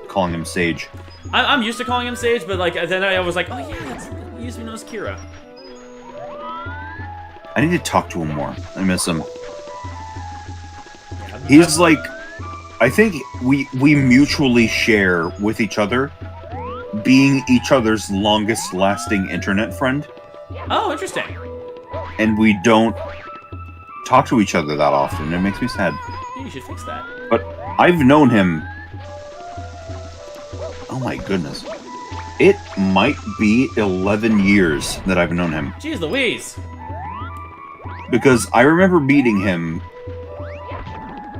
[SPEAKER 1] calling him Sage.
[SPEAKER 2] I'm used to calling him Sage, but like then I was like, oh yeah, he used to be known as Kira.
[SPEAKER 1] I need to talk to him more. I miss him.
[SPEAKER 2] Yeah,
[SPEAKER 1] He's like, I think we mutually share with each other being each other's longest lasting internet friend.
[SPEAKER 2] Oh, interesting.
[SPEAKER 1] And we don't talk to each other that often. It makes me sad.
[SPEAKER 2] You should fix that.
[SPEAKER 1] But I've known him. Oh my goodness. It might be 11 years that I've known him.
[SPEAKER 2] Jeez Louise.
[SPEAKER 1] Because I remember meeting him.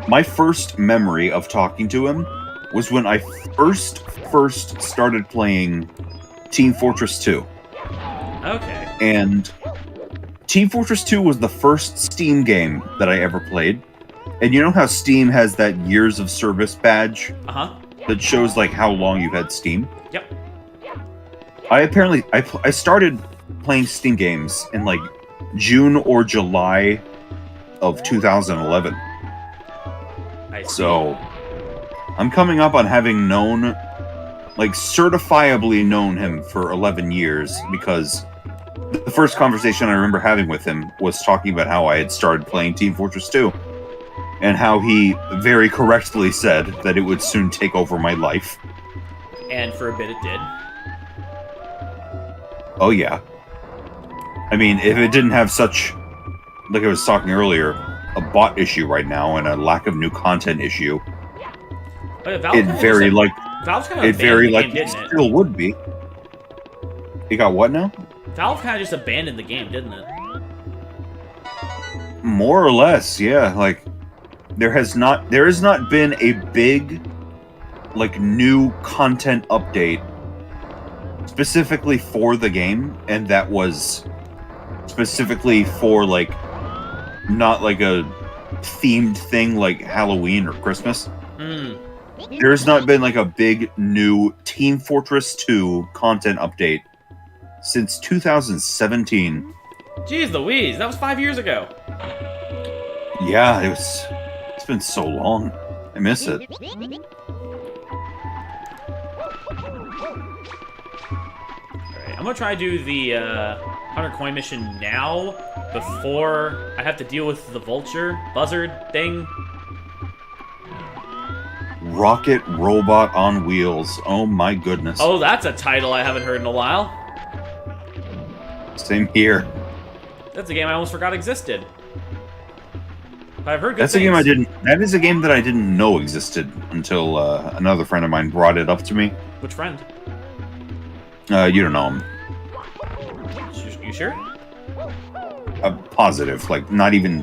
[SPEAKER 1] My first memory of talking to him was when I first started playing Team Fortress 2.
[SPEAKER 2] Okay.
[SPEAKER 1] And Team Fortress 2 was the first Steam game that I ever played. And you know how Steam has that years of service badge?
[SPEAKER 2] Uh-huh.
[SPEAKER 1] That shows like how long you've had Steam?
[SPEAKER 2] Yep.
[SPEAKER 1] I started playing Steam games in like June or July of 2011.
[SPEAKER 2] I see.
[SPEAKER 1] So I'm coming up on having known, like certifiably known him for 11 years, because the first conversation I remember having with him was talking about how I had started playing Team Fortress 2 and how he very correctly said that it would soon take over my life.
[SPEAKER 2] And for a bit it did.
[SPEAKER 1] Oh yeah. I mean, if it didn't have such, like I was talking earlier, a bot issue right now and a lack of new content issue,
[SPEAKER 2] Oh, yeah, Valve
[SPEAKER 1] it
[SPEAKER 2] kinda
[SPEAKER 1] very
[SPEAKER 2] just-
[SPEAKER 1] like
[SPEAKER 2] Valve's kind of
[SPEAKER 1] it very
[SPEAKER 2] abandoned
[SPEAKER 1] like
[SPEAKER 2] the game,
[SPEAKER 1] it
[SPEAKER 2] didn't it?
[SPEAKER 1] still would be. You got what now?
[SPEAKER 2] Valve kind of just abandoned the game, didn't it?
[SPEAKER 1] More or less, yeah. Like there has not been a big like new content update specifically for the game, and that was specifically for like not like a themed thing like Halloween or Christmas.
[SPEAKER 2] Hmm.
[SPEAKER 1] There's not been like a big new Team Fortress 2 content update since 2017.
[SPEAKER 2] Jeez Louise, that was 5 years ago.
[SPEAKER 1] Yeah, it's been so long. I miss it.
[SPEAKER 2] Alright, I'm gonna try to do the 100 coin mission now before I have to deal with the vulture buzzard thing.
[SPEAKER 1] Rocket Robot on Wheels. Oh my goodness.
[SPEAKER 2] Oh, that's a title I haven't heard in a while.
[SPEAKER 1] Same here.
[SPEAKER 2] That's a game I almost forgot existed. But I've heard good
[SPEAKER 1] That's
[SPEAKER 2] things.
[SPEAKER 1] a game I didn't. That is a game that I didn't know existed until another friend of mine brought it up to me.
[SPEAKER 2] Which friend?
[SPEAKER 1] You don't know him.
[SPEAKER 2] You sure?
[SPEAKER 1] Positive, like not even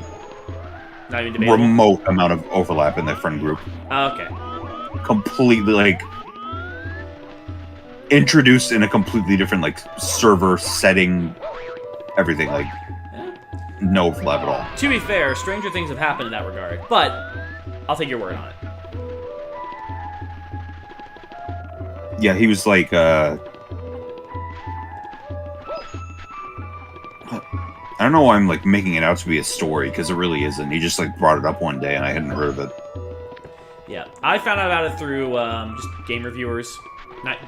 [SPEAKER 2] Not even debatable.
[SPEAKER 1] remote amount of overlap in that friend group.
[SPEAKER 2] Okay.
[SPEAKER 1] Completely like introduced in a completely different like server setting. Everything like no overlap at all.
[SPEAKER 2] To be fair, stranger things have happened in that regard, but I'll take your word on it.
[SPEAKER 1] Yeah, he was like I don't know why I'm like making it out to be a story, because it really isn't. He just like brought it up one day and I hadn't heard of it.
[SPEAKER 2] Yeah, I found out about it through just game reviewers.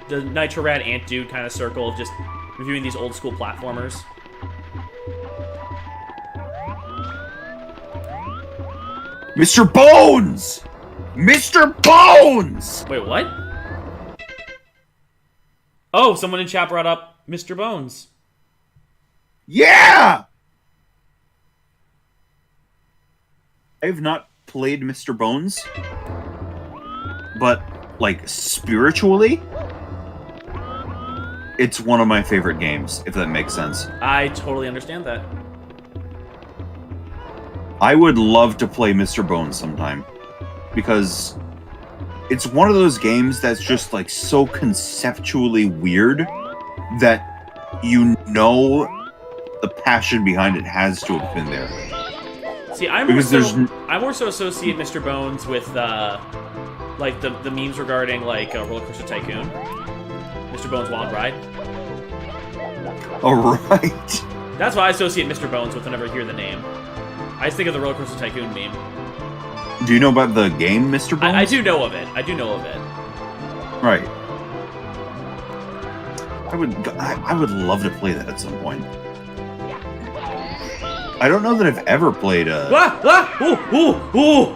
[SPEAKER 2] The Nitro Rad Ant Dude kind of circle of just reviewing these old school platformers.
[SPEAKER 1] Mr. Bones! Mr. Bones!
[SPEAKER 2] Wait, what? Oh, someone in chat brought up Mr. Bones.
[SPEAKER 1] Yeah! I have not played Mr. Bones, but like spiritually, it's one of my favorite games, if that makes sense.
[SPEAKER 2] I totally understand that.
[SPEAKER 1] I would love to play Mr. Bones sometime, because it's one of those games that's just like so conceptually weird that you know the passion behind it has to have been there.
[SPEAKER 2] See, I more so associate Mr. Bones with like the memes regarding like Roller Coaster Tycoon, Mr. Bones Wild Ride.
[SPEAKER 1] All right.
[SPEAKER 2] That's what I associate Mr. Bones with whenever I hear the name. I just think of the Roller Coaster Tycoon meme.
[SPEAKER 1] Do you know about the game, Mr. Bones?
[SPEAKER 2] I do know of it. I do know of it.
[SPEAKER 1] Right. I would love to play that at some point. I don't know that I've ever played a...
[SPEAKER 2] Ooh!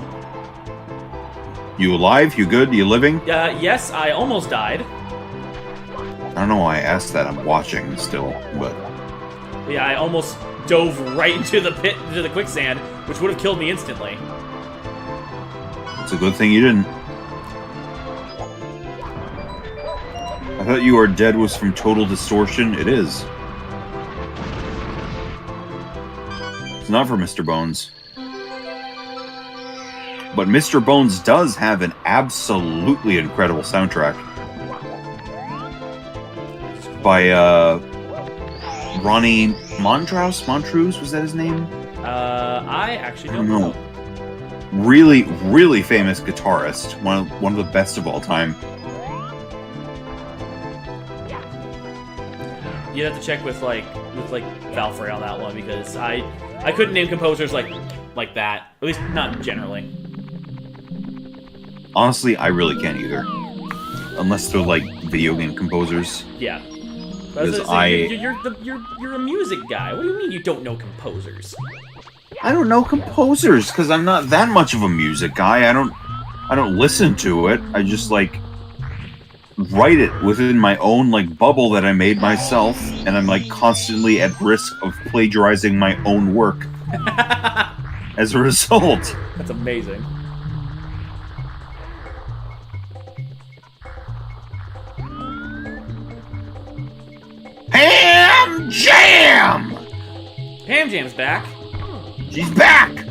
[SPEAKER 1] You alive? You good? You living?
[SPEAKER 2] Yes, I almost died.
[SPEAKER 1] I don't know why I asked that. I'm watching still, but...
[SPEAKER 2] Yeah, I almost dove right into the pit, into the quicksand, which would have killed me instantly.
[SPEAKER 1] It's a good thing you didn't. I thought You Are Dead was from Total Distortion. It is. It's not for Mr. Bones. But Mr. Bones does have an absolutely incredible soundtrack. By, Ronnie Montrose, was that his name?
[SPEAKER 2] I actually don't know.
[SPEAKER 1] Really, really famous guitarist. One of the best of all time.
[SPEAKER 2] You'd have to check with Valfrey on that one because I couldn't name composers like that. At least not generally.
[SPEAKER 1] Honestly, I really can't either. Unless they're like video game composers.
[SPEAKER 2] Yeah.
[SPEAKER 1] Because
[SPEAKER 2] you're a music guy. What do you mean you don't know composers?
[SPEAKER 1] I don't know composers because I'm not that much of a music guy. I don't listen to it. I just like write it within my own like bubble that I made myself, and I'm like constantly at risk of plagiarizing my own work as a result.
[SPEAKER 2] That's amazing.
[SPEAKER 1] Pam Jam!
[SPEAKER 2] Pam Jam's back.
[SPEAKER 1] She's back!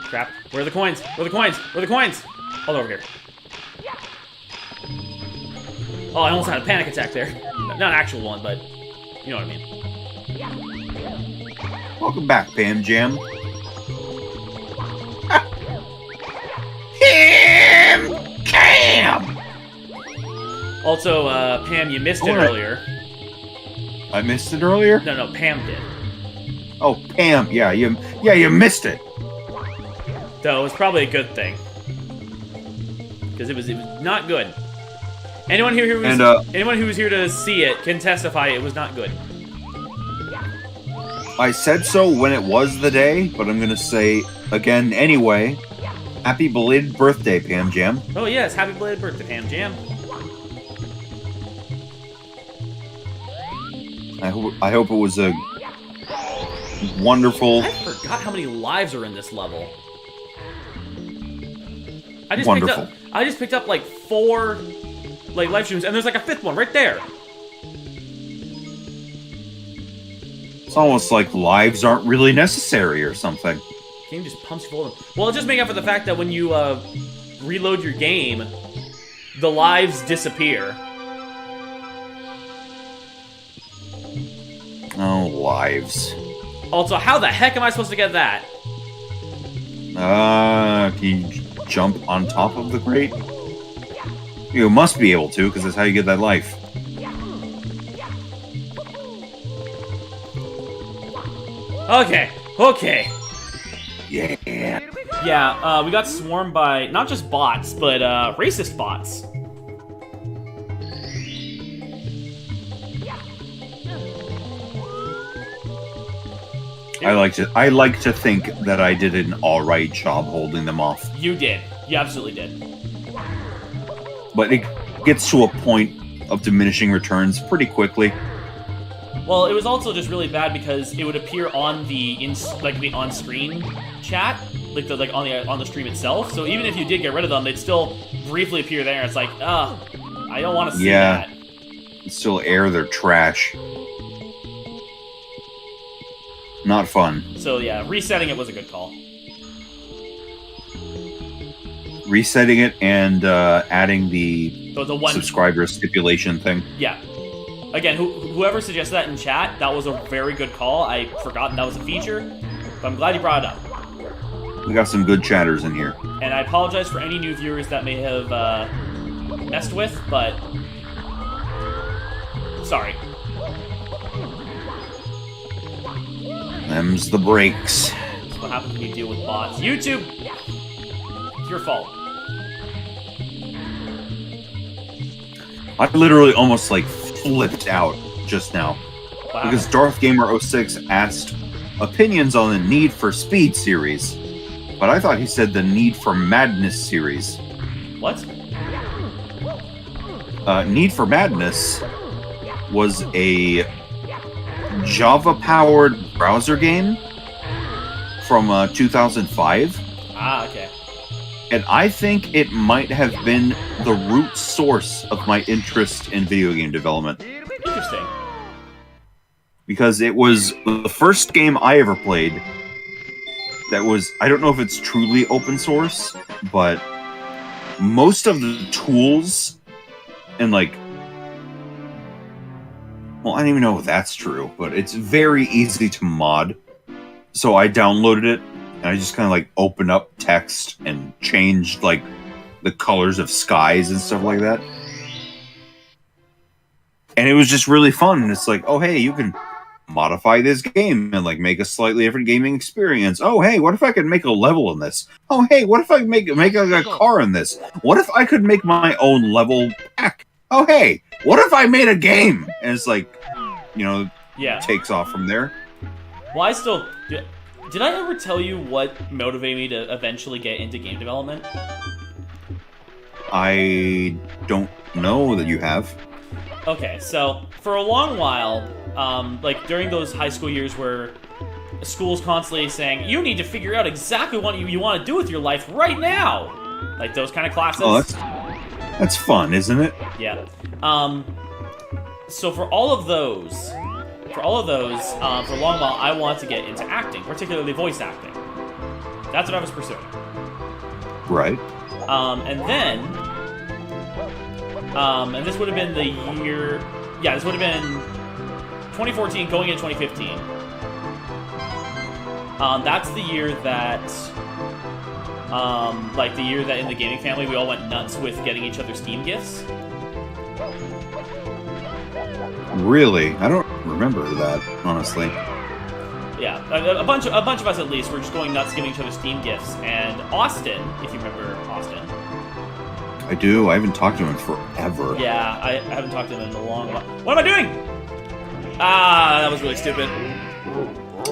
[SPEAKER 2] Crap. Where are the coins? Where are the coins? Where are the coins? Oh, they're over here. Oh, I almost had a panic attack there. Not an actual one, but you know what I mean.
[SPEAKER 1] Welcome back, Pam Jam. Pam Jam!
[SPEAKER 2] Also, Pam, you missed it earlier.
[SPEAKER 1] I missed it earlier?
[SPEAKER 2] No, Pam did.
[SPEAKER 1] Oh, Pam, yeah, you missed it.
[SPEAKER 2] Though it was probably a good thing. Because it was not good. Anyone who was here to see it can testify it was not good.
[SPEAKER 1] I said so when it was the day, but I'm gonna say again anyway. Happy belated birthday, Pam Jam.
[SPEAKER 2] Oh yes, happy belated birthday, Pam Jam.
[SPEAKER 1] I hope it was a wonderful.
[SPEAKER 2] I forgot how many lives are in this level. I just picked up like 4 like live streams, and there's like a 5th one right there.
[SPEAKER 1] It's almost like lives aren't really necessary or something.
[SPEAKER 2] Game just pumps you full of them. Well, just make up for the fact that when you reload your game, the lives disappear.
[SPEAKER 1] Oh, lives.
[SPEAKER 2] Also, how the heck am I supposed to get that?
[SPEAKER 1] Can you jump on top of the crate? You must be able to, because that's how you get that life.
[SPEAKER 2] Okay.
[SPEAKER 1] Yeah.
[SPEAKER 2] Yeah, we got swarmed by not just bots, but racist bots.
[SPEAKER 1] I like to think that I did an alright job holding them off.
[SPEAKER 2] You did. You absolutely did.
[SPEAKER 1] But it gets to a point of diminishing returns pretty quickly.
[SPEAKER 2] Well, it was also just really bad because it would appear on the the on-screen chat, on the stream itself. So even if you did get rid of them, they'd still briefly appear there. It's like, I don't want to see that.
[SPEAKER 1] Still air their trash. Not fun.
[SPEAKER 2] So yeah, resetting it was a good call.
[SPEAKER 1] Resetting it and adding the
[SPEAKER 2] one
[SPEAKER 1] subscriber stipulation thing.
[SPEAKER 2] Yeah. Again, whoever suggested that in chat, that was a very good call. I forgot that was a feature, but I'm glad you brought it up.
[SPEAKER 1] We got some good chatters in here.
[SPEAKER 2] And I apologize for any new viewers that may have messed with, but sorry.
[SPEAKER 1] Them's the breaks.
[SPEAKER 2] That's what happens when you deal with bots. YouTube! It's your fault.
[SPEAKER 1] I literally almost like flipped out just now.
[SPEAKER 2] Wow.
[SPEAKER 1] Because Darth Gamer 06 asked opinions on the Need for Speed series. But I thought he said the Need for Madness series.
[SPEAKER 2] What?
[SPEAKER 1] Need for Madness was a Java-powered browser game from 2005.
[SPEAKER 2] Ah, okay.
[SPEAKER 1] And I think it might have been the root source of my interest in video game development.
[SPEAKER 2] Interesting.
[SPEAKER 1] Because it was the first game I ever played that was, I don't know if it's truly open source, but most of the tools and like, well, I don't even know if that's true, but it's very easy to mod. So I downloaded it and I just kind of like opened up text and changed like the colors of skies and stuff like that. And it was just really fun. And it's like, oh, hey, you can modify this game and like make a slightly different gaming experience. Oh, hey, what if I could make a level in this? Oh, hey, what if I make like a car in this? What if I could make my own level pack? Oh, hey, what if I made a game? And it's like, you know,
[SPEAKER 2] Yeah.
[SPEAKER 1] takes off from there.
[SPEAKER 2] Well, I still... Did I ever tell you what motivated me to eventually get into game development?
[SPEAKER 1] I don't know that you have.
[SPEAKER 2] Okay, so for a long while, like during those high school years where school's constantly saying, you need to figure out exactly what you want to do with your life right now! Like those kind of classes.
[SPEAKER 1] Oh, that's fun, isn't it?
[SPEAKER 2] Yeah. So for all of those, for a long while, I wanted to get into acting, particularly voice acting. That's what I was pursuing.
[SPEAKER 1] Right.
[SPEAKER 2] And then, and this would have been the year, yeah, this would have been 2014 going into 2015. That's the year that, like the year that in the gaming family we all went nuts with getting each other Steam gifts.
[SPEAKER 1] Really? I don't remember that, honestly.
[SPEAKER 2] Yeah, a bunch of us at least were just going nuts giving each other Steam gifts. And Austin, if you remember Austin.
[SPEAKER 1] I do. I haven't talked to him in forever.
[SPEAKER 2] Yeah, I haven't talked to him in a long while. What am I doing? Ah, that was really stupid.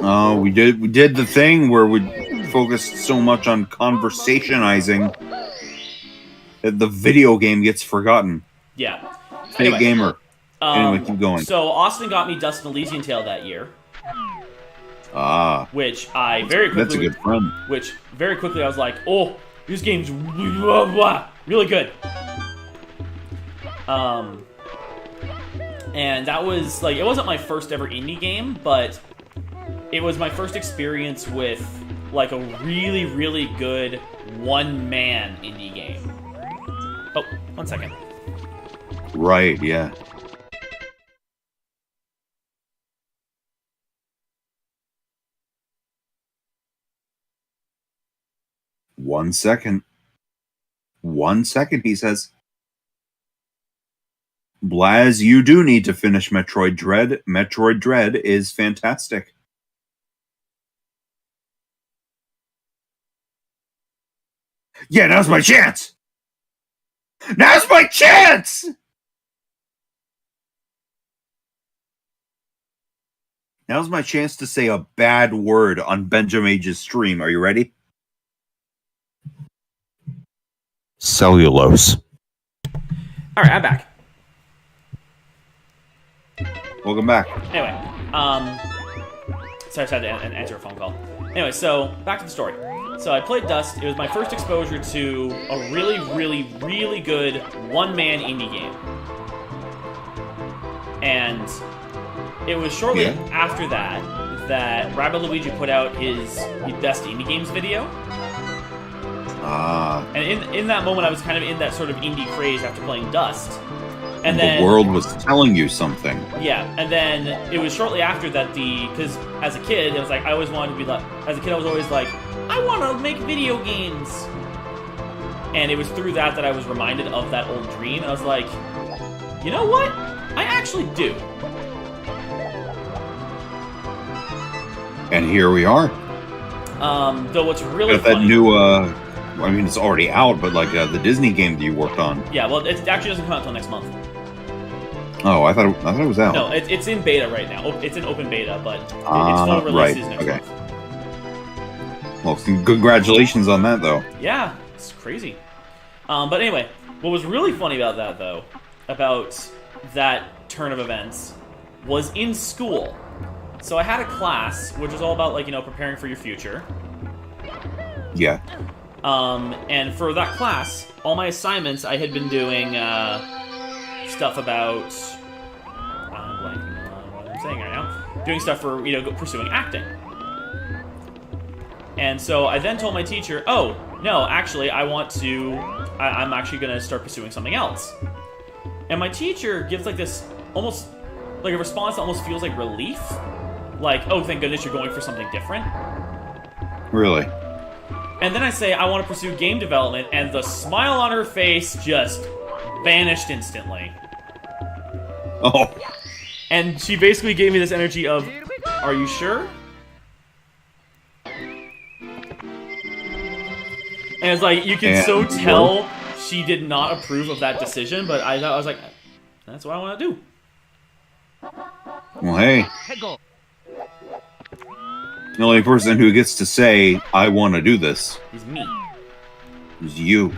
[SPEAKER 1] Oh, we did the thing where we focused so much on conversationizing that the video game gets forgotten.
[SPEAKER 2] Yeah.
[SPEAKER 1] Hey,
[SPEAKER 2] Anyway.
[SPEAKER 1] gamer. Anyway, keep going.
[SPEAKER 2] So Austin got me Dust and Elysian Tale that year,
[SPEAKER 1] Ah,
[SPEAKER 2] which I very quickly...
[SPEAKER 1] that's a good friend.
[SPEAKER 2] Which, very quickly, I was like, oh, this game's really good. And that was, like, it wasn't my first ever indie game, but it was my first experience with, like, a really, really good one-man indie game. Oh, 1 second.
[SPEAKER 1] Right, yeah. One second. 1 second, he says. Blaz, you do need to finish Metroid Dread. Metroid Dread is fantastic. Yeah, now's my chance! Now's my chance! Now's my chance to say a bad word on Benjamage's stream. Are you ready? Cellulose.
[SPEAKER 2] All right, I'm back.
[SPEAKER 1] Welcome back.
[SPEAKER 2] Anyway, sorry, I had to answer a phone call. Anyway, so back to the story. So I played Dust. It was my first exposure to a really, really, really good one-man indie game. And it was shortly after that that Rabbit Luigi put out his Best Indie Games video.
[SPEAKER 1] Ah.
[SPEAKER 2] And in that moment, I was kind of in that sort of indie craze after playing Dust. And
[SPEAKER 1] the
[SPEAKER 2] then
[SPEAKER 1] world was telling you something.
[SPEAKER 2] Yeah, and then it was shortly after that because as a kid, it was like I always wanted to be like. As a kid, I was always like, I want to make video games. And it was through that I was reminded of that old dream. And I was like, you know what? I actually do.
[SPEAKER 1] And here we are.
[SPEAKER 2] Though what's really
[SPEAKER 1] Got that
[SPEAKER 2] funny...
[SPEAKER 1] new, I mean, it's already out, but like the Disney game that you worked on.
[SPEAKER 2] Yeah, well, it actually doesn't come out until next month.
[SPEAKER 1] Oh, I thought it was out.
[SPEAKER 2] No, it's in beta right now. It's in open beta, but its full release is next month.
[SPEAKER 1] Well, congratulations on that, though.
[SPEAKER 2] Yeah, it's crazy. But anyway, what was really funny about that, though, about that turn of events, was in school. So I had a class, which was all about, like, preparing for your future.
[SPEAKER 1] Yeah.
[SPEAKER 2] And for that class, all my assignments, I had been doing stuff about... I'm blanking on what I'm saying right now. Doing stuff for, pursuing acting. And so I then told my teacher, oh, no, actually, I'm actually going to start pursuing something else. And my teacher gives, like, this almost, like, a response that almost feels like relief. Like, oh, thank goodness you're going for something different.
[SPEAKER 1] Really?
[SPEAKER 2] And then I say, I want to pursue game development, and the smile on her face just vanished instantly.
[SPEAKER 1] Oh.
[SPEAKER 2] And she basically gave me this energy of, are you sure? And it's like, you can so tell she did not approve of that decision, but I was like, that's what I want to do.
[SPEAKER 1] Well, hey. The only person who gets to say, I want to do this,
[SPEAKER 2] is me.
[SPEAKER 1] Is you.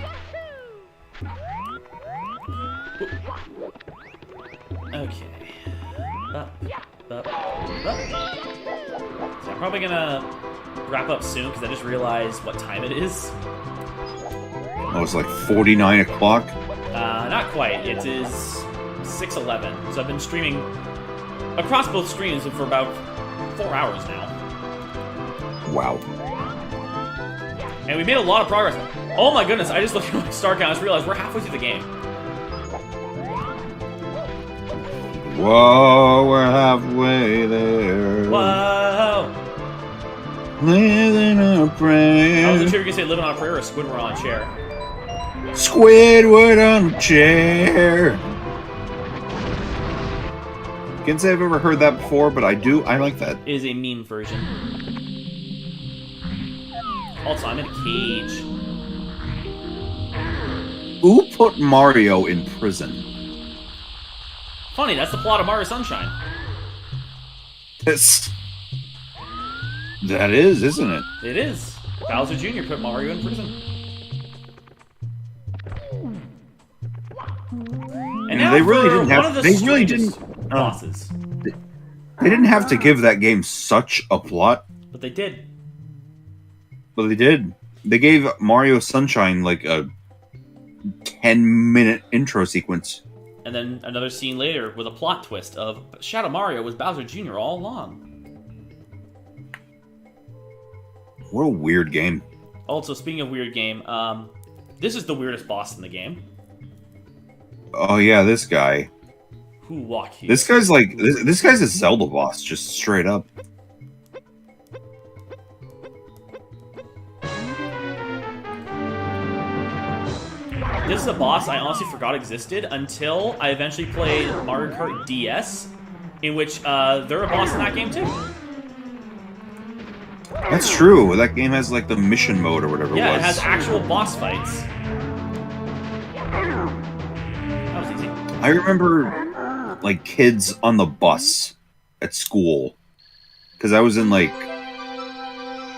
[SPEAKER 2] Okay. Up. So I'm probably gonna wrap up soon, because I just realized what time it is.
[SPEAKER 1] Oh, it's like 49 o'clock?
[SPEAKER 2] Not quite. It is 6:11. So I've been streaming across both screens for about 4 hours now.
[SPEAKER 1] Wow.
[SPEAKER 2] And we made a lot of progress. Oh my goodness, I just looked at my star count and just realized we're halfway through the game.
[SPEAKER 1] Whoa, we're halfway there.
[SPEAKER 2] Whoa!
[SPEAKER 1] Living on a prayer.
[SPEAKER 2] I wasn't sure if you could say living on a prayer or Squidward on a chair.
[SPEAKER 1] Squidward on a chair. Can't say I've ever heard that before, but I like that.
[SPEAKER 2] It is a meme version. Also, I'm in a cage.
[SPEAKER 1] Who put Mario in prison?
[SPEAKER 2] Funny, that's the plot of Mario Sunshine.
[SPEAKER 1] That is, isn't it?
[SPEAKER 2] It is. Bowser Jr. put Mario in prison. And now
[SPEAKER 1] they really didn't have.
[SPEAKER 2] one of the
[SPEAKER 1] They really didn't.
[SPEAKER 2] bosses.
[SPEAKER 1] They didn't have to give that game such a plot,
[SPEAKER 2] But they did.
[SPEAKER 1] but they did. They gave Mario Sunshine like a 10-minute intro sequence.
[SPEAKER 2] And then another scene later with a plot twist of Shadow Mario was Bowser Jr. all along.
[SPEAKER 1] What a weird game.
[SPEAKER 2] Also, speaking of weird game, this is the weirdest boss in the game.
[SPEAKER 1] Oh yeah, this guy.
[SPEAKER 2] Who walk here?
[SPEAKER 1] This guy's like this guy's a Zelda boss, just straight up.
[SPEAKER 2] This is a boss I honestly forgot existed until I eventually played Mario Kart DS, in which they're a boss in that game too.
[SPEAKER 1] That's true. That game has like the mission mode or whatever
[SPEAKER 2] Yeah,
[SPEAKER 1] it
[SPEAKER 2] it
[SPEAKER 1] was.
[SPEAKER 2] has actual boss fights. That was easy.
[SPEAKER 1] I remember like kids on the bus at school, because I was in like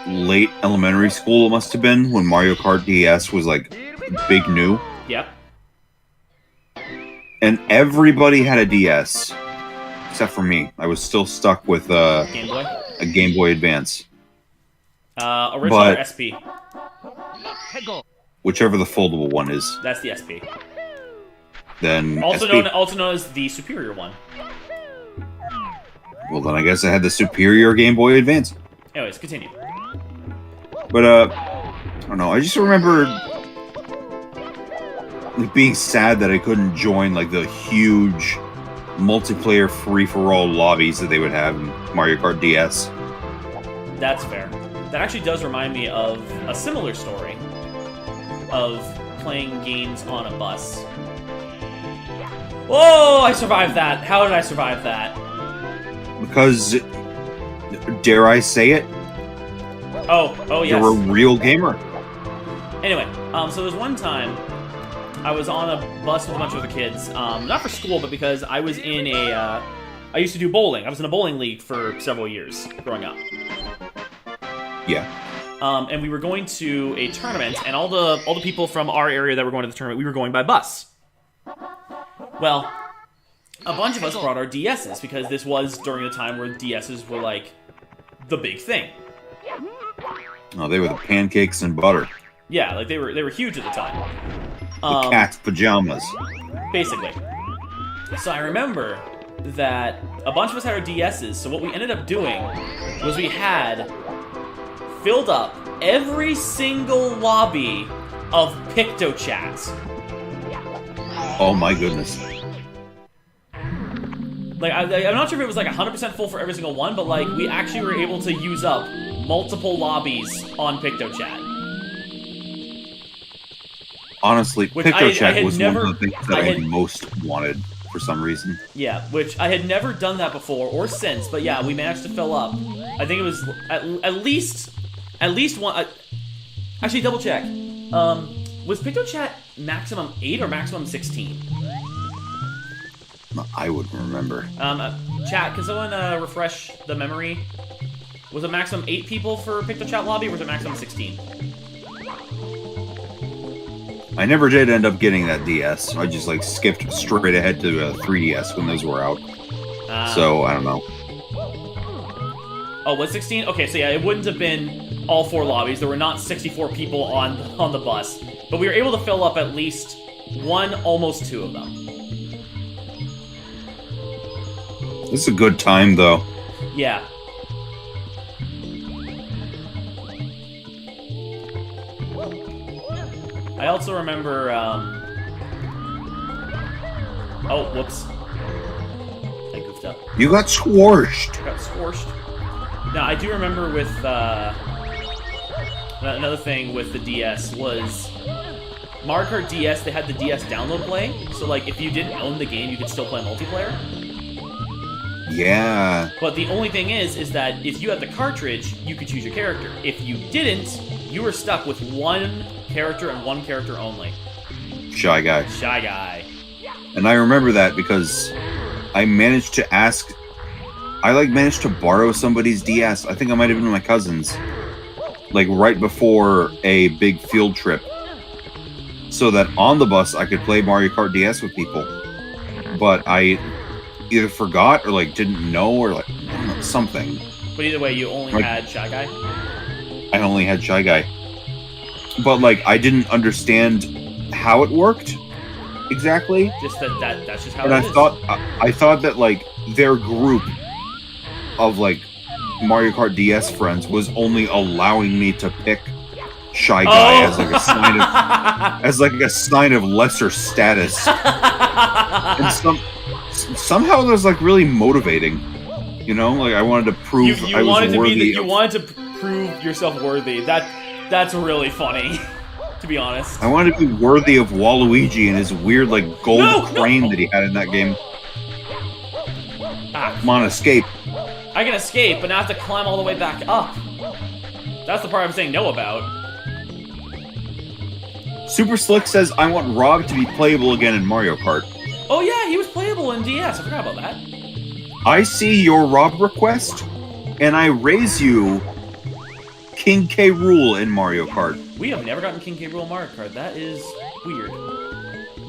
[SPEAKER 1] late elementary school. It must have been when Mario Kart DS was like big new.
[SPEAKER 2] Yep.
[SPEAKER 1] And everybody had a DS, except for me. I was still stuck with
[SPEAKER 2] Game Boy.
[SPEAKER 1] a Game Boy Advance.
[SPEAKER 2] Original
[SPEAKER 1] But-
[SPEAKER 2] or SP?
[SPEAKER 1] Whichever the foldable one is.
[SPEAKER 2] That's the SP.
[SPEAKER 1] Then
[SPEAKER 2] Also
[SPEAKER 1] SP.
[SPEAKER 2] known as the superior one.
[SPEAKER 1] Well, then I guess I had the superior Game Boy Advance.
[SPEAKER 2] Anyways, continue.
[SPEAKER 1] But I don't know. I just remember like being sad that I couldn't join like the huge multiplayer free-for-all lobbies that they would have in Mario Kart DS.
[SPEAKER 2] That's fair. That actually does remind me of a similar story of playing games on a bus. Whoa! I survived that. How did I survive that?
[SPEAKER 1] Because, dare I say it,
[SPEAKER 2] Oh, yes.
[SPEAKER 1] You're a real gamer.
[SPEAKER 2] Anyway, so there's one time I was on a bus with a bunch of other kids, not for school, but because I was in I used to do bowling. I was in a bowling league for several years growing up.
[SPEAKER 1] Yeah.
[SPEAKER 2] And we were going to a tournament, and all the people from our area that were going to the tournament, we were going by bus. Well, a bunch of us brought our DSs, because this was during a time where DSs were, like, the big thing.
[SPEAKER 1] Oh, they were the pancakes and butter.
[SPEAKER 2] Yeah, like, they were huge at the time.
[SPEAKER 1] The cat's pajamas.
[SPEAKER 2] Basically. So I remember that a bunch of us had our DSs, so what we ended up doing was we had filled up every single lobby of PictoChat.
[SPEAKER 1] Oh my goodness.
[SPEAKER 2] Like, I'm not sure if it was like 100% full for every single one, but like, we actually were able to use up multiple lobbies on PictoChat.
[SPEAKER 1] Honestly,
[SPEAKER 2] Which
[SPEAKER 1] PictoChat was one of the things that I most wanted for some reason.
[SPEAKER 2] Yeah, which I had never done that before or since, but yeah, we managed to fill up. I think it was at least one. Actually, double check. Was PictoChat maximum 8 or maximum 16?
[SPEAKER 1] I wouldn't remember.
[SPEAKER 2] Chat, can someone refresh the memory? Was it maximum 8 people for PictoChat lobby, or was it maximum 16?
[SPEAKER 1] I never did end up getting that DS. I just like skipped straight ahead to 3DS when those were out. So I don't know.
[SPEAKER 2] Oh, was 16? Okay, so yeah, it wouldn't have been all 4 lobbies. There were not 64 people on the bus, but we were able to fill up at least 1, almost 2 of them.
[SPEAKER 1] This is a good time, though.
[SPEAKER 2] Yeah. I also remember, oh, whoops. I goofed up.
[SPEAKER 1] You got squashed.
[SPEAKER 2] I got scorched. Now, I do remember with, another thing with the DS was Mario Kart DS, they had the DS download play, so, like, if you didn't own the game, you could still play multiplayer.
[SPEAKER 1] Yeah.
[SPEAKER 2] But the only thing is that if you had the cartridge, you could choose your character. If you didn't, you were stuck with one character and one character only.
[SPEAKER 1] Shy Guy.
[SPEAKER 2] Shy Guy.
[SPEAKER 1] And I remember that because I managed to ask... I, like, managed to borrow somebody's DS. I think I might have been my cousin's. Like, right before a big field trip. So that on the bus, I could play Mario Kart DS with people. But I either forgot or, like, didn't know or, like, I don't know, something.
[SPEAKER 2] But either way, you only had Shy Guy?
[SPEAKER 1] I only had Shy Guy. But, like, I didn't understand how it worked exactly.
[SPEAKER 2] Just that's just how
[SPEAKER 1] and
[SPEAKER 2] it is.
[SPEAKER 1] I thought that, like, their group of, like, Mario Kart DS friends was only allowing me to pick Shy Guy as like a sign of lesser status. And somehow it was like really motivating. You know, like I wanted to prove I was worthy.
[SPEAKER 2] You wanted to prove yourself worthy. That's really funny, to be honest.
[SPEAKER 1] I wanted to be worthy of Waluigi and his weird like gold crane that he had in that game. Come on, escape.
[SPEAKER 2] I can escape, but now I have to climb all the way back up. That's the part I'm saying no about.
[SPEAKER 1] Super Slick says, I want Rob to be playable again in Mario Kart.
[SPEAKER 2] Oh yeah, he was playable in DS. I forgot about that.
[SPEAKER 1] I see your Rob request, and I raise you King K. Rool in Mario Kart.
[SPEAKER 2] We have never gotten King K. Rool in Mario Kart. That is weird.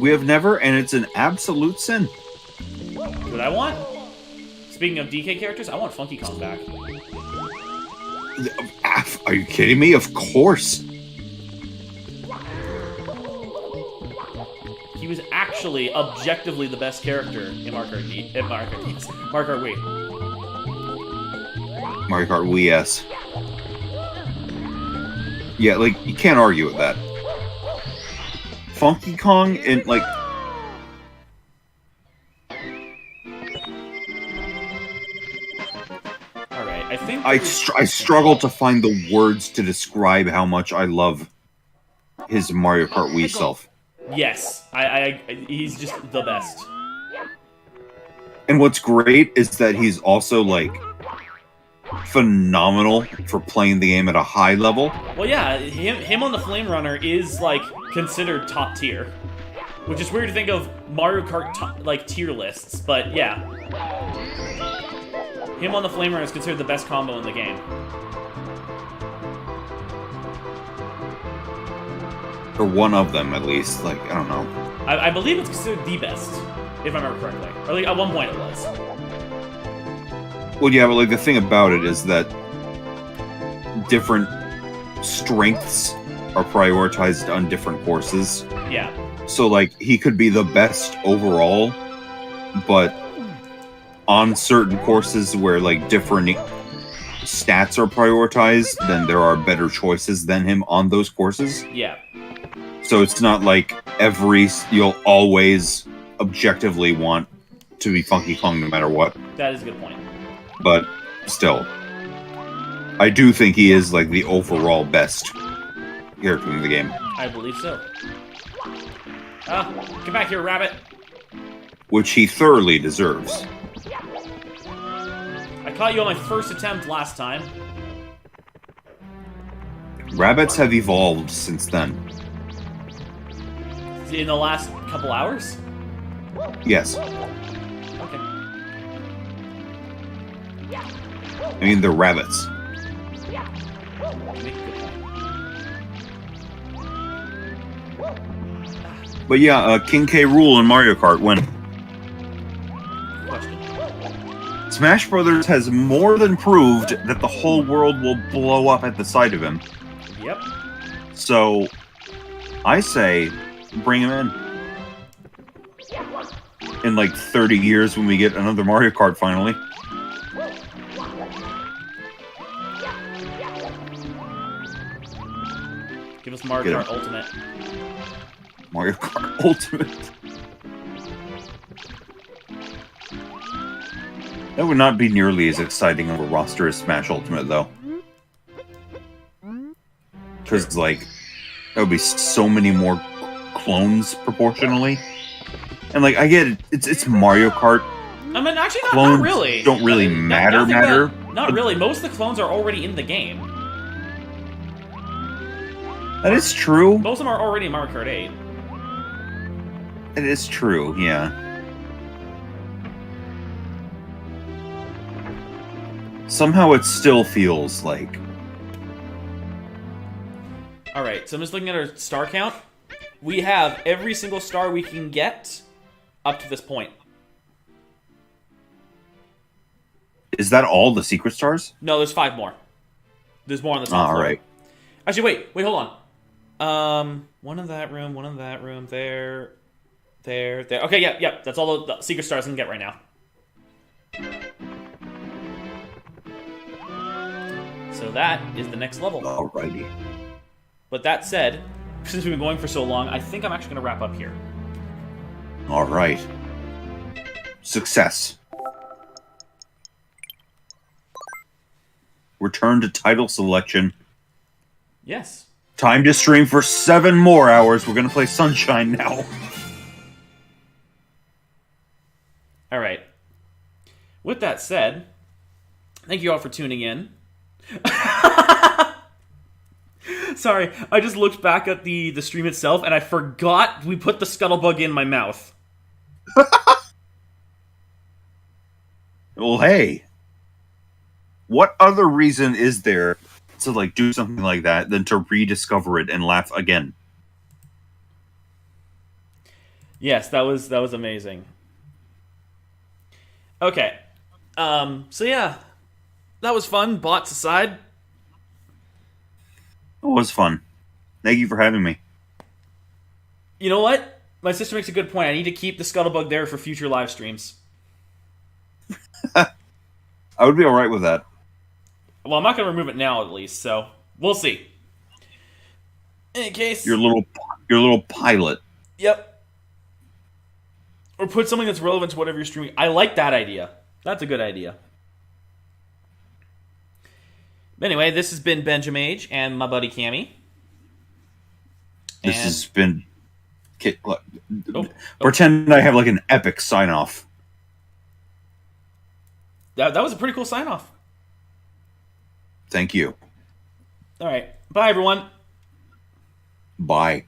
[SPEAKER 1] We have never, and it's an absolute sin.
[SPEAKER 2] What I want? Speaking of DK characters, I want Funky Kong back.
[SPEAKER 1] Are you kidding me? Of course.
[SPEAKER 2] He was actually objectively the best character in Mario Kart Wii.
[SPEAKER 1] Mario Kart Wii, yes. Yeah, like, you can't argue with that. Funky Kong and, like...
[SPEAKER 2] Alright, I think...
[SPEAKER 1] I struggle to find the words to describe how much I love his Mario Kart Wii self.
[SPEAKER 2] Yes, he's just the best.
[SPEAKER 1] And what's great is that he's also, like, phenomenal for playing the game at a high level.
[SPEAKER 2] Well, yeah, him on the Flame Runner is like considered top tier, which is weird to think of Mario Kart like tier lists, but yeah, him on the Flame Runner is considered the best combo in the game.
[SPEAKER 1] Or one of them, at least. Like, I don't know.
[SPEAKER 2] I believe it's considered the best, if I remember correctly. Or like, at one point it was.
[SPEAKER 1] Well, yeah, but like the thing about it is that different strengths are prioritized on different courses.
[SPEAKER 2] Yeah.
[SPEAKER 1] So, like, he could be the best overall, but on certain courses where, like, different stats are prioritized, then there are better choices than him on those courses.
[SPEAKER 2] Yeah.
[SPEAKER 1] So it's not like you'll always objectively want to be Funky Kong no matter what.
[SPEAKER 2] That is a good point.
[SPEAKER 1] But still, I do think he is like the overall best character in the game.
[SPEAKER 2] I believe so. Come back here, rabbit.
[SPEAKER 1] Which he thoroughly deserves.
[SPEAKER 2] I caught you on my first attempt last time.
[SPEAKER 1] Rabbits have evolved since then.
[SPEAKER 2] In the last couple hours?
[SPEAKER 1] Yes.
[SPEAKER 2] Okay.
[SPEAKER 1] I mean, they're rabbits. But yeah, King K. Rool in Mario Kart win.
[SPEAKER 2] Question.
[SPEAKER 1] Smash Brothers has more than proved that the whole world will blow up at the sight of him.
[SPEAKER 2] Yep.
[SPEAKER 1] So, I say, bring him in. In like 30 years when we get another Mario Kart finally.
[SPEAKER 2] Give us Mario Kart Ultimate.
[SPEAKER 1] Mario Kart Ultimate. That would not be nearly as exciting of a roster as Smash Ultimate, though. Because, like, there would be so many more clones proportionally. And, like, I get it. It's Mario Kart.
[SPEAKER 2] I mean, actually, not
[SPEAKER 1] Clones
[SPEAKER 2] really.
[SPEAKER 1] don't really matter.
[SPEAKER 2] Not really. Most of the clones are already in the game.
[SPEAKER 1] That is true.
[SPEAKER 2] Most of them are already in Mario Kart 8.
[SPEAKER 1] It is true, yeah. Somehow it still feels like...
[SPEAKER 2] Alright, so I'm just looking at our star count. We have every single star we can get up to this point.
[SPEAKER 1] Is that all the secret stars?
[SPEAKER 2] No, there's 5 more. There's more on the top floor.
[SPEAKER 1] Alright.
[SPEAKER 2] Actually, wait, hold on. One in that room, there. Okay, yeah, that's all the secret stars I can get right now. So that is the next level.
[SPEAKER 1] Alrighty.
[SPEAKER 2] But that said, since we've been going for so long, I think I'm actually going to wrap up here.
[SPEAKER 1] Alright. Success. Return to title selection.
[SPEAKER 2] Yes.
[SPEAKER 1] Time to stream for 7 more hours. We're going to play Sunshine now.
[SPEAKER 2] Alright. With that said, thank you all for tuning in. Sorry, I just looked back at the stream itself and I forgot we put the scuttlebug in my mouth.
[SPEAKER 1] Well, hey. What other reason is there to like do something like that than to rediscover it and laugh again?
[SPEAKER 2] Yes, that was amazing. Okay. So yeah. That was fun, bots aside.
[SPEAKER 1] It was fun. Thank you for having me.
[SPEAKER 2] You know what? My sister makes a good point. I need to keep the scuttlebug there for future live streams.
[SPEAKER 1] I would be alright with that.
[SPEAKER 2] Well, I'm not going to remove it now, at least, so we'll see. In any case...
[SPEAKER 1] Your little pilot.
[SPEAKER 2] Yep. Or put something that's relevant to whatever you're streaming. I like that idea. That's a good idea. But anyway, this has been Benjamage and my buddy Cammy.
[SPEAKER 1] This has been... Pretend I have like an epic sign-off.
[SPEAKER 2] That was a pretty cool sign-off.
[SPEAKER 1] Thank you.
[SPEAKER 2] All right. Bye, everyone.
[SPEAKER 1] Bye.